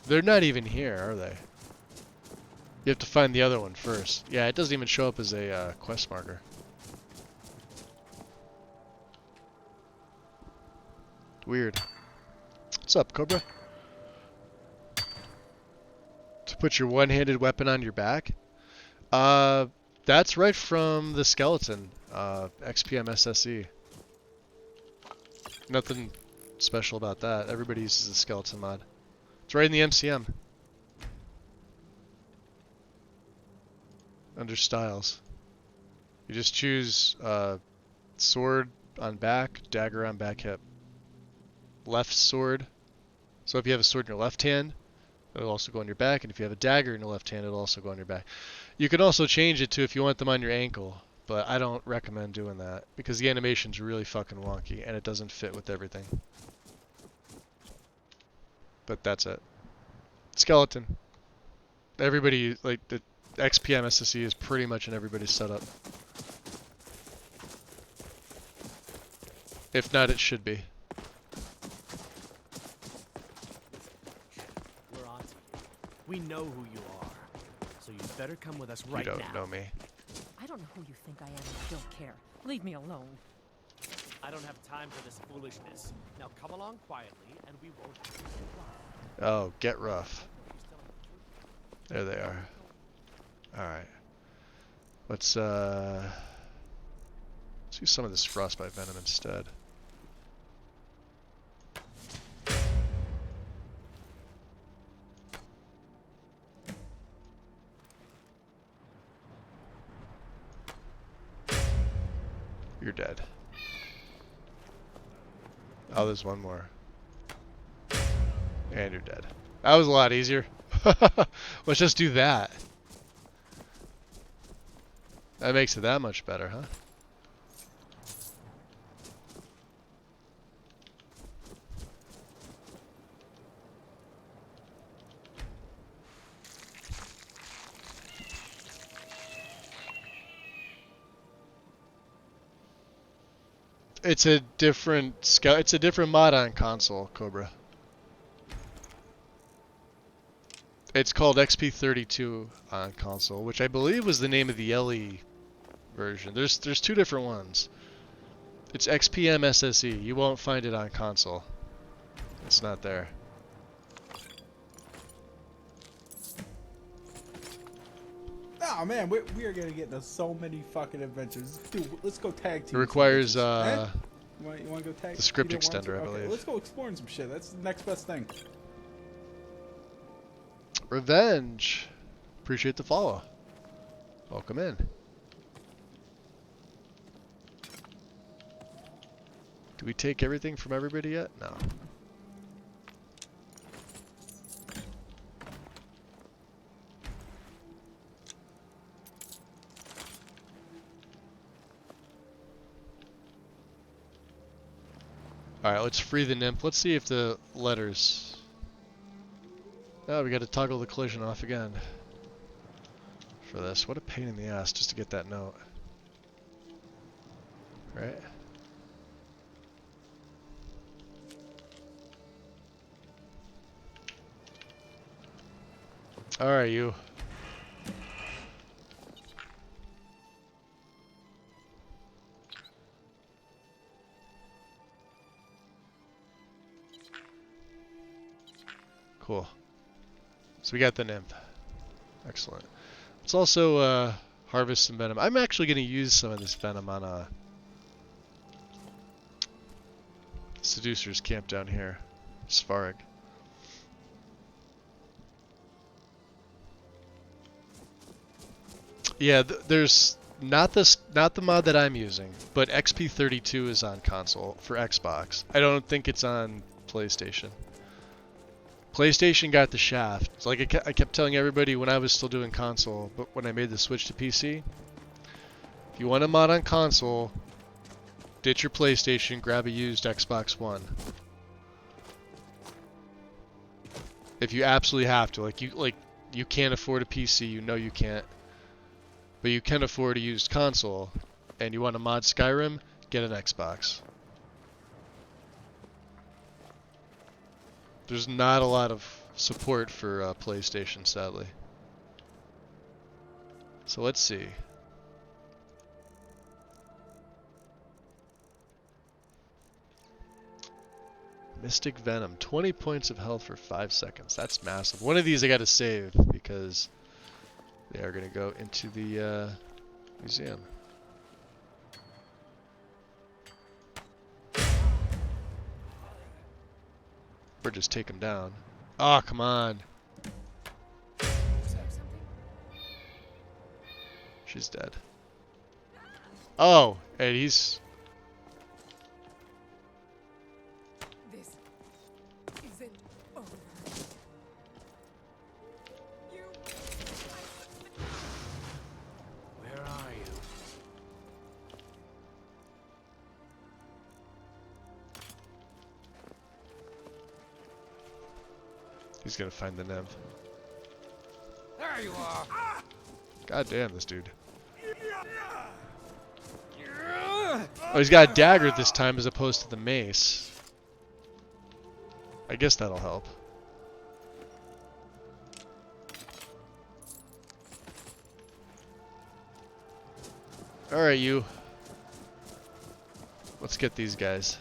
A: they're not even here, are they? You have to find the other one first. Yeah, it doesn't even show up as a quest marker. Weird. What's up, Cobra? To put your one-handed weapon on your back? That's right from the skeleton, XPM SSE. Nothing special about that. Everybody uses the skeleton mod. It's right in the MCM. Under styles. You just choose sword on back, dagger on back hip. Left sword. So if you have a sword in your left hand, it'll also go on your back, and if you have a dagger in your left hand, it'll also go on your back. You can also change it to if you want them on your ankle, but I don't recommend doing that because the animation's really fucking wonky and it doesn't fit with everything. But that's it. Skeleton. Everybody, like, the XPM SSE is pretty much in everybody's setup. If not, it should be.
M: We're on to you. We know who you are, so you better come with us right now.
A: You don't know me.
D: I don't know who you think I am, and I don't care. Leave me alone.
M: I don't have time for this foolishness. Now come along quietly, and we won't have to get rough.
A: Oh, get rough. There they are. Alright. Let's use some of this frostbite venom instead. You're dead. Oh, there's one more. And you're dead. That was a lot easier. Let's just do that. That makes it that much better, huh? It's a different mod on console, Cobra. It's called XP32 on console, which I believe was the name of the LE version. There's two different ones. It's XPM SSE. You won't find it on console. It's not there.
H: Oh man, we are gonna get into so many fucking adventures. Dude, let's go tag team.
A: It requires
H: you wanna go tag?
A: the script
H: You don't want
A: extender,
H: to?
A: I believe.
H: Okay, let's go exploring some shit. That's the next best thing.
A: Revenge. Appreciate the follow. Welcome in. Do we take everything from everybody yet? No. Alright, let's free the nymph. Let's see if the letters... Oh, we gotta toggle the collision off again. For this. What a pain in the ass just to get that note. Right? Alright, you. Cool. So we got the nymph. Excellent. Let's also harvest some venom. I'm actually going to use some of this venom on a seducer's camp down here, Svarg. Yeah, there's not the mod that I'm using, but XP32 is on console for Xbox. I don't think it's on PlayStation. PlayStation got the shaft. It's like I kept telling everybody when I was still doing console, but when I made the switch to PC, if you want a mod on console, ditch your PlayStation, grab a used Xbox One. If you absolutely have to, you can't afford a PC, you know you can't, but you can afford a used console, and you want to mod Skyrim, get an Xbox. There's not a lot of support for PlayStation, sadly. So let's see. Mystic Venom, 20 points of health for 5 seconds. That's massive. One of these I gotta save because they are gonna go into the museum. Or just take him down. Oh, come on. She's dead. Oh, and he's...
N: This isn't over.
M: Where are you?
A: He's gonna find the nymph.
M: There you are.
A: God damn, this dude. Oh, he's got a dagger this time as opposed to the mace. I guess that'll help. Alright, you. Let's get these guys.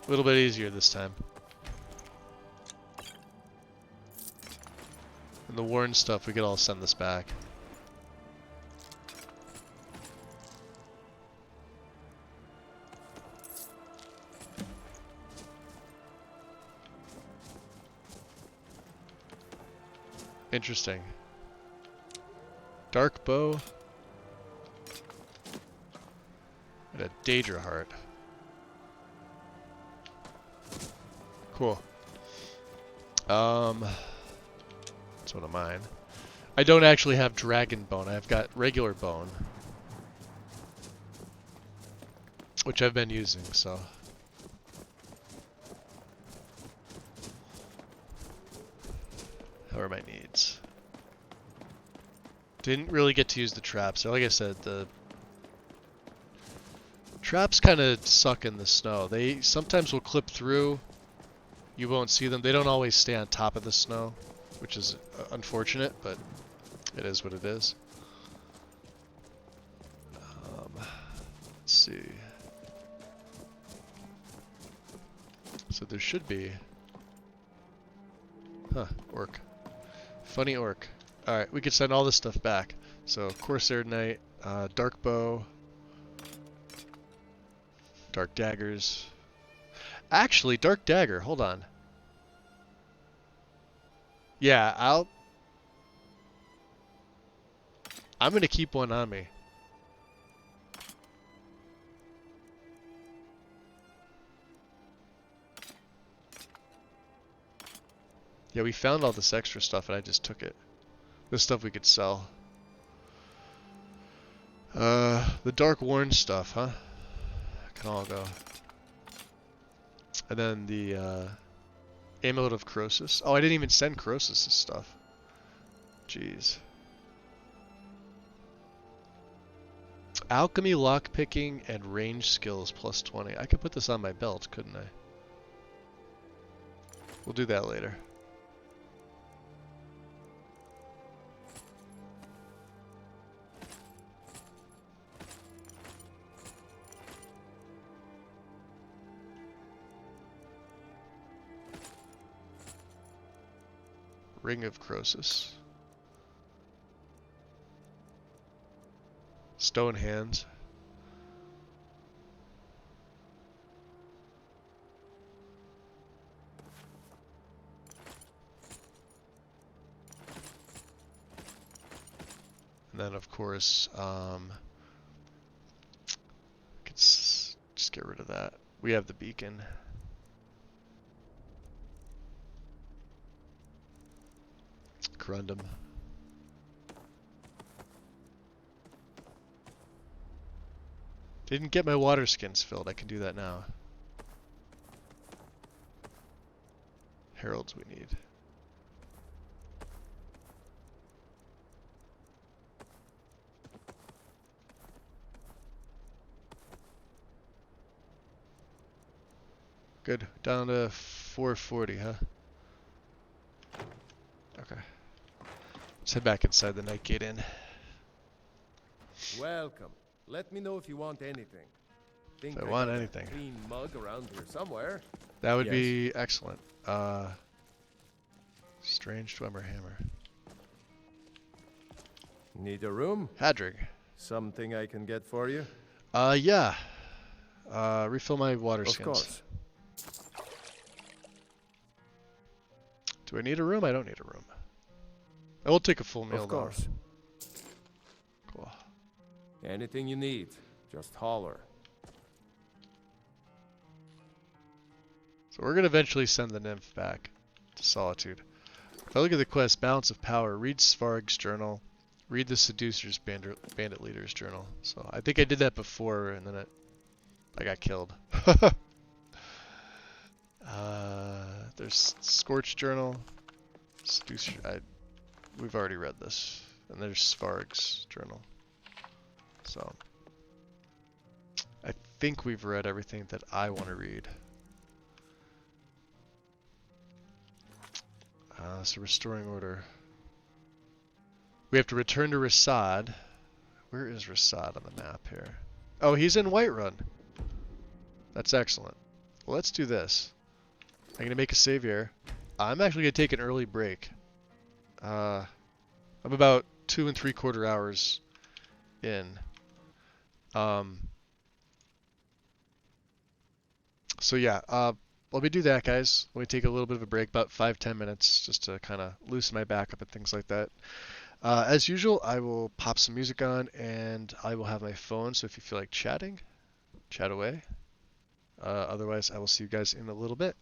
A: A little bit easier this time. And the Warren stuff, we could all send this back. Interesting. Dark bow. And a Daedra heart. Cool. That's one of mine. I don't actually have dragon bone. I've got regular bone, which I've been using, so. How are my needs? Didn't really get to use the traps. So like I said, the traps kind of suck in the snow. They sometimes will clip through. You won't see them. They don't always stay on top of the snow, which is unfortunate, but it is what it is. Let's see. So there should be... Huh, orc. Funny orc. Alright, we could send all this stuff back. So, Corsair Knight, Dark Bow, Dark Daggers. Actually, Dark Dagger, hold on. Yeah, I'm gonna keep one on me. Yeah, we found all this extra stuff and I just took it. This stuff we could sell. The Dark Warren stuff, huh? Can all go. And then the Amulet of Croesus. Oh, I didn't even send Croesus' stuff. Jeez. Alchemy, lockpicking, and range skills plus 20. I could put this on my belt, couldn't I? We'll do that later. Ring of Croesus. Stone hands. And then, of course, just get rid of that. We have the beacon. Corundum. Didn't get my water skins filled. I can do that now. Heralds we need. Good. Down to 440, huh? Okay. Let's head back inside the Night Gate Inn.
G: Welcome. Let me know if you want anything. Think
A: If I want
G: got a
A: anything.
G: clean mug around here somewhere.
A: That would
G: Yes.
A: be excellent. Strange Dwemer Hammer.
G: Need a room?
A: Hadrig.
G: Something I can get for you?
A: Yeah. Refill my water skins.
G: Of course.
A: Do I need a room? I don't need a room. I will take a full meal
G: Of course.
A: though. Cool.
G: Anything you need, just holler.
A: So we're gonna eventually send the nymph back to Solitude. If I look at the quest, Balance of Power, read Svarg's journal, read the Seducer's bandit leader's journal. So I think I did that before, and then I got killed. There's Scorch journal, Seducer. We've already read this, and there's Svarg's journal. So I think we've read everything that I want to read. So restoring order. We have to return to Rasad. Where is Rasad on the map here? Oh, he's in Whiterun. That's excellent. Well, let's do this. I'm going to make a save here. I'm actually going to take an early break. I'm about 2 3/4 hours in. So yeah, let me do that, guys. Let me take a little bit of a break, about 5-10 minutes, just to kind of loosen my back up and things like that. As usual, I will pop some music on, and I will have my phone, so if you feel like chatting, chat away. Otherwise, I will see you guys in a little bit.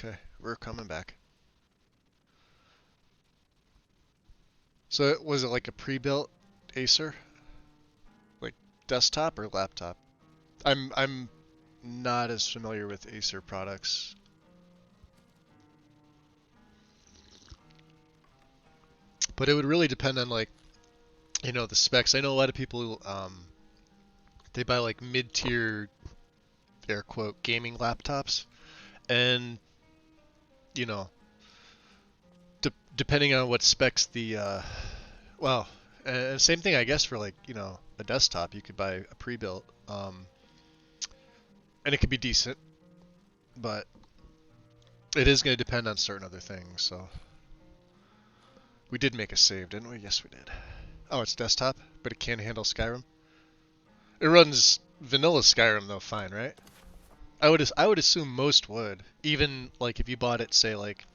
A: Okay, we're coming back. So was it like a pre-built Acer? Like desktop or laptop? I'm not as familiar with Acer products. But it would really depend on like, you know, the specs. I know a lot of people they buy like mid-tier, air quote, gaming laptops, and you know, depending on what specs the well, same thing I guess for like, you know, a desktop, you could buy a pre-built, and it could be decent, but it is going to depend on certain other things. So we did make a save, didn't we? Yes, we did. Oh, it's desktop, but it can't handle Skyrim. It runs vanilla Skyrim though, fine, right? I would assume most would. Even like if you bought it, say like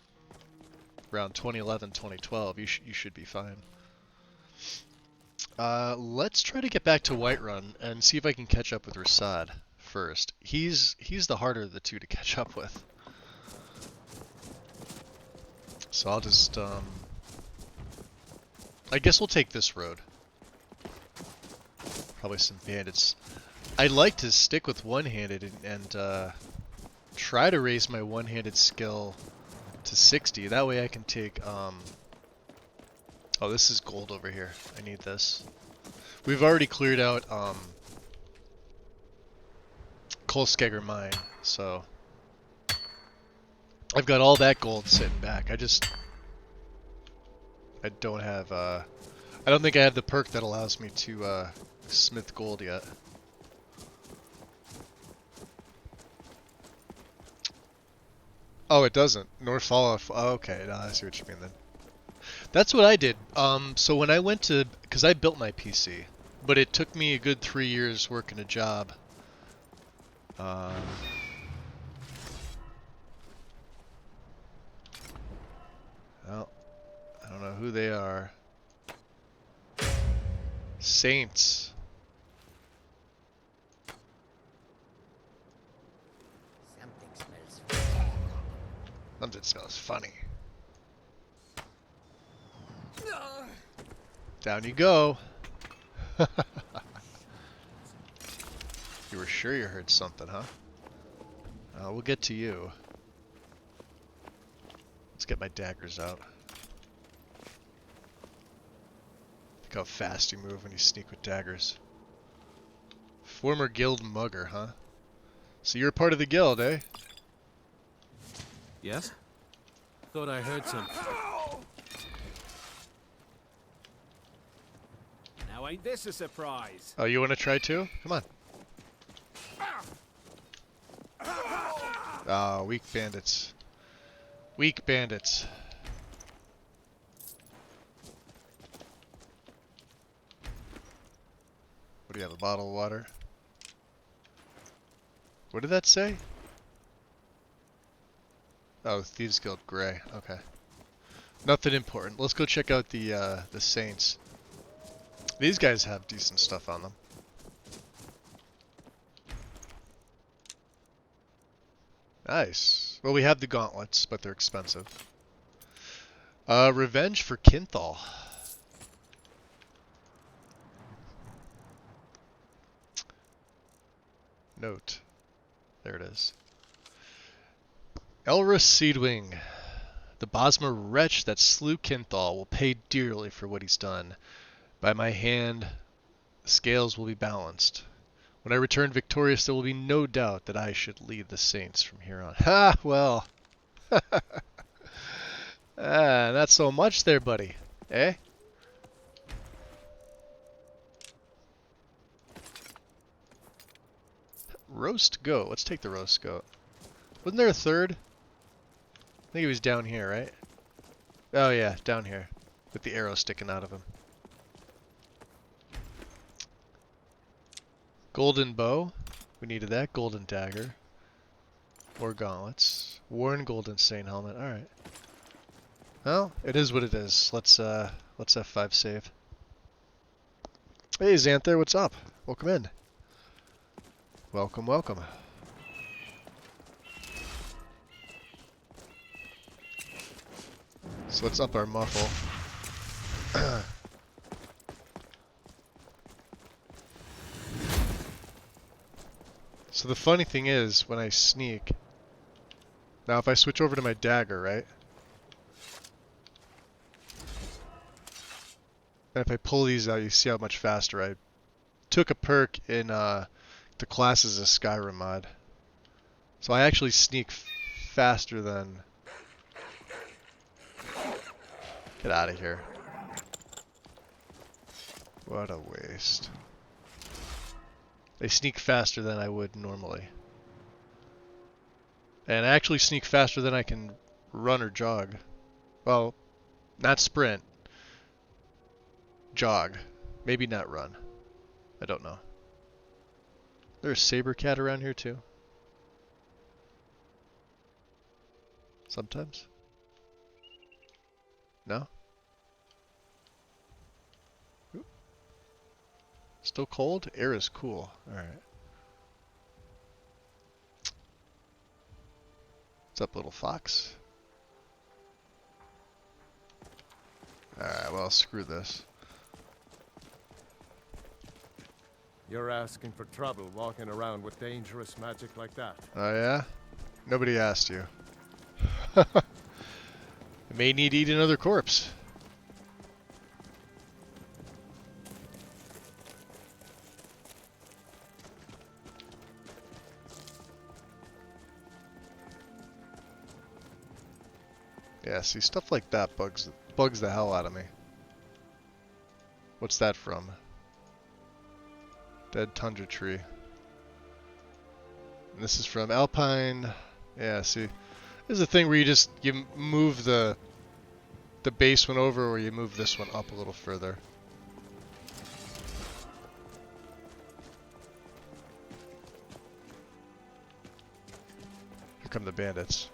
A: around 2011, 2012, you should be fine. Let's try to get back to Whiterun and see if I can catch up with Rasad first. He's the harder of the two to catch up with. So I'll just I guess we'll take this road. Probably some bandits. I'd like to stick with one-handed and try to raise my one-handed skill to 60. That way I can take oh, this is gold over here. I need this. We've already cleared out Kolskegger Mine, so I've got all that gold sitting back. I don't have I don't think I have the perk that allows me to smith gold yet. Oh, it doesn't. Nor fall off. Oh, okay, no, I see what you mean then. That's what I did. So when I went to, because I built my PC, but it took me a good 3 years working a job. Well, I don't know who they are. Saints. Something smells funny. Down you go. You were sure you heard something, huh? We'll get to you. Let's get my daggers out. Look how fast you move when you sneak with daggers. Former guild mugger, huh? So you're part of the guild, eh?
M: Yes? Thought I heard something. Now ain't this a surprise?
A: Oh, you want to try too? Come on. Ah, weak bandits. Weak bandits. What do you have, a bottle of water? What did that say? Oh, Thieves Guild Grey. Okay. Nothing important. Let's go check out the Saints. These guys have decent stuff on them. Nice. Well, we have the gauntlets, but they're expensive. Revenge for Kinthal. Note. There it is. Elrus Seedwing. The Bosmer wretch that slew Kinthal will pay dearly for what he's done. By my hand, the scales will be balanced. When I return victorious, there will be no doubt that I should lead the Saints from here on. Ha! Well. Not so much there, buddy. Eh? Roast goat. Let's take the roast goat. Wasn't there a third? I think he was down here, right? Oh yeah, down here. With the arrow sticking out of him. Golden bow. We needed that. Golden dagger. Or gauntlets. Worn golden saint helmet. Alright. Well, it is what it is. Let's F5 save. Hey Xanther, what's up? Welcome in. Welcome, welcome. So let's up our muffle. So the funny thing is, when I sneak... Now if I switch over to my dagger, right? And if I pull these out, you see how much faster I took a perk in the classes of Skyrim mod. So I actually sneak faster than... Get out of here. What a waste. I sneak faster than I would normally. And I actually sneak faster than I can run or jog. Well, not sprint. Jog. Maybe not run. I don't know. There's a saber cat around here too. Sometimes. No? Ooh. Still cold? Air is cool. Alright. What's up, little fox? Alright, well, screw this.
G: You're asking for trouble walking around with dangerous magic like that.
A: Oh yeah? Nobody asked you. I may need to eat another corpse. Yeah, see, stuff like that bugs the hell out of me. What's that from? Dead tundra tree. And this is from Alpine. Yeah, see, this is a thing where you move the base one over, or you move this one up a little further. Here come the bandits.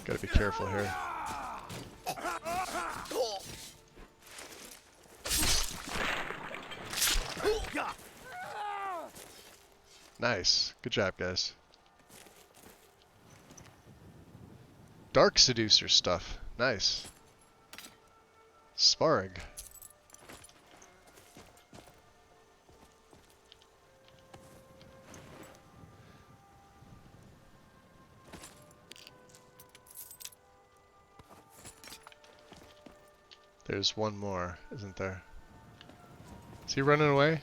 A: Gotta be careful here. Nice. Good job, guys. Dark Seducer stuff. Nice. Svarg. There's one more, isn't there? Is he running away?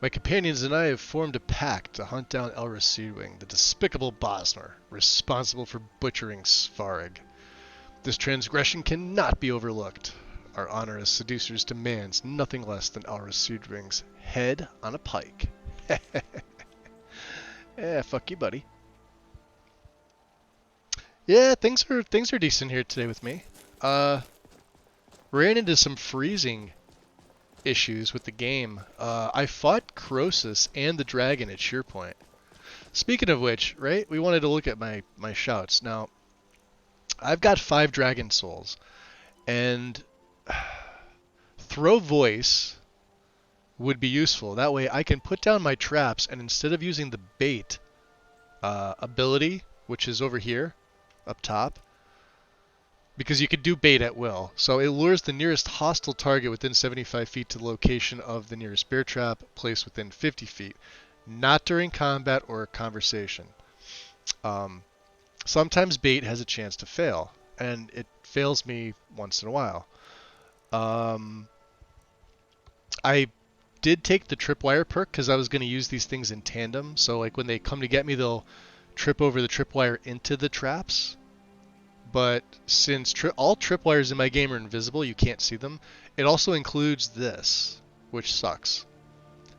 A: My companions and I have formed a pact to hunt down Elra Seedwing, the despicable Bosmer, responsible for butchering Svarg. This transgression cannot be overlooked. Our honor as seducers demands nothing less than Elra Seedwing's head on a pike. Yeah, fuck you, buddy. Yeah, things are decent here today with me. Ran into some freezing issues with the game. I fought Croesus and the dragon at Sheerpoint. Speaking of which, right, we wanted to look at my shouts. Now, I've got 5 dragon souls, and throw voice would be useful. That way I can put down my traps, and instead of using the bait ability, which is over here, up top, because you can do bait at will. So it lures the nearest hostile target within 75 feet to the location of the nearest bear trap, placed within 50 feet. Not during combat or conversation. Sometimes bait has a chance to fail, and it fails me once in a while. I did take the tripwire perk because I was going to use these things in tandem. So like when they come to get me, they'll trip over the tripwire into the traps. But since all tripwires in my game are invisible, you can't see them. It also includes this, which sucks.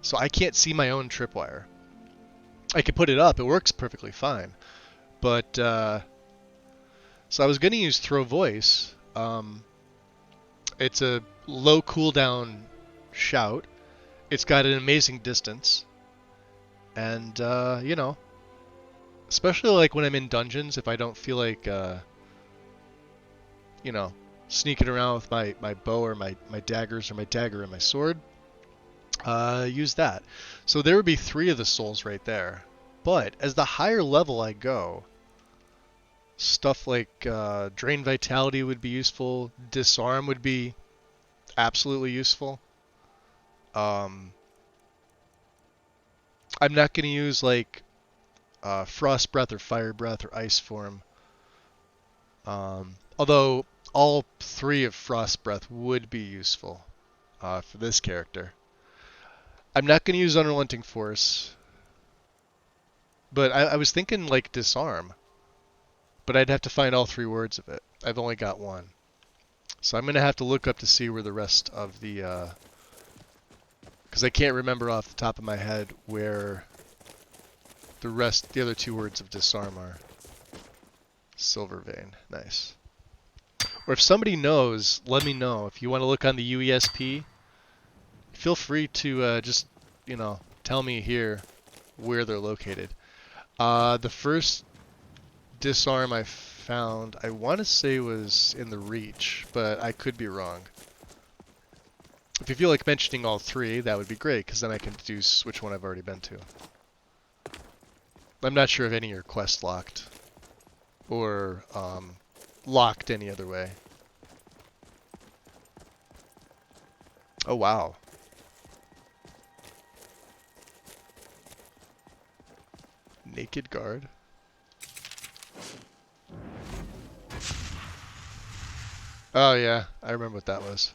A: So I can't see my own tripwire. I can put it up, it works perfectly fine. But, so I was going to use Throw Voice. It's a low cooldown shout. It's got an amazing distance. And, you know, especially like when I'm in dungeons, if I don't feel like, you you know, sneaking around with my bow or my daggers or my dagger and my sword, use that. So there would be 3 of the souls right there. But as the higher level I go, stuff like Drain Vitality would be useful. Disarm would be absolutely useful. I'm not going to use like Frost Breath or Fire Breath or Ice Form. Although all 3 of Frost Breath would be useful for this character. I'm not going to use Unrelenting Force. But I was thinking like Disarm. But I'd have to find all 3 words of it. I've only got 1. So I'm going to have to look up to see where the rest of the... because I can't remember off the top of my head where the other 2 words of Disarm are. Silver Vein. Nice. Or if somebody knows, let me know. If you want to look on the UESP, feel free to just, you know, tell me here where they're located. The first Disarm I found, I want to say was in the Reach, but I could be wrong. If you feel like mentioning all 3, that would be great, because then I can deduce which one I've already been to. I'm not sure if any are quest locked, or locked any other way. Oh wow. Naked Guard. Oh yeah, I remember what that was.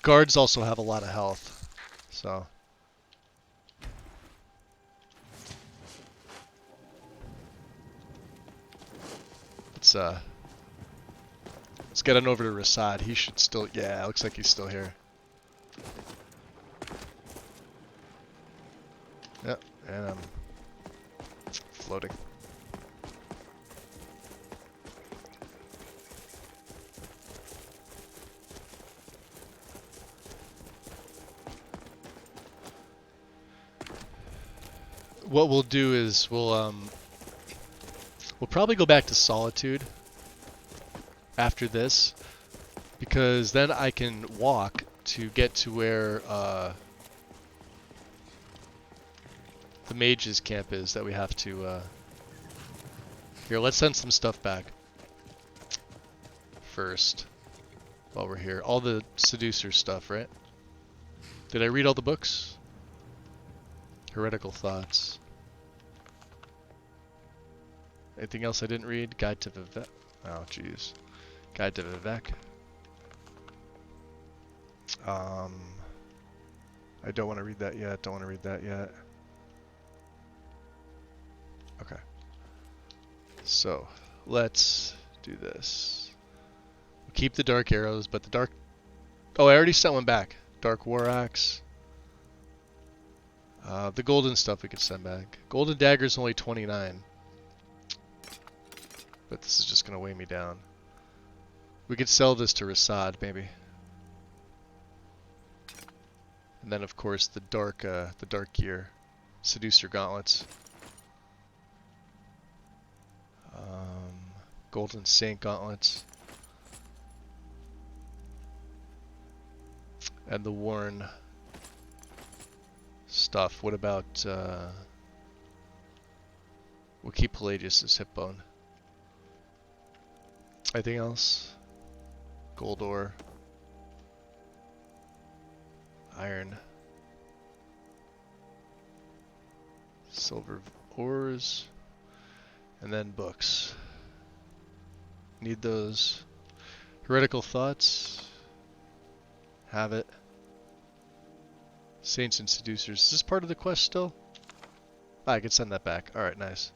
A: Guards also have a lot of health, so. Let's get on over to Rasad. He should still, yeah, looks like he's still here. Yep, and I'm floating. What we'll do is we'll probably go back to Solitude after this, because then I can walk to get to where the mage's camp is that we have to here, let's send some stuff back first while we're here. All the seducer stuff, right? Did I read all the books? Heretical Thoughts. Anything else I didn't read? Guide to Vivec. Oh, jeez. Guide to Vivec. I don't want to read that yet. Don't want to read that yet. Okay. So, let's do this. We'll keep the dark arrows, but the dark... Oh, I already sent one back. Dark War Axe. The golden stuff we could send back. Golden Dagger's only 29. But this is just going to weigh me down. We could sell this to Rasad, maybe. And then, of course, the dark gear. Seducer Gauntlets. Golden Saint Gauntlets. And the worn stuff. What about, we'll keep Pelagius' hip bone. Anything else? Gold ore. Iron. Silver ores. And then books. Need those. Heretical Thoughts. Have it. Saints and Seducers. Is this part of the quest still? Ah, I can send that back. Alright, nice.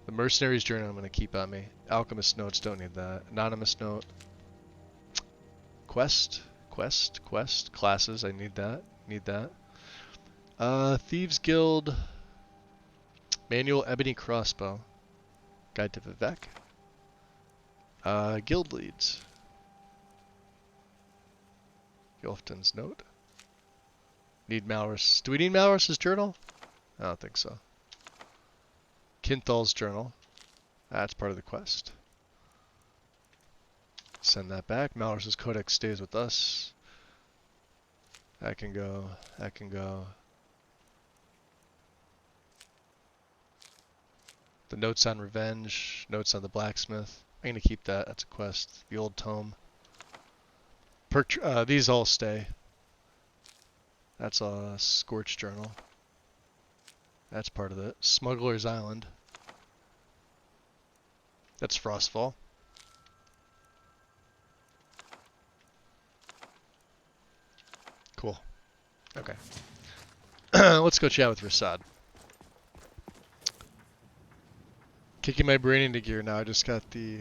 A: The Mercenary's Journal I'm going to keep on me. Alchemist Notes, don't need that. Anonymous Note. Quest. Classes, I need that. Thieves Guild. Manual Ebony Crossbow. Guide to Vivec. Guild Leads. Gilfton's Note. Need Malrus. Do we need Malrus's journal? I don't think so. Kinthal's journal. That's part of the quest. Send that back. Malrus's codex stays with us. That can go. That can go. The notes on revenge. Notes on the blacksmith. I'm gonna keep that. That's a quest. The old tome. These all stay. That's a Scorch journal. That's part of it. Smuggler's Island. That's Frostfall. Cool. Okay. Let's go chat with Rasad. Kicking my brain into gear now. I just got the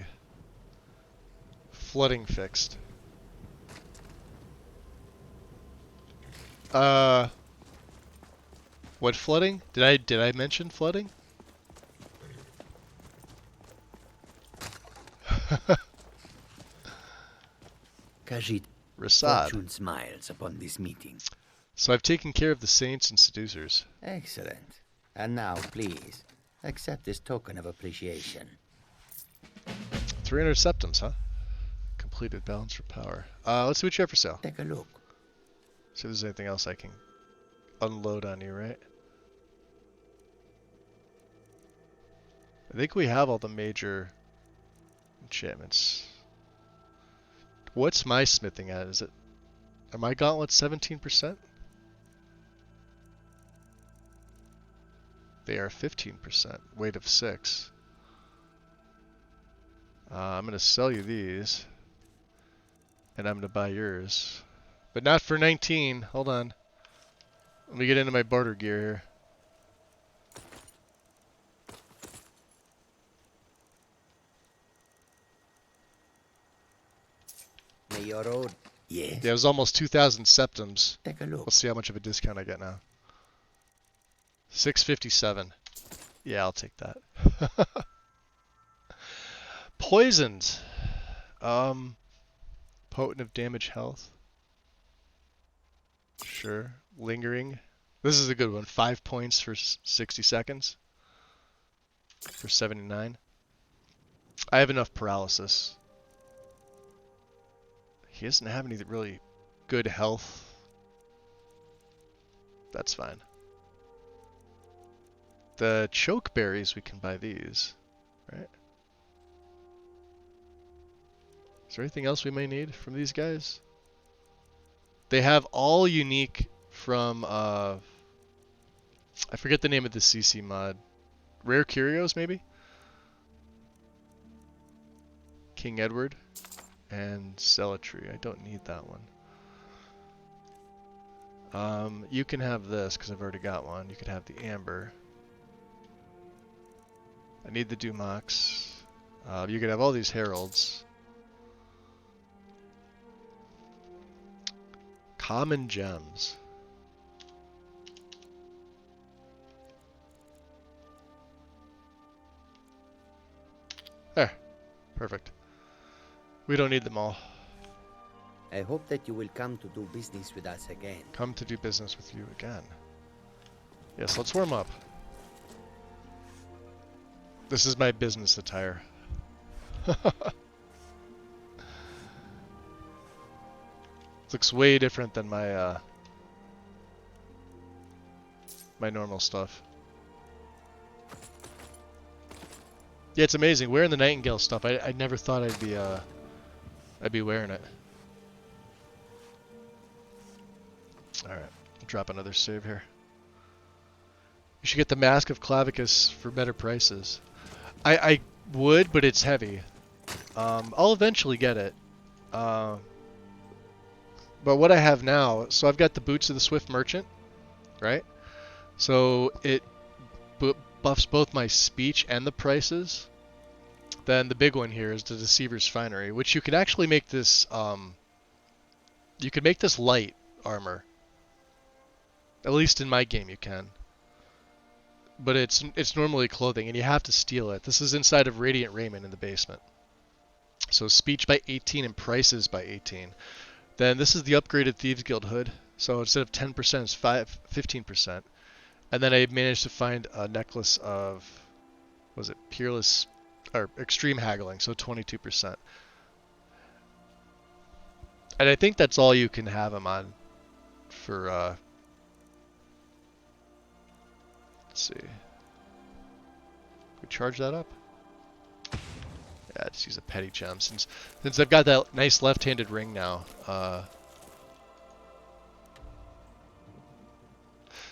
A: flooding fixed. What flooding? Did I mention flooding?
O: Khajiit,
A: Rasad.
O: fortune smiles upon this meeting.
A: So I've taken care of the saints and seducers.
O: Excellent. And now, please, accept this token of appreciation.
A: 300 septums, huh? Completed balance for power. Let's see what you have for sale.
O: Take a look.
A: See if there's anything else I can unload on you, right? I think we have all the major enchantments. What's my smithing at? Is it... Are my gauntlets 17%? They are 15%. Weight of 6. I'm going to sell you these. And I'm going to buy yours. But not for 19. Hold on. Let me get into my barter gear here.
O: May your road. Yes.
A: Yeah, it was almost 2,000 septums.
O: Take a look.
A: Let's see how much of a discount I get now. 657. Yeah, I'll take that. Poisoned. Potent of damage health. Sure. Lingering. This is a good one. 5 points for 60 seconds. For 79. I have enough paralysis. He doesn't have any really good health. That's fine. The choke berries, we can buy these, right? Is there anything else we may need from these guys? They have all unique from, I forget the name of the CC mod. Rare Curios, maybe? King Edward and Celatry. I don't need that one. You can have this, because I've already got one. You could have the Amber. I need the Dumox. You could have all these Heralds. Common gems. There. Perfect. We don't need them all.
O: I hope that you will come to do business with us again.
A: Come to do business with you again. Yes, let's warm up. This is my business attire. Looks way different than my my normal stuff. Yeah, it's amazing. Wearing the Nightingale stuff, I never thought I'd be wearing it. Alright, drop another save here. You should get the Mask of Clavicus for better prices. I would, but it's heavy. I'll eventually get it. But what I have now, so I've got the Boots of the Swift Merchant, right? So it buffs both my speech and the prices. Then the big one here is the Deceiver's Finery, which you could actually make this, you could make this light armor. At least in my game you can. But it's normally clothing, and you have to steal it. This is inside of Radiant Raiment in the basement. So speech by 18 and prices by 18. Then this is the upgraded Thieves Guild hood. So instead of 10%, it's 15%. And then I managed to find a necklace of, was it Peerless, or Extreme Haggling, so 22%. And I think that's all you can have them on for, let's see. We charge that up? Yeah, just use a petty gem. Since I've got that nice left-handed ring now.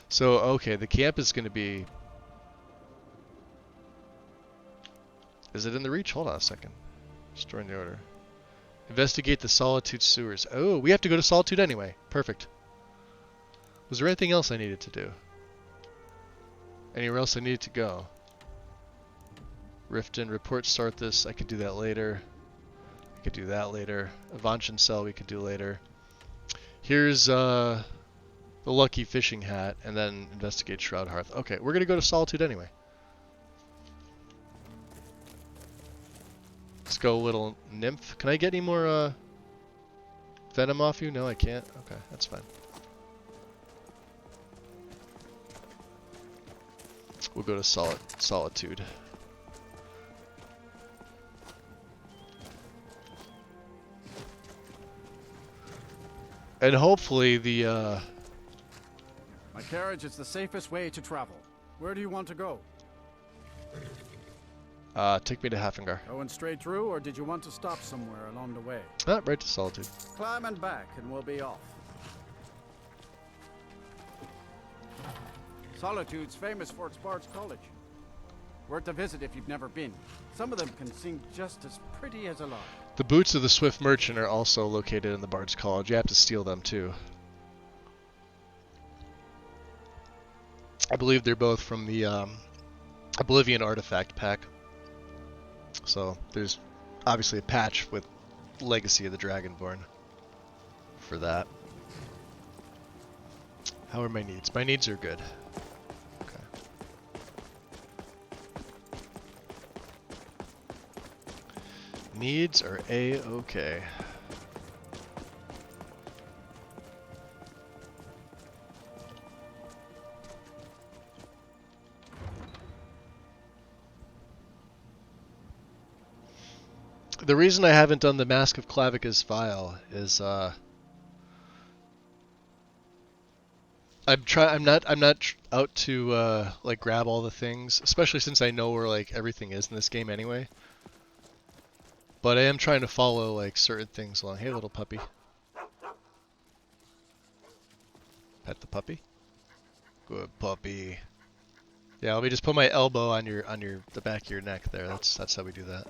A: So, okay, the camp is going to be... Is it in the reach? Hold on a second. Storing the order. Investigate the Solitude sewers. Oh, we have to go to Solitude anyway. Perfect. Was there anything else I needed to do? Anywhere else I needed to go? Riften, report start this. I could do that later. I could do that later. Avanchan Cell we could do later. Here's the lucky fishing hat, and then investigate Shroud Hearth. Okay, we're gonna go to Solitude anyway. Let's go, little nymph. Can I get any more venom off you? No, I can't. Okay, that's fine. We'll go to Solitude. And hopefully the
J: My carriage is the safest way to travel. Where do you want to go?
A: take me to Hafengar.
J: Going straight through, or did you want to stop somewhere along the way?
A: Ah, right to Solitude.
J: Climb and back, and we'll be off. Solitude's famous for its Bard's College. Worth a visit if you've never been. Some of them can sing just as pretty as a lark.
A: The boots of the Swift Merchant are also located in the Bard's College. You have to steal them too. I believe they're both from the Oblivion Artifact pack. So there's obviously a patch with Legacy of the Dragonborn for that. How are my needs? My needs are good. Okay. Needs are A-okay. The reason I haven't done the Mask of Clavicus file is I'm not out to like grab all the things, especially since I know where like everything is in this game anyway. But I am trying to follow like certain things along. Hey, little puppy. Pet the puppy. Good puppy. Yeah, let me just put my elbow on the back of your neck there. That's how we do that.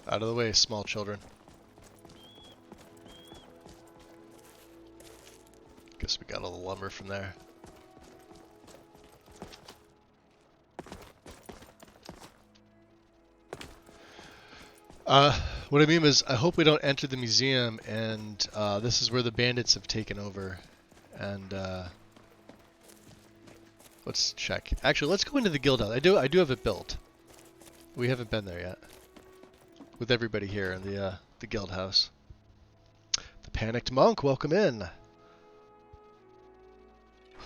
A: Out of the way, small children. Guess we got all the lumber from there. What I mean is, I hope we don't enter the museum and this is where the bandits have taken over. And let's check. Actually, let's go into the guild house. I do have it built. We haven't been there yet. With everybody here in the guild house. The panicked monk, welcome in.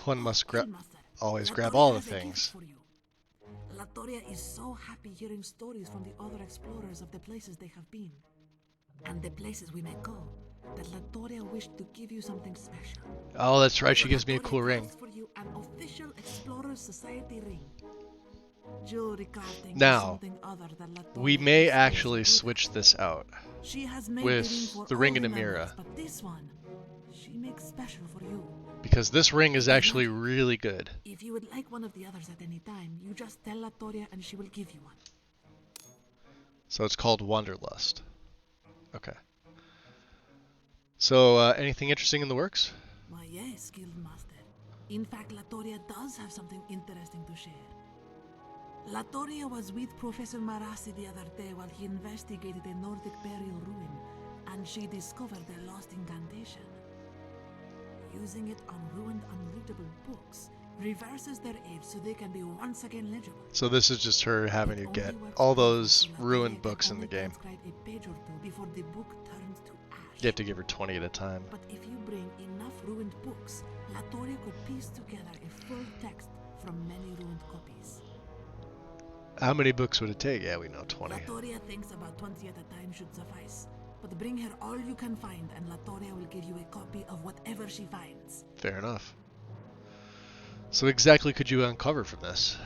A: One must always grab all the things.
P: Latoria is so happy hearing stories from the other explorers of the places they have been. And the places we may go, that Latoria wished to give you something special.
A: Oh, that's right, she gives me a cool ring.
P: For you an official Explorers Society ring.
A: Now, we may actually switch this out with the Ring of Namira.
P: But this one, she makes special for you.
A: Because this ring is actually really good.
P: If you would like one of the others at any time, you just tell Latoria and she will give you one.
A: So it's called Wanderlust. Okay. So, anything interesting in the works?
P: Why, yes, Guildmaster. In fact, Latoria does have something interesting to share. Latoria was with Professor Marasi the other day while he investigated a Nordic burial ruin, and she discovered a lost incantation. Using it on ruined, unreadable books, reverses their age so they can be once again legible.
A: So this is just her having to get all those ruined books in the game.
P: Transcribe a page or two before the book turns to ash.
A: You have to give her 20 at a time.
P: But if you bring enough ruined books, Latoria could piece together a full text from many ruined copies.
A: How many books would it take? Yeah, we know 20.
P: Latoria thinks about 20 at a time should suffice. But bring her all you can find, and Latoria will give you a copy of whatever she finds.
A: Fair enough. So exactly could you uncover from this?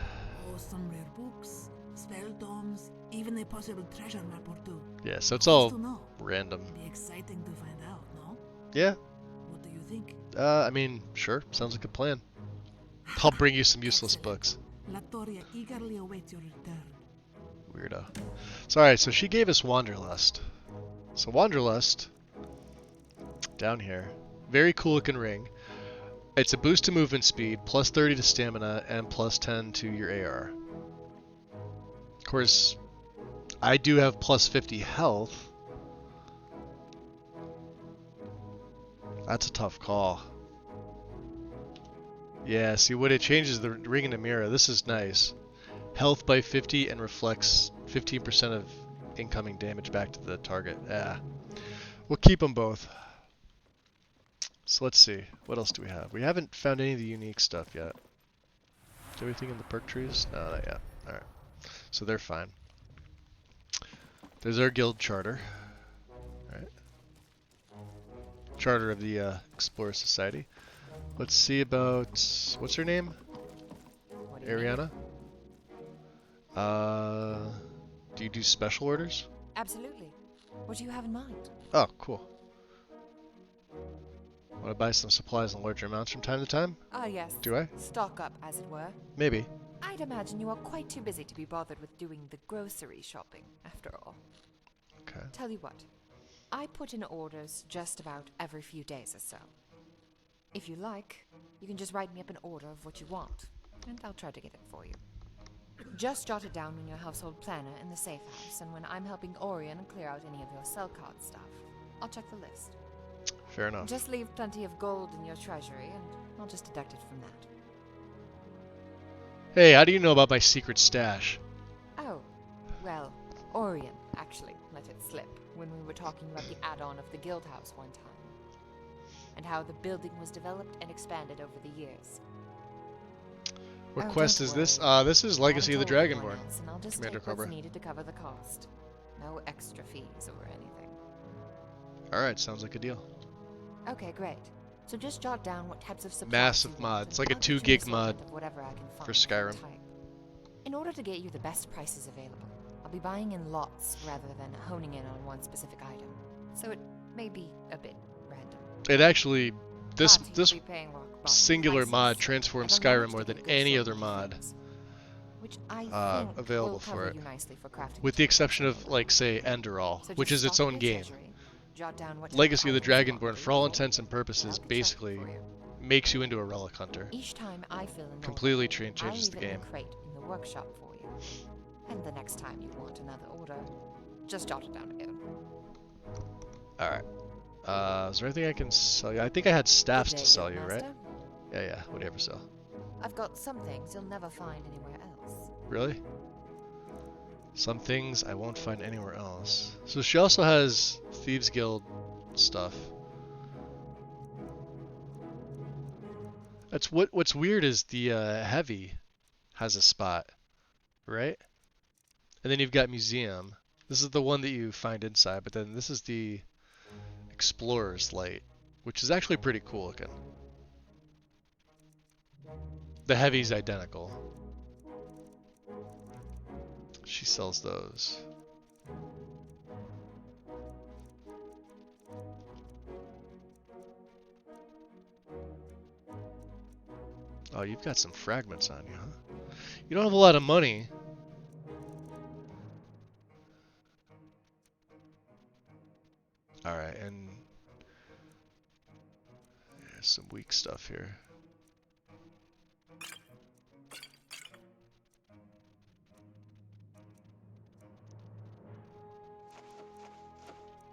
P: Oh, some rare books, spell tomes, even a possible treasure map or two.
A: Yeah, so it's
P: Who's
A: all
P: to know?
A: random.
P: Be exciting to find out, no?
A: Yeah.
P: What do you think?
A: I mean, sure. Sounds like a plan. I'll bring you some useless books.
P: Latoria eagerly awaits your return.
A: Weirdo. So alright, so she gave us Wanderlust. So Wanderlust, down here, very cool looking ring. It's a boost to movement speed, plus 30 to stamina, and plus 10 to your AR. Of course, I do have plus 50 health. That's a tough call. Yeah, see what it changes the ring into mirror. This is nice. Health by 50 and reflects 15% of incoming damage back to the target. Yeah. We'll keep them both. So let's see. What else do we have? We haven't found any of the unique stuff yet. Is there anything in the perk trees? No, not yet. Alright. So they're fine. There's our guild charter. Alright. Charter of the Explorer Society. Let's see about... What's her name? Ariana? Do you do special orders?
Q: Absolutely. What do you have in mind?
A: Oh, cool. Want to buy some supplies in larger amounts from time to time?
Q: Ah, yes.
A: Do I?
Q: Stock up, as it were.
A: Maybe.
Q: I'd imagine you are quite too busy to be bothered with doing the grocery shopping, after all.
A: Okay.
Q: Tell you what, I put in orders just about every few days or so. If you like, you can just write me up an order of what you want, and I'll try to get it for you. Just jot it down in your household planner in the safe house, and when I'm helping Orion clear out any of your cell card stuff, I'll check the list.
A: Fair enough.
Q: Just leave plenty of gold in your treasury, and I'll just deduct it from that.
A: Hey, how do you know about my secret stash?
Q: Oh, well, Orion actually let it slip when we were talking about the add-on of the guild house one time, and how the building was developed and expanded over the years.
A: What quest is this? This is Legacy of the Dragonborn,
Q: And I'll just
A: Commander
Q: take what's
A: Cobra.
Q: needed to cover the cost. No extra fees or anything.
A: Alright, sounds like a deal.
Q: Okay, great. So just jot down what types of supplies
A: Massive
Q: you want,
A: mod.
Q: and
A: It's like a
Q: I'll
A: 2
Q: get you an
A: gig mod
Q: assortment of whatever I can find
A: for Skyrim.
Q: type. In order to get you the best prices available, I'll be buying in lots rather than honing in on one specific item. So it may be a bit random.
A: It actually, this
Q: But
A: this
Q: you'll be paying rock bottom
A: singular
Q: prices,
A: mod transforms
Q: and I'll
A: Skyrim
Q: manage
A: more
Q: to
A: than
Q: get a good
A: any
Q: assortment
A: other
Q: of
A: mod
Q: things, which I think
A: available
Q: will
A: for
Q: cover
A: it.
Q: you nicely for crafting
A: With the exception of, like, say, Enderal,
Q: So
A: which
Q: just
A: is its
Q: stock
A: own
Q: up your
A: game.
Q: treasury, jot down what type
A: Legacy of the
Q: items you want,
A: Dragonborn, for all intents and purposes, basically makes you into a relic hunter.
Q: Each time I fill in the
A: Completely
Q: line,
A: changes
Q: I
A: the
Q: leave it
A: game.
Q: in a crate in the workshop for you. And the next time you want another order, just jot it down again.
A: Alright. Is there anything I can sell you? I think I had staffs
Q: Good
A: to
Q: day,
A: sell you, right?
Q: Guildmaster.
A: Yeah, what do you ever sell?
Q: I've got some things you'll never find anywhere else.
A: Really? Some things I won't find anywhere else. So she also has Thieves Guild stuff. That's what's weird is the heavy has a spot, right? And then you've got museum. This is the one that you find inside, but then this is the Explorer's Light, which is actually pretty cool looking. The heavy's identical. She sells those. Oh, you've got some fragments on you, huh? You don't have a lot of money. Alright, and there's some weak stuff here.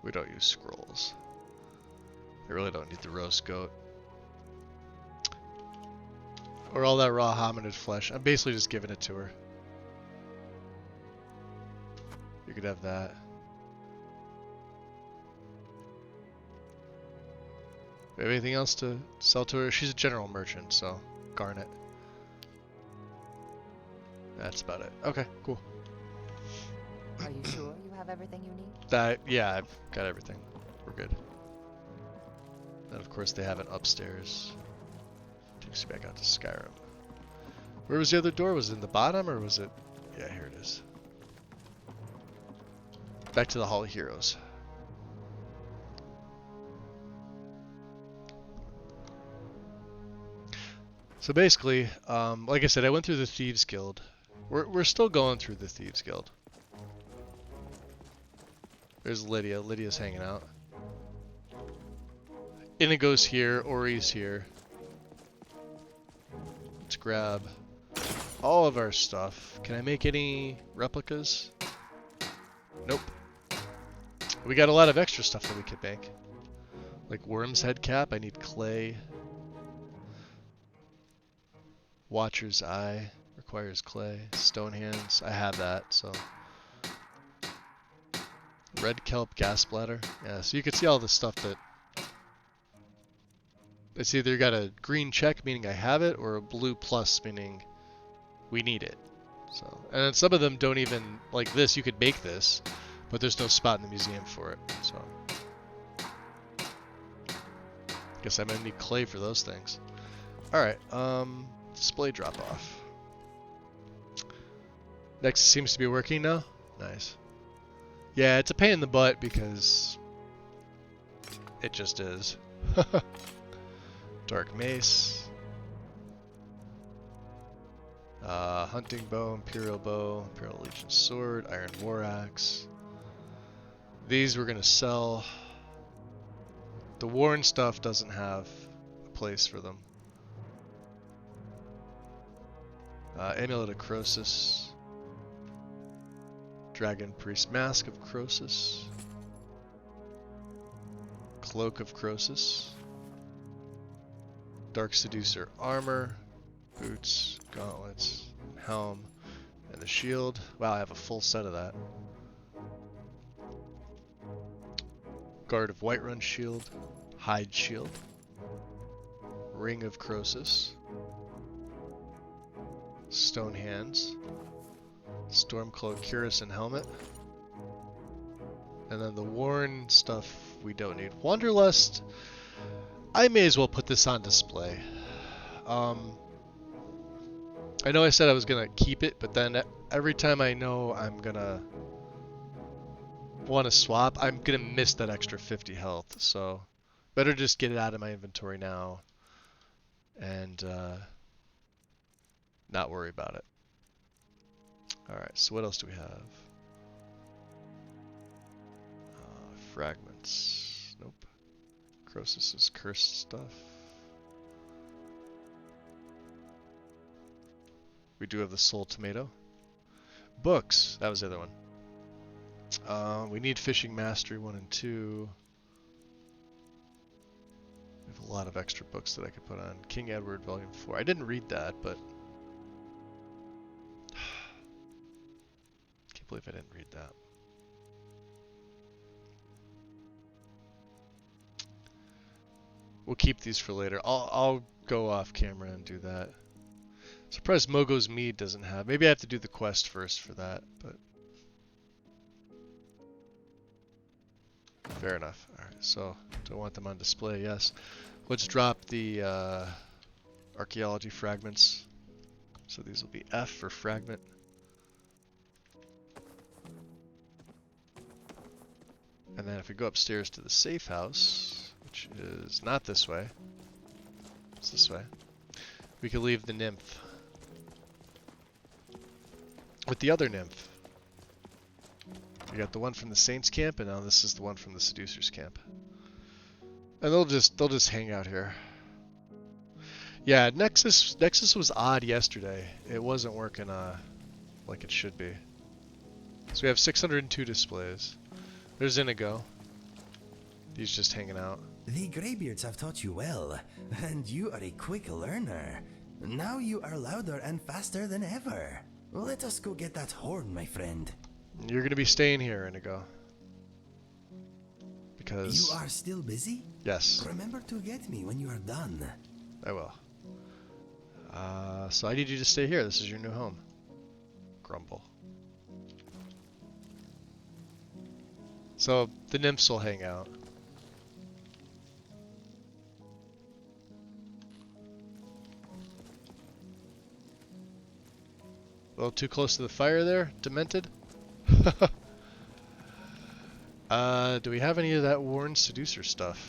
A: We don't use scrolls. I really don't need the roast goat. Or all that raw hominid flesh. I'm basically just giving it to her. You could have that. Anything else to sell to her? She's a general merchant, so garnet. That's about it. Okay, cool.
Q: Are you sure you have everything you need?
A: Yeah, I've got everything. We're good. And of course they have it upstairs. Takes you back out to Skyrim. Where was the other door? Was it in the bottom or was it... Yeah, here it is. Back to the Hall of Heroes. So basically, like I said, I went through the Thieves Guild. We're still going through the Thieves Guild. There's Lydia. Lydia's hanging out. Inigo's here. Ori's here. Let's grab all of our stuff. Can I make any replicas? Nope. We got a lot of extra stuff that we could make. Like Worm's head cap. I need clay. Watcher's Eye requires clay. Stone hands, I have that, so. Red kelp gas bladder. Yeah, so you can see all the stuff that. It's either got a green check meaning I have it, or a blue plus meaning we need it. So, and then some of them don't even, like this, you could make this, but there's no spot in the museum for it, so. Guess I'm gonna need clay for those things. Alright, display drop off. Next seems to be working now. Nice. Yeah, it's a pain in the butt because it just is. Dark mace. Hunting bow, Imperial Legion sword, iron war axe. These we're gonna sell. The worn stuff doesn't have a place for them. Amulet of Croesus. Dragon Priest Mask of Croesus. Cloak of Croesus. Dark Seducer Armor. Boots, gauntlets, helm, and the shield. Wow, I have a full set of that. Guard of Whiterun shield. Hide shield. Ring of Croesus. Stone hands, Stormcloak, cuirass, and helmet. And then the worn stuff we don't need. Wanderlust, I may as well put this on display. I know I said I was gonna keep it, but then every time I know I'm gonna want to swap, I'm gonna miss that extra 50 health. So better just get it out of my inventory now and not worry about it. Alright, so what else do we have? Fragments. Nope. Croesus's cursed stuff. We do have the soul tomato. Books. That was the other one. We need fishing mastery 1 and 2. We have a lot of extra books that I could put on. King Edward Volume 4. I didn't read that, but can't believe I didn't read that. We'll keep these for later. I'll go off camera and do that. Surprised Mogo's Mead doesn't have. Maybe I have to do the quest first for that, but fair enough. Alright, so do I want them on display? Yes. Let's drop the archaeology fragments. So these will be F for fragment. And then if we go upstairs to the safe house, which is not this way, it's this way, we can leave the nymph with the other nymph. We got the one from the Saints camp, and now this is the one from the Seducers camp. And they'll just hang out here. Yeah, Nexus was odd yesterday. It wasn't working like it should be. So we have 602 displays. There's Inigo. He's just hanging out.
R: The Greybeards have taught you well, and you are a quick learner. Now you are louder and faster than ever. Let us go get that horn, my friend.
A: You're gonna be staying here, Inigo. Because...
R: You are still busy?
A: Yes.
R: Remember to get me when you are done.
A: I will. So I need you to stay here. This is your new home. Grumble. So the nymphs will hang out. A little too close to the fire there, Demented? Do we have any of that Worn Seducer stuff?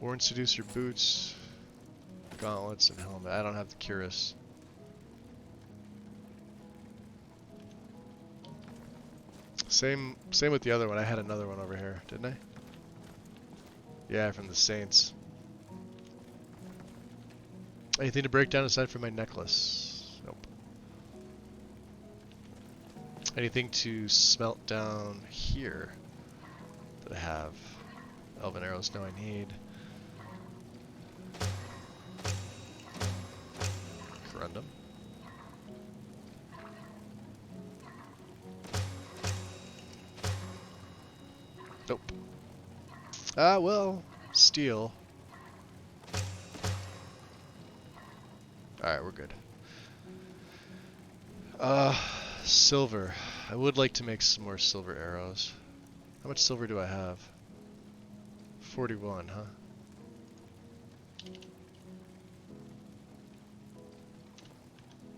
A: Worn Seducer boots, gauntlets, and helmet. I don't have the cuirass. Same with the other one. I had another one over here, didn't I? Yeah, from the Saints. Anything to break down aside from my necklace? Nope. Anything to smelt down here that I have? Elven arrows, no I need. Corundum. Nope. Well, steel. Alright, we're good. Silver. I would like to make some more silver arrows. How much silver do I have? 41, huh?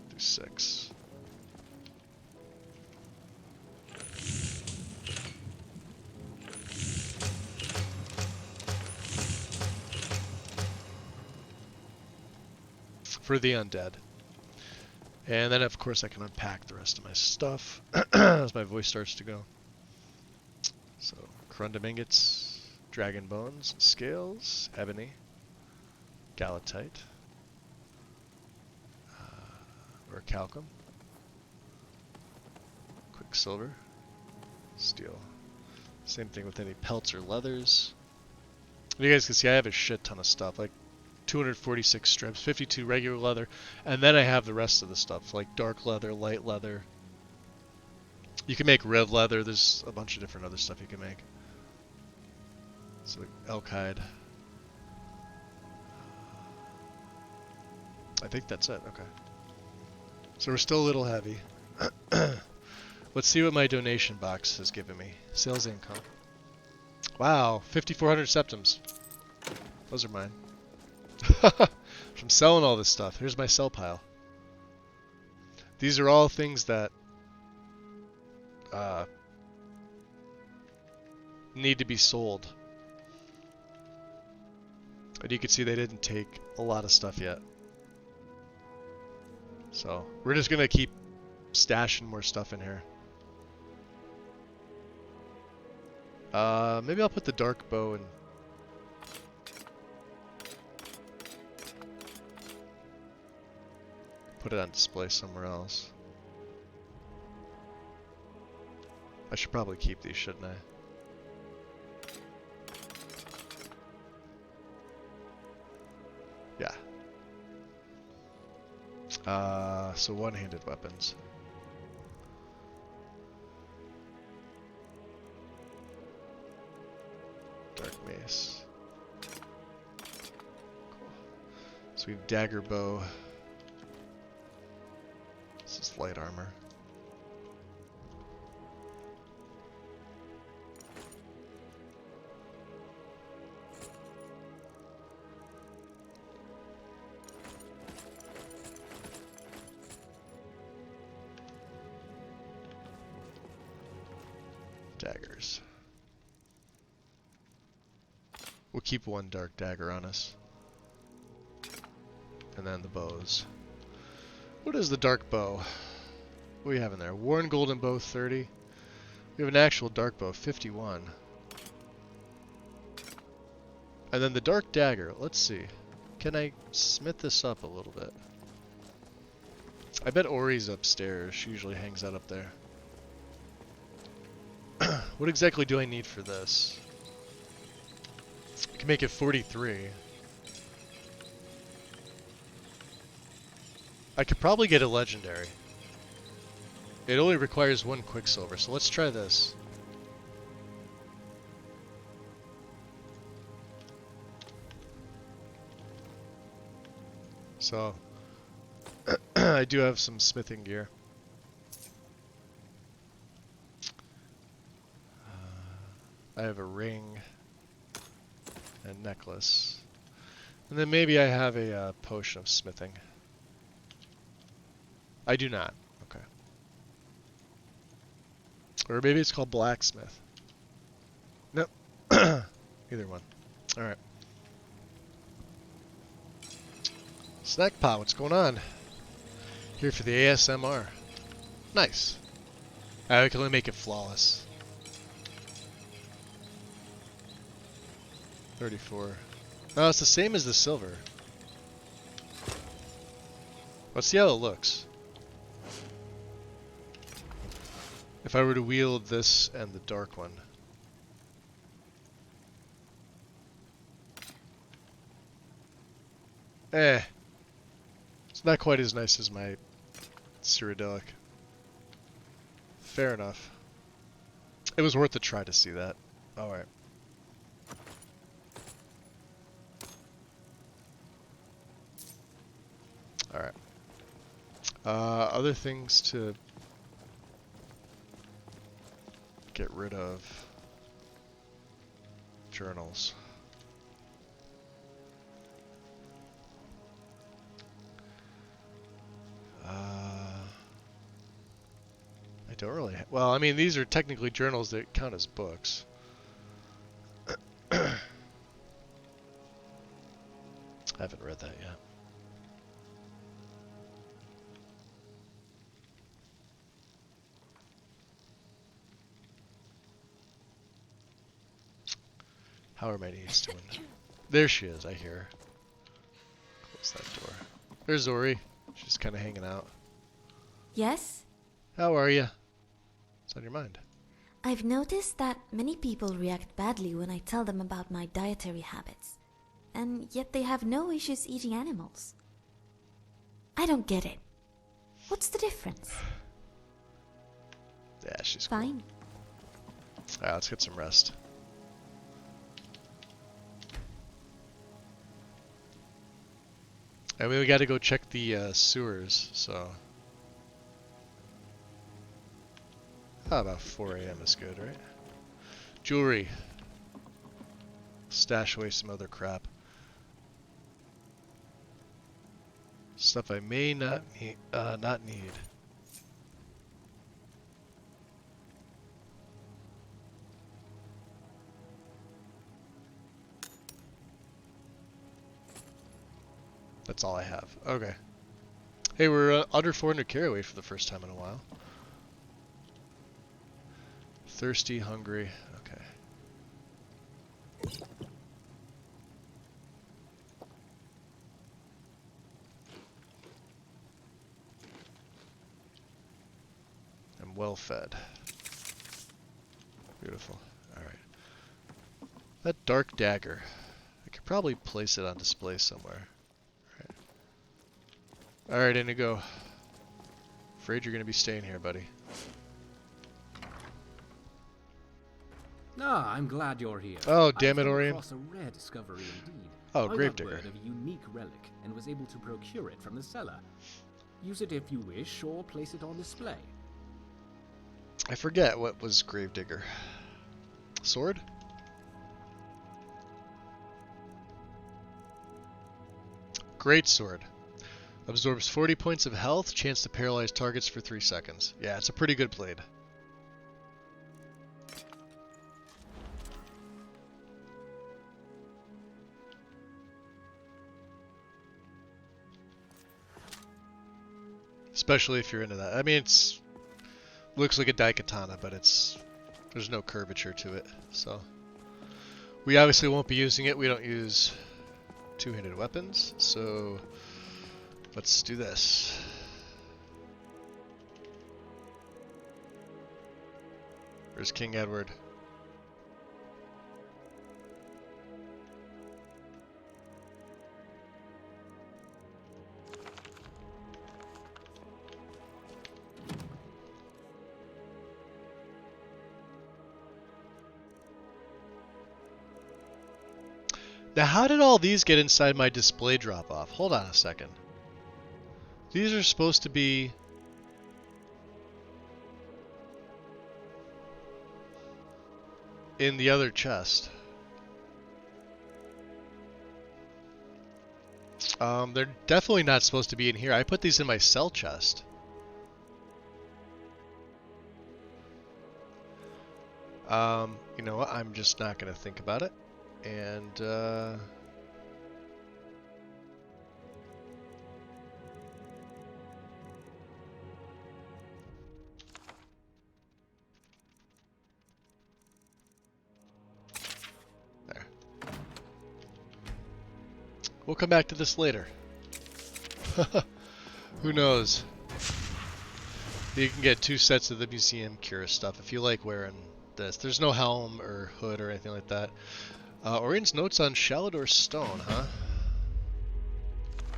A: Do 6. For the undead. And then of course I can unpack the rest of my stuff as my voice starts to go. So, corundum ingots, dragon bones, scales, ebony, galatite, or calcum, quicksilver, steel. Same thing with any pelts or leathers. You guys can see I have a shit ton of stuff, like 246 strips, 52 regular leather, and then I have the rest of the stuff, like dark leather, light leather. You can make red leather, there's a bunch of different other stuff you can make. So elk hide. I think that's it, okay. So we're still a little heavy. Let's see what my donation box has given me. Sales income. Wow, 5,400 septims. Those are mine. From selling all this stuff. Here's my sell pile. These are all things that need to be sold. And you can see they didn't take a lot of stuff yet. So we're just gonna keep stashing more stuff in here. Maybe I'll put the dark bow and put it on display somewhere else. I should probably keep these, shouldn't I? Yeah. So one-handed weapons. Dark mace. Cool. So we have dagger bow. This is light armor. Daggers. We'll keep one dark dagger on us. And then the bows. What is the dark bow? What do we have in there? Worn golden bow 30. We have an actual dark bow 51. And then the dark dagger, let's see. Can I smith this up a little bit? I bet Ori's upstairs. She usually hangs out up there. What exactly do I need for this? I can make it 43. I could probably get a legendary. It only requires 1 Quicksilver, so let's try this. So, I do have some smithing gear. I have a ring and necklace. And then maybe I have a potion of smithing. I do not. Okay. Or maybe it's called blacksmith. Nope. Either one. Alright. Snackpot, what's going on? Here for the ASMR. Nice. I can only make it flawless. 34. Oh, it's the same as the silver. Let's see how it looks. If I were to wield this and the dark one. It's not quite as nice as my Cyrodiilic. Fair enough. It was worth a try to see that. Alright. Alright. Other things to get rid of. Journals. I don't really... Well, I mean, these are technically journals that count as books. I haven't read that yet. How are my knees doing? There she is, I hear her. Close that door. There's Ori. She's kind of hanging out.
S: Yes?
A: How are you? What's on your mind?
S: I've noticed that many people react badly when I tell them about my dietary habits. And yet they have no issues eating animals. I don't get it. What's the difference?
A: Yeah, she's
S: fine.
A: Cool. Alright, let's get some rest. And we gotta go check the sewers, so... Oh, about 4 AM is good, right? Jewelry. Stash away some other crap. Stuff I may not need. That's all I have. Okay. Hey, we're under 400 carry away for the first time in a while. Thirsty, hungry. Okay. I'm well fed. Beautiful. Alright. That dark dagger. I could probably place it on display somewhere. Alright, Indigo. Afraid you're gonna be staying here, buddy.
T: Ah, I'm glad you're here.
A: Oh, damn it, Orion.
T: I came across a rare discovery indeed.
A: Oh,
T: I got
A: Gravedigger.
T: word of a unique relic and was able to procure it from the seller. Use it if you wish, or place it on display.
A: I forget what was Gravedigger. Sword? Great sword. Absorbs 40 points of health, chance to paralyze targets for 3 seconds. Yeah, it's a pretty good blade. Especially if you're into that. I mean, it's looks like a daikatana, but there's no curvature to it. So we obviously won't be using it. We don't use two-handed weapons, so let's do this. Where's King Edward? Now, how did all these get inside my display drop-off? Hold on a second. These are supposed to be... in the other chest. They're definitely not supposed to be in here. I put these in my cell chest. You know what? I'm just not going to think about it. And, there. We'll come back to this later. Who knows? You can get 2 sets of the museum cure stuff if you like wearing this. There's no helm or hood or anything like that. Orion's notes on Shalador Stone, huh?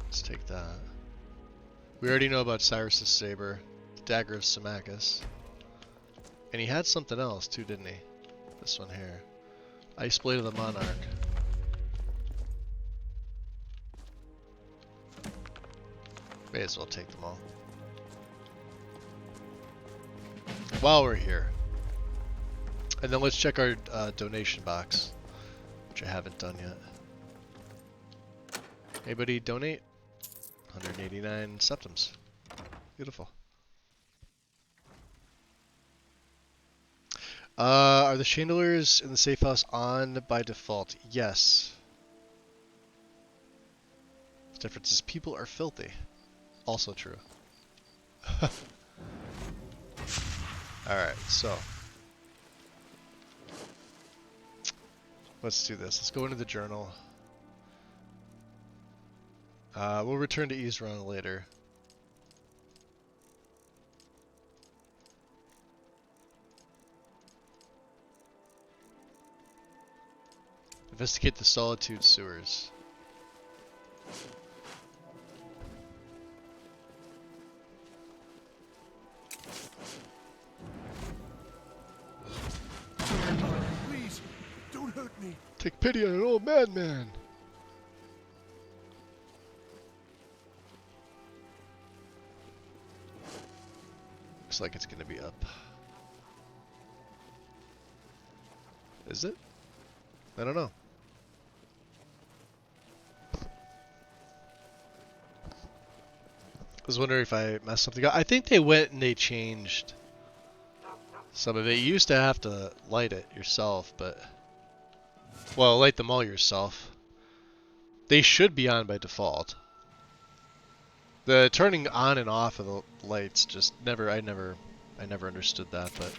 A: Let's take that. We already know about Cyrus's saber, the dagger of Symmachus. And he had something else too, didn't he? This one here. Ice Blade of the Monarch. May as well take them all. While we're here. And then let's check our donation box, which I haven't done yet. Anybody donate? 189 septims. Beautiful. Are the chandeliers in the safe house on by default? Yes. The difference is people are filthy. Also true. Alright, so. Let's do this. Let's go into the journal. We'll return to Isran later. Investigate the Solitude sewers.
G: Please, don't hurt me.
A: Take pity on an old madman. Looks like it's gonna be up. Is it? I don't know. I was wondering if I messed something up. I think they went and they changed some of it. You used to have to light it yourself, but... Well, light them all yourself. They should be on by default. The turning on and off of the lights just never... I never understood that, but...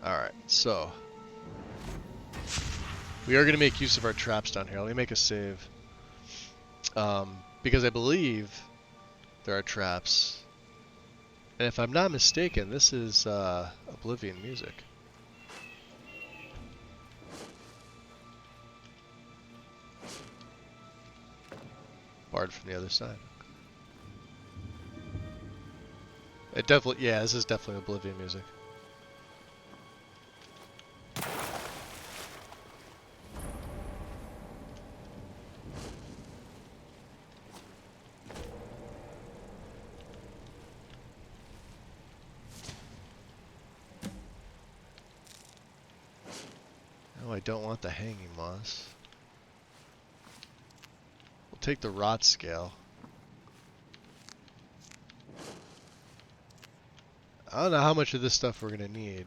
A: Alright, so... We are going to make use of our traps down here. Let me make a save. Because I believe there are traps. And if I'm not mistaken, this is Oblivion music. Bard from the other side. It definitely, yeah, this is definitely Oblivion music. I don't want the hanging moss. We'll take the rot scale. I don't know how much of this stuff we're gonna need.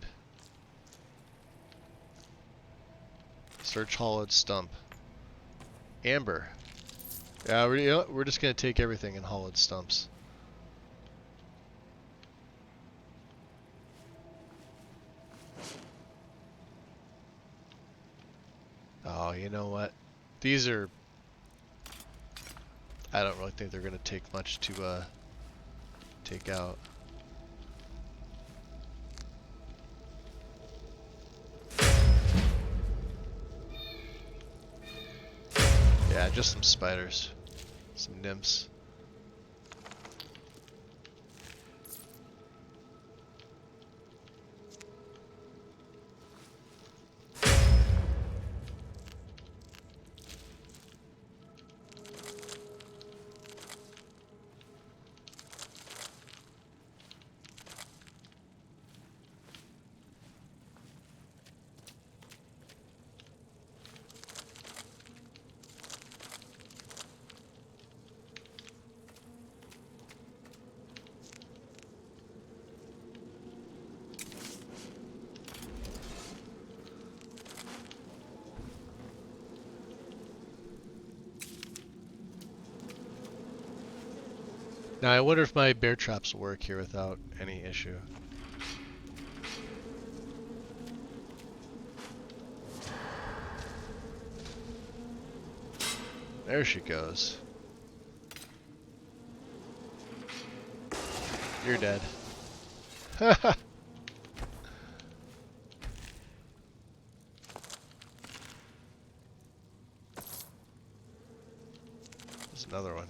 A: Search hollowed stump. Amber. Yeah, we're just gonna take everything in hollowed stumps. Oh, you know what? These are... I don't really think they're going to take much to take out. Yeah, just some spiders. Some nymphs. Now I wonder if my bear traps will work here without any issue. There she goes. You're dead. There's another one.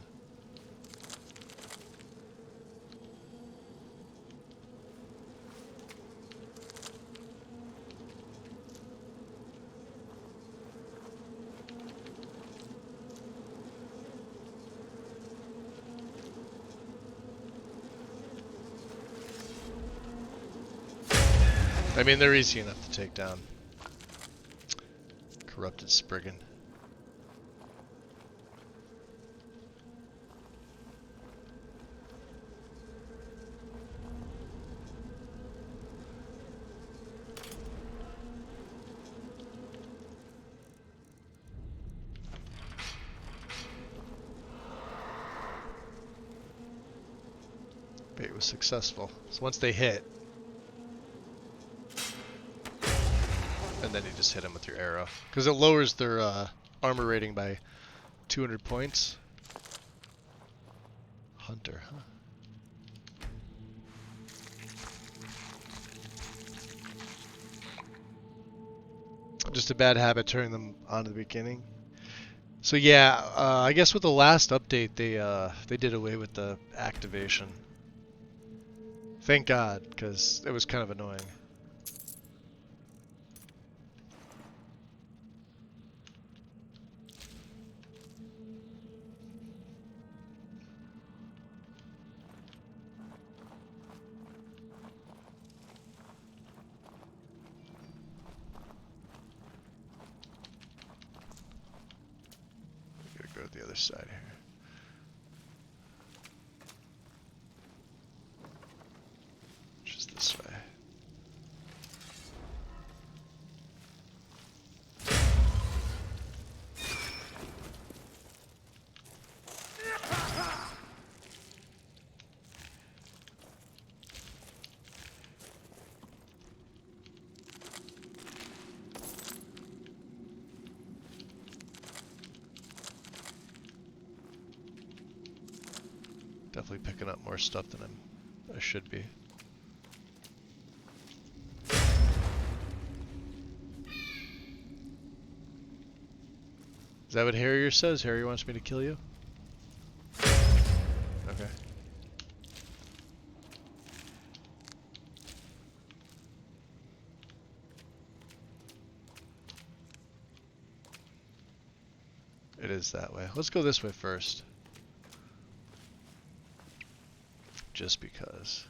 A: I mean, they're easy enough to take down. Corrupted Spriggan. Bait was successful. So once they hit, and then you just hit them with your arrow. Because it lowers their armor rating by 200 points. Hunter, huh? Just a bad habit turning them on at the beginning. So yeah, I guess with the last update they did away with the activation. Thank God, because it was kind of annoying. Go to the other side here. Just this way. Definitely picking up more stuff than I should be. Is that what Harrier says? Harrier wants me to kill you? Okay. It is that way. Let's go this way first. Just because.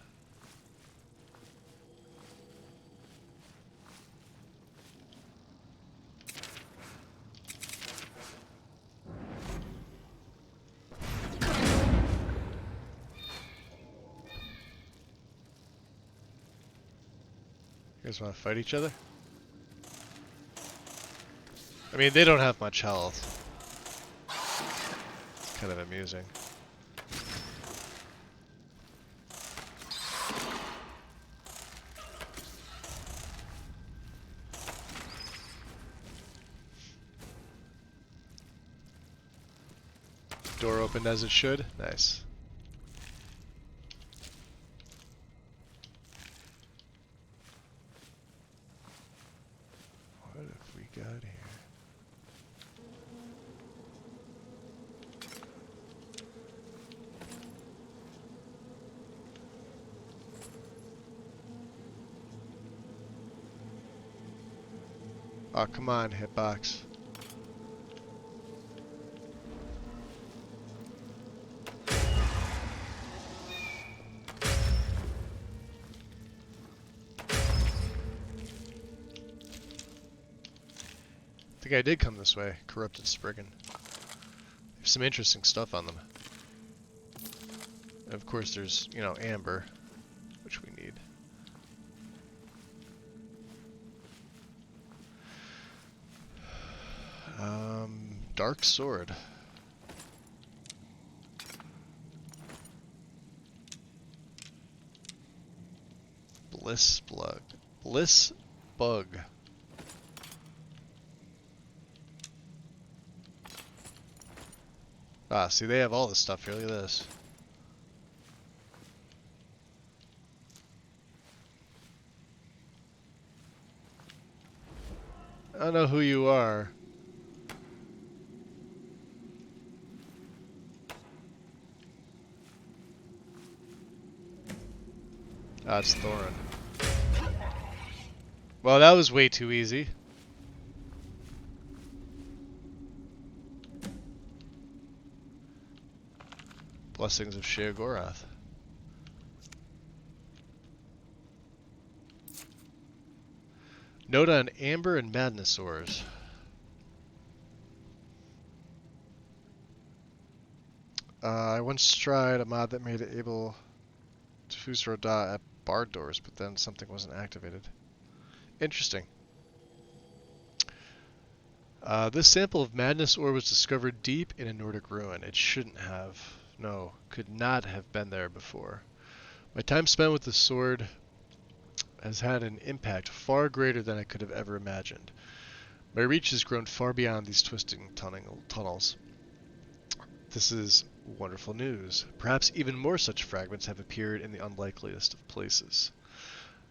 A: You guys want to fight each other? I mean, they don't have much health. It's kind of amusing. Door opened as it should. Nice. What have we got here? Oh, come on, hitbox. I think I did come this way. Corrupted Spriggan. There's some interesting stuff on them. And of course there's, you know, amber, which we need. Dark sword. Bliss Bug. Bliss Bug. Ah, see, they have all this stuff here. Look at this. I don't know who you are. Ah, it's Thorin. Well, that was way too easy. Blessings of Sheogorath. Note on Amber and Madnesors. I once tried a mod that made it able to fuse Roda at bar doors, but then something wasn't activated. Interesting. This sample of Madness Ore was discovered deep in a Nordic ruin. It shouldn't have. No, could not have been there before. My time spent with the sword has had an impact far greater than I could have ever imagined. My reach has grown far beyond these twisting tunnels. This is wonderful news. Perhaps even more such fragments have appeared in the unlikeliest of places.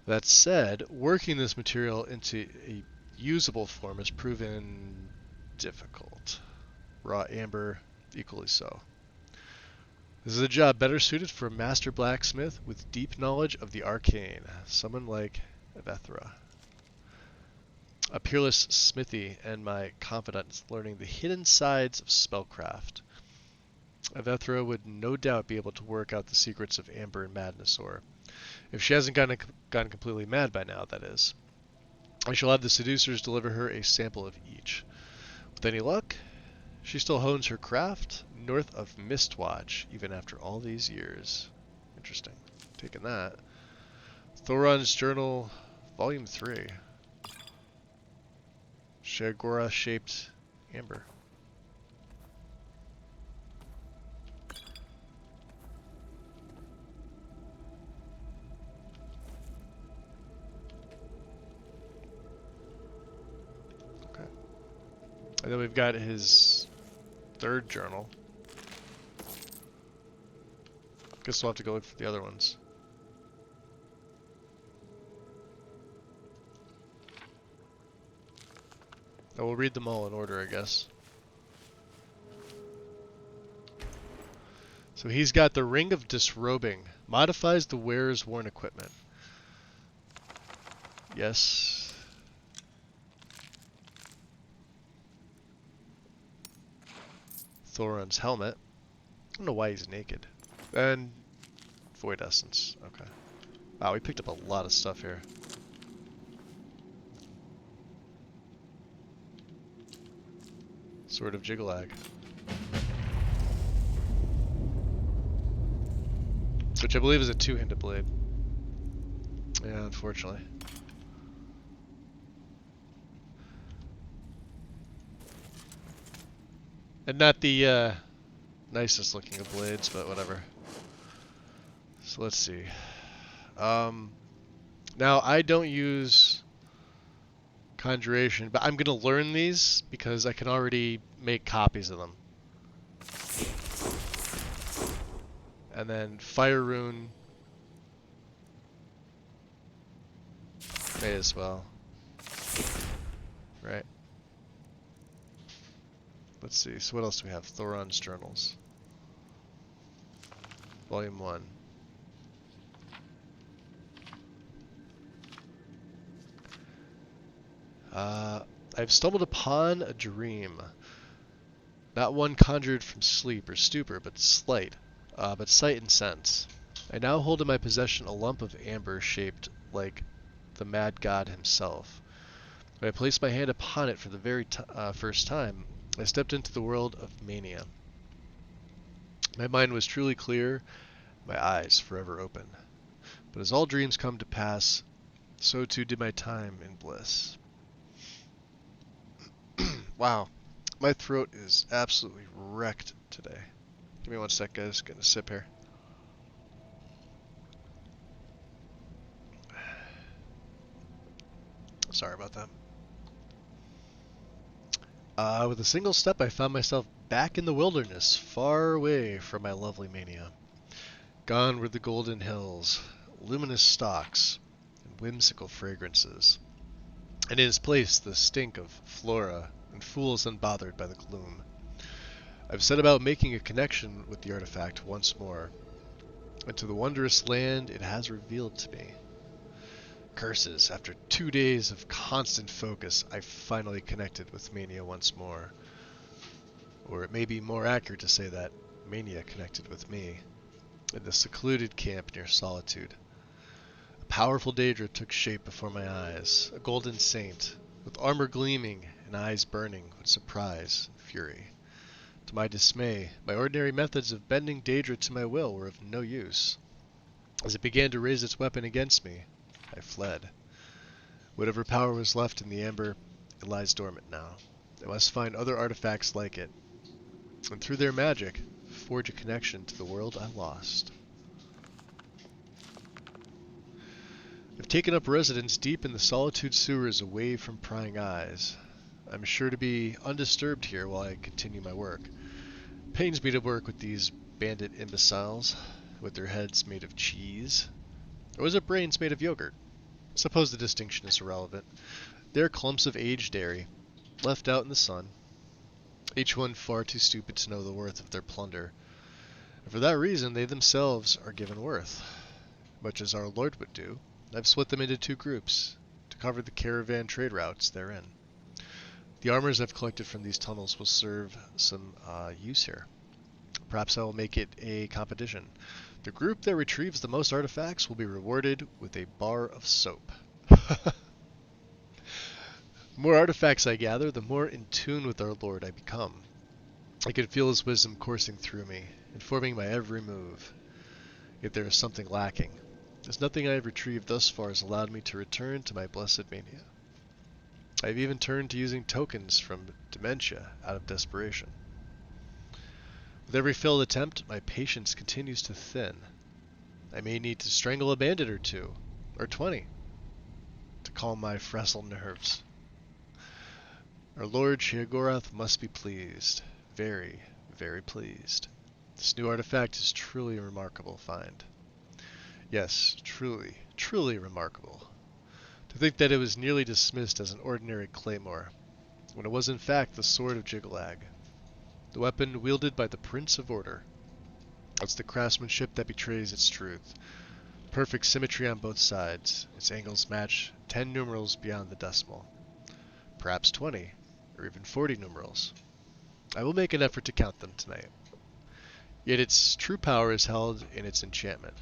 A: That said, working this material into a usable form has proven difficult. Raw amber, equally so. This is a job better suited for a master blacksmith with deep knowledge of the arcane, someone like Evethra. A peerless smithy and my confidant learning the hidden sides of spellcraft. Evethra would no doubt be able to work out the secrets of Amber and Madness Ore. If she hasn't gone completely mad by now, that is. I shall have the seducers deliver her a sample of each. With any luck, she still hones her craft north of Mistwatch, even after all these years. Interesting. Taking that. Thoron's Journal, Volume 3. Sheogorath-shaped amber. Okay. And then we've got his third journal. Guess we'll have to go look for the other ones. I will read them all in order, I guess. So he's got the Ring of Disrobing. Modifies the wearer's worn equipment. Yes. Thoron's helmet. I don't know why he's naked. And Void Essence. Okay. Wow, we picked up a lot of stuff here. Sword of Jiggalag. Which I believe is a two-handed blade. Yeah, unfortunately. And not the nicest looking of blades, but whatever. So let's see. Now I don't use Conjuration, but I'm gonna learn these because I can already make copies of them. And then Fire Rune. May as well. Right. Let's see, so what else do we have? Thoron's Journals. Volume 1. I've stumbled upon a dream. Not one conjured from sleep or stupor, but slight, but sight and sense. I now hold in my possession a lump of amber shaped like the mad god himself. When I placed my hand upon it for the very first time, I stepped into the world of mania. My mind was truly clear, my eyes forever open. But as all dreams come to pass, so too did my time in bliss. Wow, my throat is absolutely wrecked today. Give me one sec, guys. Getting a sip here. Sorry about that. With a single step, I found myself back in the wilderness, far away from my lovely Mania. Gone were the golden hills, luminous stalks, and whimsical fragrances. And in its place, the stink of flora and fools unbothered by the gloom. I've set about making a connection with the artifact once more, and to the wondrous land it has revealed to me. Curses, after 2 days of constant focus, I finally connected with Mania once more. Or it may be more accurate to say that Mania connected with me, in the secluded camp near Solitude. A powerful Daedra took shape before my eyes, a golden saint, with armor gleaming and eyes burning with surprise and fury. To my dismay, my ordinary methods of bending Daedra to my will were of no use. As it began to raise its weapon against me, I fled. Whatever power was left in the amber, it lies dormant now. I must find other artifacts like it, and through their magic, forge a connection to the world I lost. I've taken up residence deep in the Solitude sewers away from prying eyes. I'm sure to be undisturbed here while I continue my work. It pains me to work with these bandit imbeciles, with their heads made of cheese. Or was it brains made of yogurt? Suppose the distinction is irrelevant. They're clumps of aged dairy, left out in the sun, each one far too stupid to know the worth of their plunder. And for that reason, they themselves are given worth. Much as our Lord would do, I've split them into 2 groups, to cover the caravan trade routes they're in. The armors I've collected from these tunnels will serve some use here. Perhaps I will make it a competition. The group that retrieves the most artifacts will be rewarded with a bar of soap. The more artifacts I gather, the more in tune with our Lord I become. I can feel his wisdom coursing through me, informing my every move. Yet there is something lacking, as nothing I have retrieved thus far has allowed me to return to my blessed Mania. I have even turned to using tokens from Dementia out of desperation. With every failed attempt, my patience continues to thin. I may need to strangle a bandit or 2, or 20, to calm my frazzled nerves. Our Lord Sheogorath must be pleased. Very, very pleased. This new artifact is truly a remarkable find. Yes, truly, truly remarkable. To think that it was nearly dismissed as an ordinary claymore, when it was in fact the sword of Jyggalag, the weapon wielded by the Prince of Order. It's the craftsmanship that betrays its truth. Perfect symmetry on both sides, its angles match 10 numerals beyond the decimal. Perhaps 20, or even 40 numerals. I will make an effort to count them tonight. Yet its true power is held in its enchantment.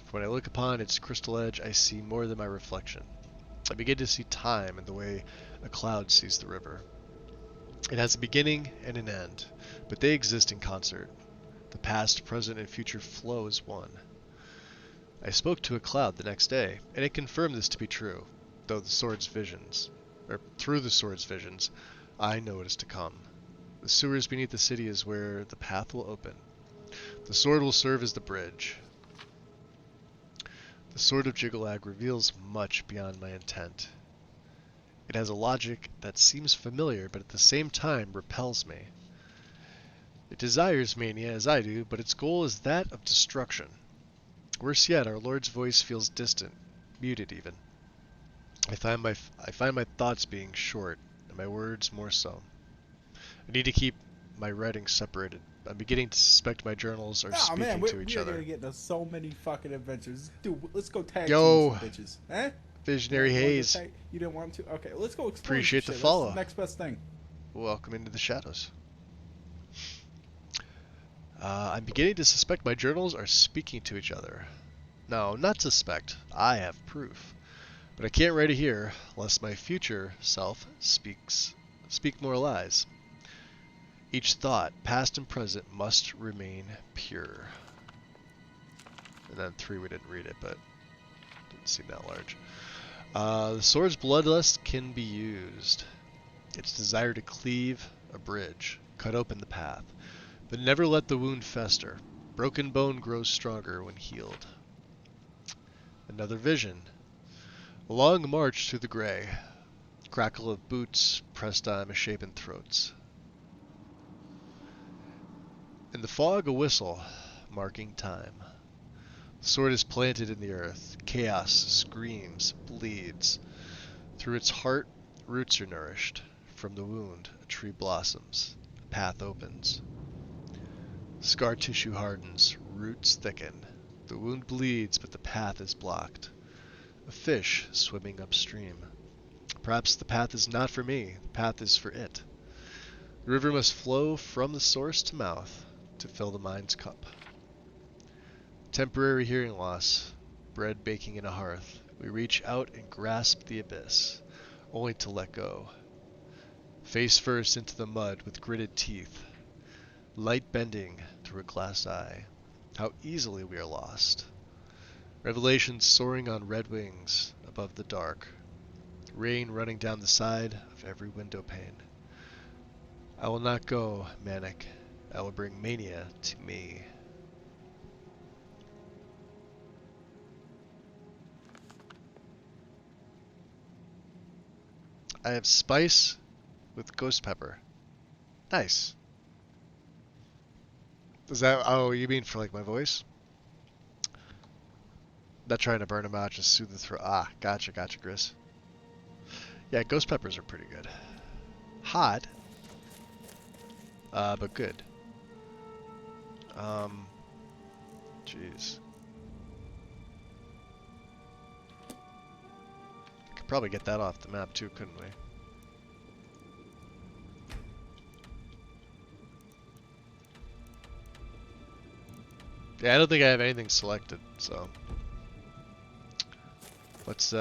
A: When I look upon its crystal edge, I see more than my reflection. I begin to see time in the way a cloud sees the river. It has a beginning and an end, but they exist in concert. The past, present, and future flow as one. I spoke to a cloud the next day, and it confirmed this to be true, though through the sword's visions, I know what is to come. The sewers beneath the city is where the path will open. The sword will serve as the bridge. The sword of Jyggalag reveals much beyond my intent. It has a logic that seems familiar, but at the same time repels me. It desires Mania as I do, but its goal is that of destruction. Worse yet, our Lord's voice feels distant, muted even. I find my thoughts being short, and my words more so. I need to keep my writing separated. I'm beginning to suspect my journals are speaking to each other.
H: We're gonna get into so many fucking adventures. Dude, let's go tag
A: Yo,
H: team some bitches. Eh?
A: Visionary Haze.
H: You didn't want to? Okay, let's go explore.
A: Appreciate the
H: shit.
A: follow.
H: That's the next best thing.
A: Welcome into the shadows. I'm beginning to suspect my journals are speaking to each other. No, not suspect. I have proof. But I can't write it here, lest my future self speak more lies. Each thought, past and present, must remain pure. And then 3, we didn't read it, but it didn't seem that large. The sword's bloodlust can be used. Its desire to cleave a bridge, cut open the path, but never let the wound fester. Broken bone grows stronger when healed. Another vision. A long march through the gray. Crackle of boots pressed on misshapen throats. In the fog, a whistle, marking time. The sword is planted in the earth. Chaos screams, bleeds. Through its heart, roots are nourished. From the wound, a tree blossoms. A path opens. Scar tissue hardens, roots thicken. The wound bleeds, but the path is blocked. A fish swimming upstream. Perhaps the path is not for me, the path is for it. The river must flow from the source to mouth to fill the mind's cup. Temporary hearing loss, bread baking in a hearth. We reach out and grasp the abyss, only to let go. Face first into the mud with gritted teeth. Light bending through a glass eye. How easily we are lost. Revelations soaring on red wings above the dark. Rain running down the side of every window pane. I will not go, Manic. I will bring mania to me. I have spice with ghost pepper. Nice. Is that, oh, you mean for like my voice? Not trying to burn them out, just soothe the throat. Ah, gotcha, Gris. Yeah, ghost peppers are pretty good. Hot, but good. Jeez. Could probably get that off the map too, couldn't we? Yeah, I don't think I have anything selected, so let's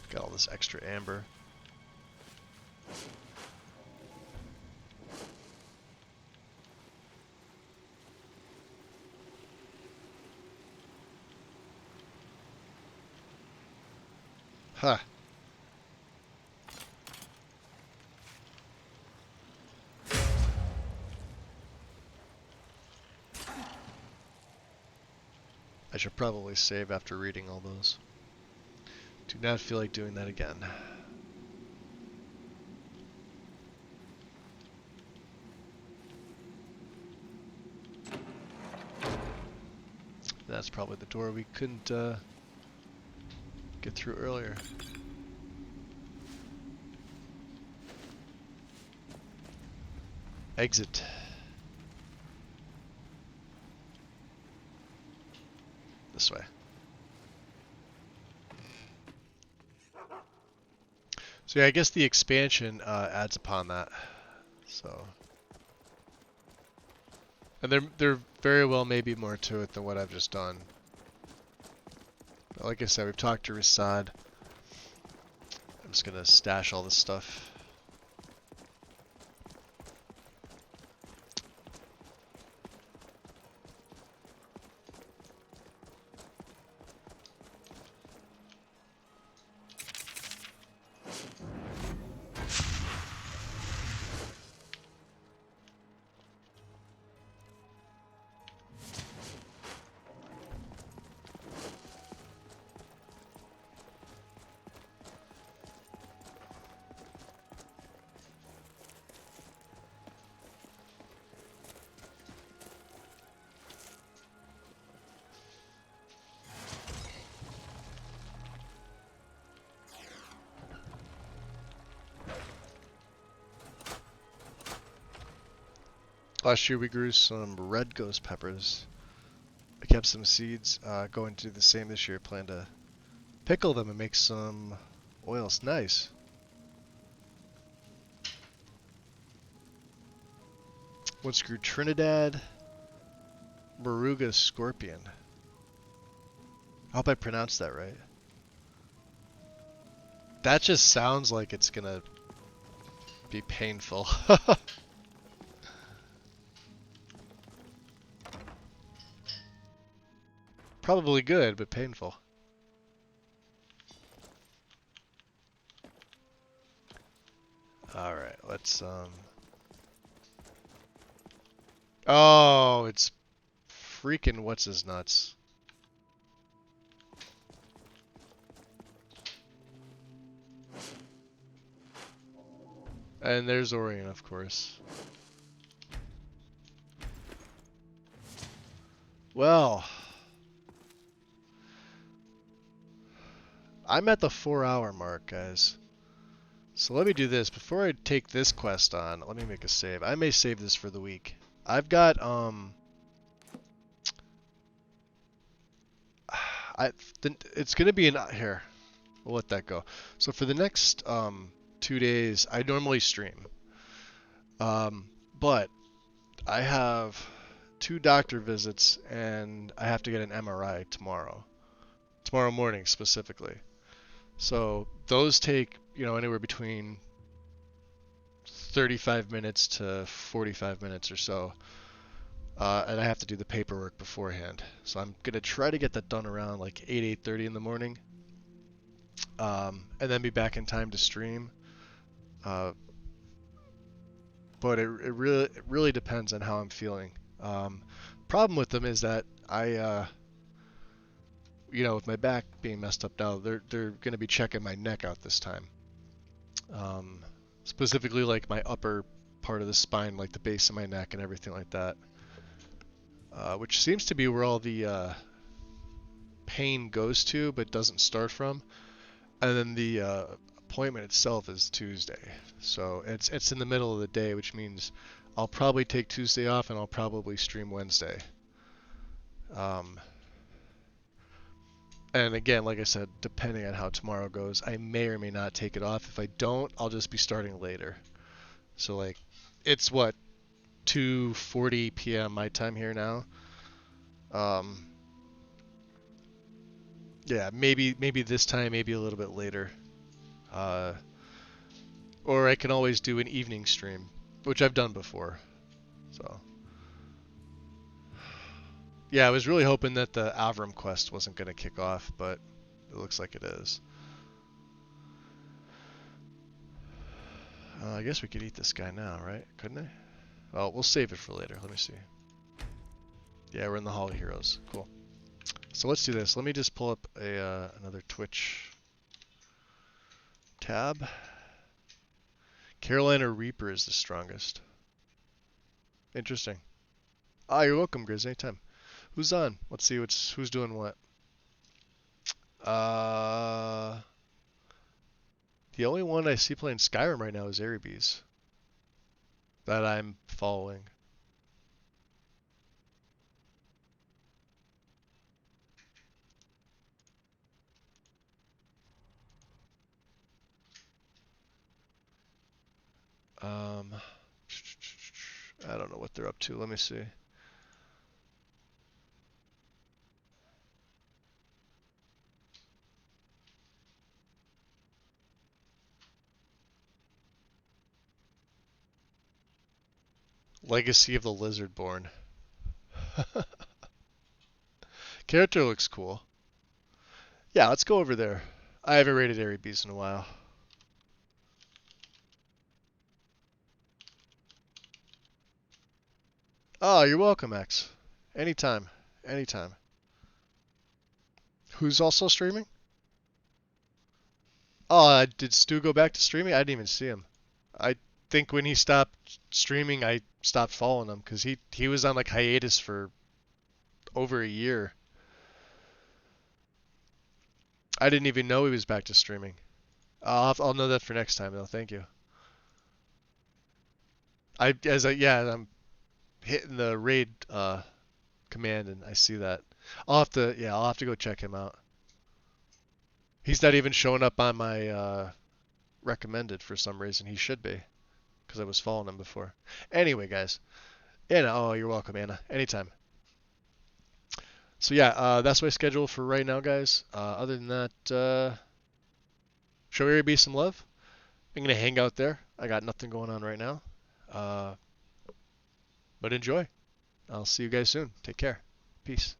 A: got all this extra amber. Huh. I should probably save after reading all those. Do not feel like doing that again. That's probably the door we couldn't get through earlier. Exit. This way. So yeah, I guess the expansion adds upon that. So, and there very well may be more to it than what I've just done. But like I said, we've talked to Rasad. I'm just gonna stash all this stuff. Last year we grew some red ghost peppers. I kept some seeds. Going to do the same this year. Plan to pickle them and make some oils. Nice. Once grew Trinidad Moruga Scorpion. I hope I pronounced that right. That just sounds like it's gonna be painful. Probably good, but painful. Alright, let's Oh, it's freaking what's his nuts. And there's Orion, of course. Well, I'm at the 4-hour mark, guys. So let me do this. Before I take this quest on, let me make a save. I may save this for the week. I've got, it's going to be here. We'll let that go. So for the next 2 days, I normally stream. But I have 2 doctor visits and I have to get an MRI tomorrow. Tomorrow morning specifically. So those take, you know, anywhere between 35 minutes to 45 minutes or so. And I have to do the paperwork beforehand. So I'm going to try to get that done around like 8:30 in the morning. And then be back in time to stream. But it really depends on how I'm feeling. Problem with them is that I, you know, with my back being messed up now, they're going to be checking my neck out this time. Specifically like my upper part of the spine, like the base of my neck and everything like that. Which seems to be where all the pain goes to, but doesn't start from. And then the appointment itself is Tuesday. So it's in the middle of the day, which means I'll probably take Tuesday off and I'll probably stream Wednesday. And again, like I said, depending on how tomorrow goes, I may or may not take it off. If I don't, I'll just be starting later. So like, it's what, 2:40 p.m. my time here now. Yeah, maybe this time, maybe a little bit later. Or I can always do an evening stream, which I've done before. So yeah, I was really hoping that the Avram quest wasn't going to kick off, but it looks like it is. I guess we could eat this guy now, right? Couldn't I? Well, we'll save it for later. Let me see. Yeah, we're in the Hall of Heroes. Cool. So let's do this. Let me just pull up a another Twitch tab. Carolina Reaper is the strongest. Interesting. Ah, you're welcome, Grizz. Anytime. Who's on? Let's see who's doing what. The only one I see playing Skyrim right now is Erebes. That I'm following. I don't know what they're up to. Let me see. Legacy of the Lizardborn. Character looks cool. Yeah, let's go over there. I haven't rated Erebes in a while. Oh, you're welcome, X. Anytime. Anytime. Who's also streaming? Oh, did Stu go back to streaming? I didn't even see him. I think when he stopped streaming, I stopped following him because he was on like hiatus for over a year. I didn't even know he was back to streaming. I'll know that for next time though. Thank you. I'm hitting the raid command and I see that. I'll have to go check him out. He's not even showing up on my recommended for some reason. He should be, because I was following him before. Anyway, guys. Anna, oh, you're welcome, Anna. Anytime. So yeah, that's my schedule for right now, guys. Other than that, show Erebes some love. I'm gonna hang out there. I got nothing going on right now. But enjoy. I'll see you guys soon. Take care. Peace.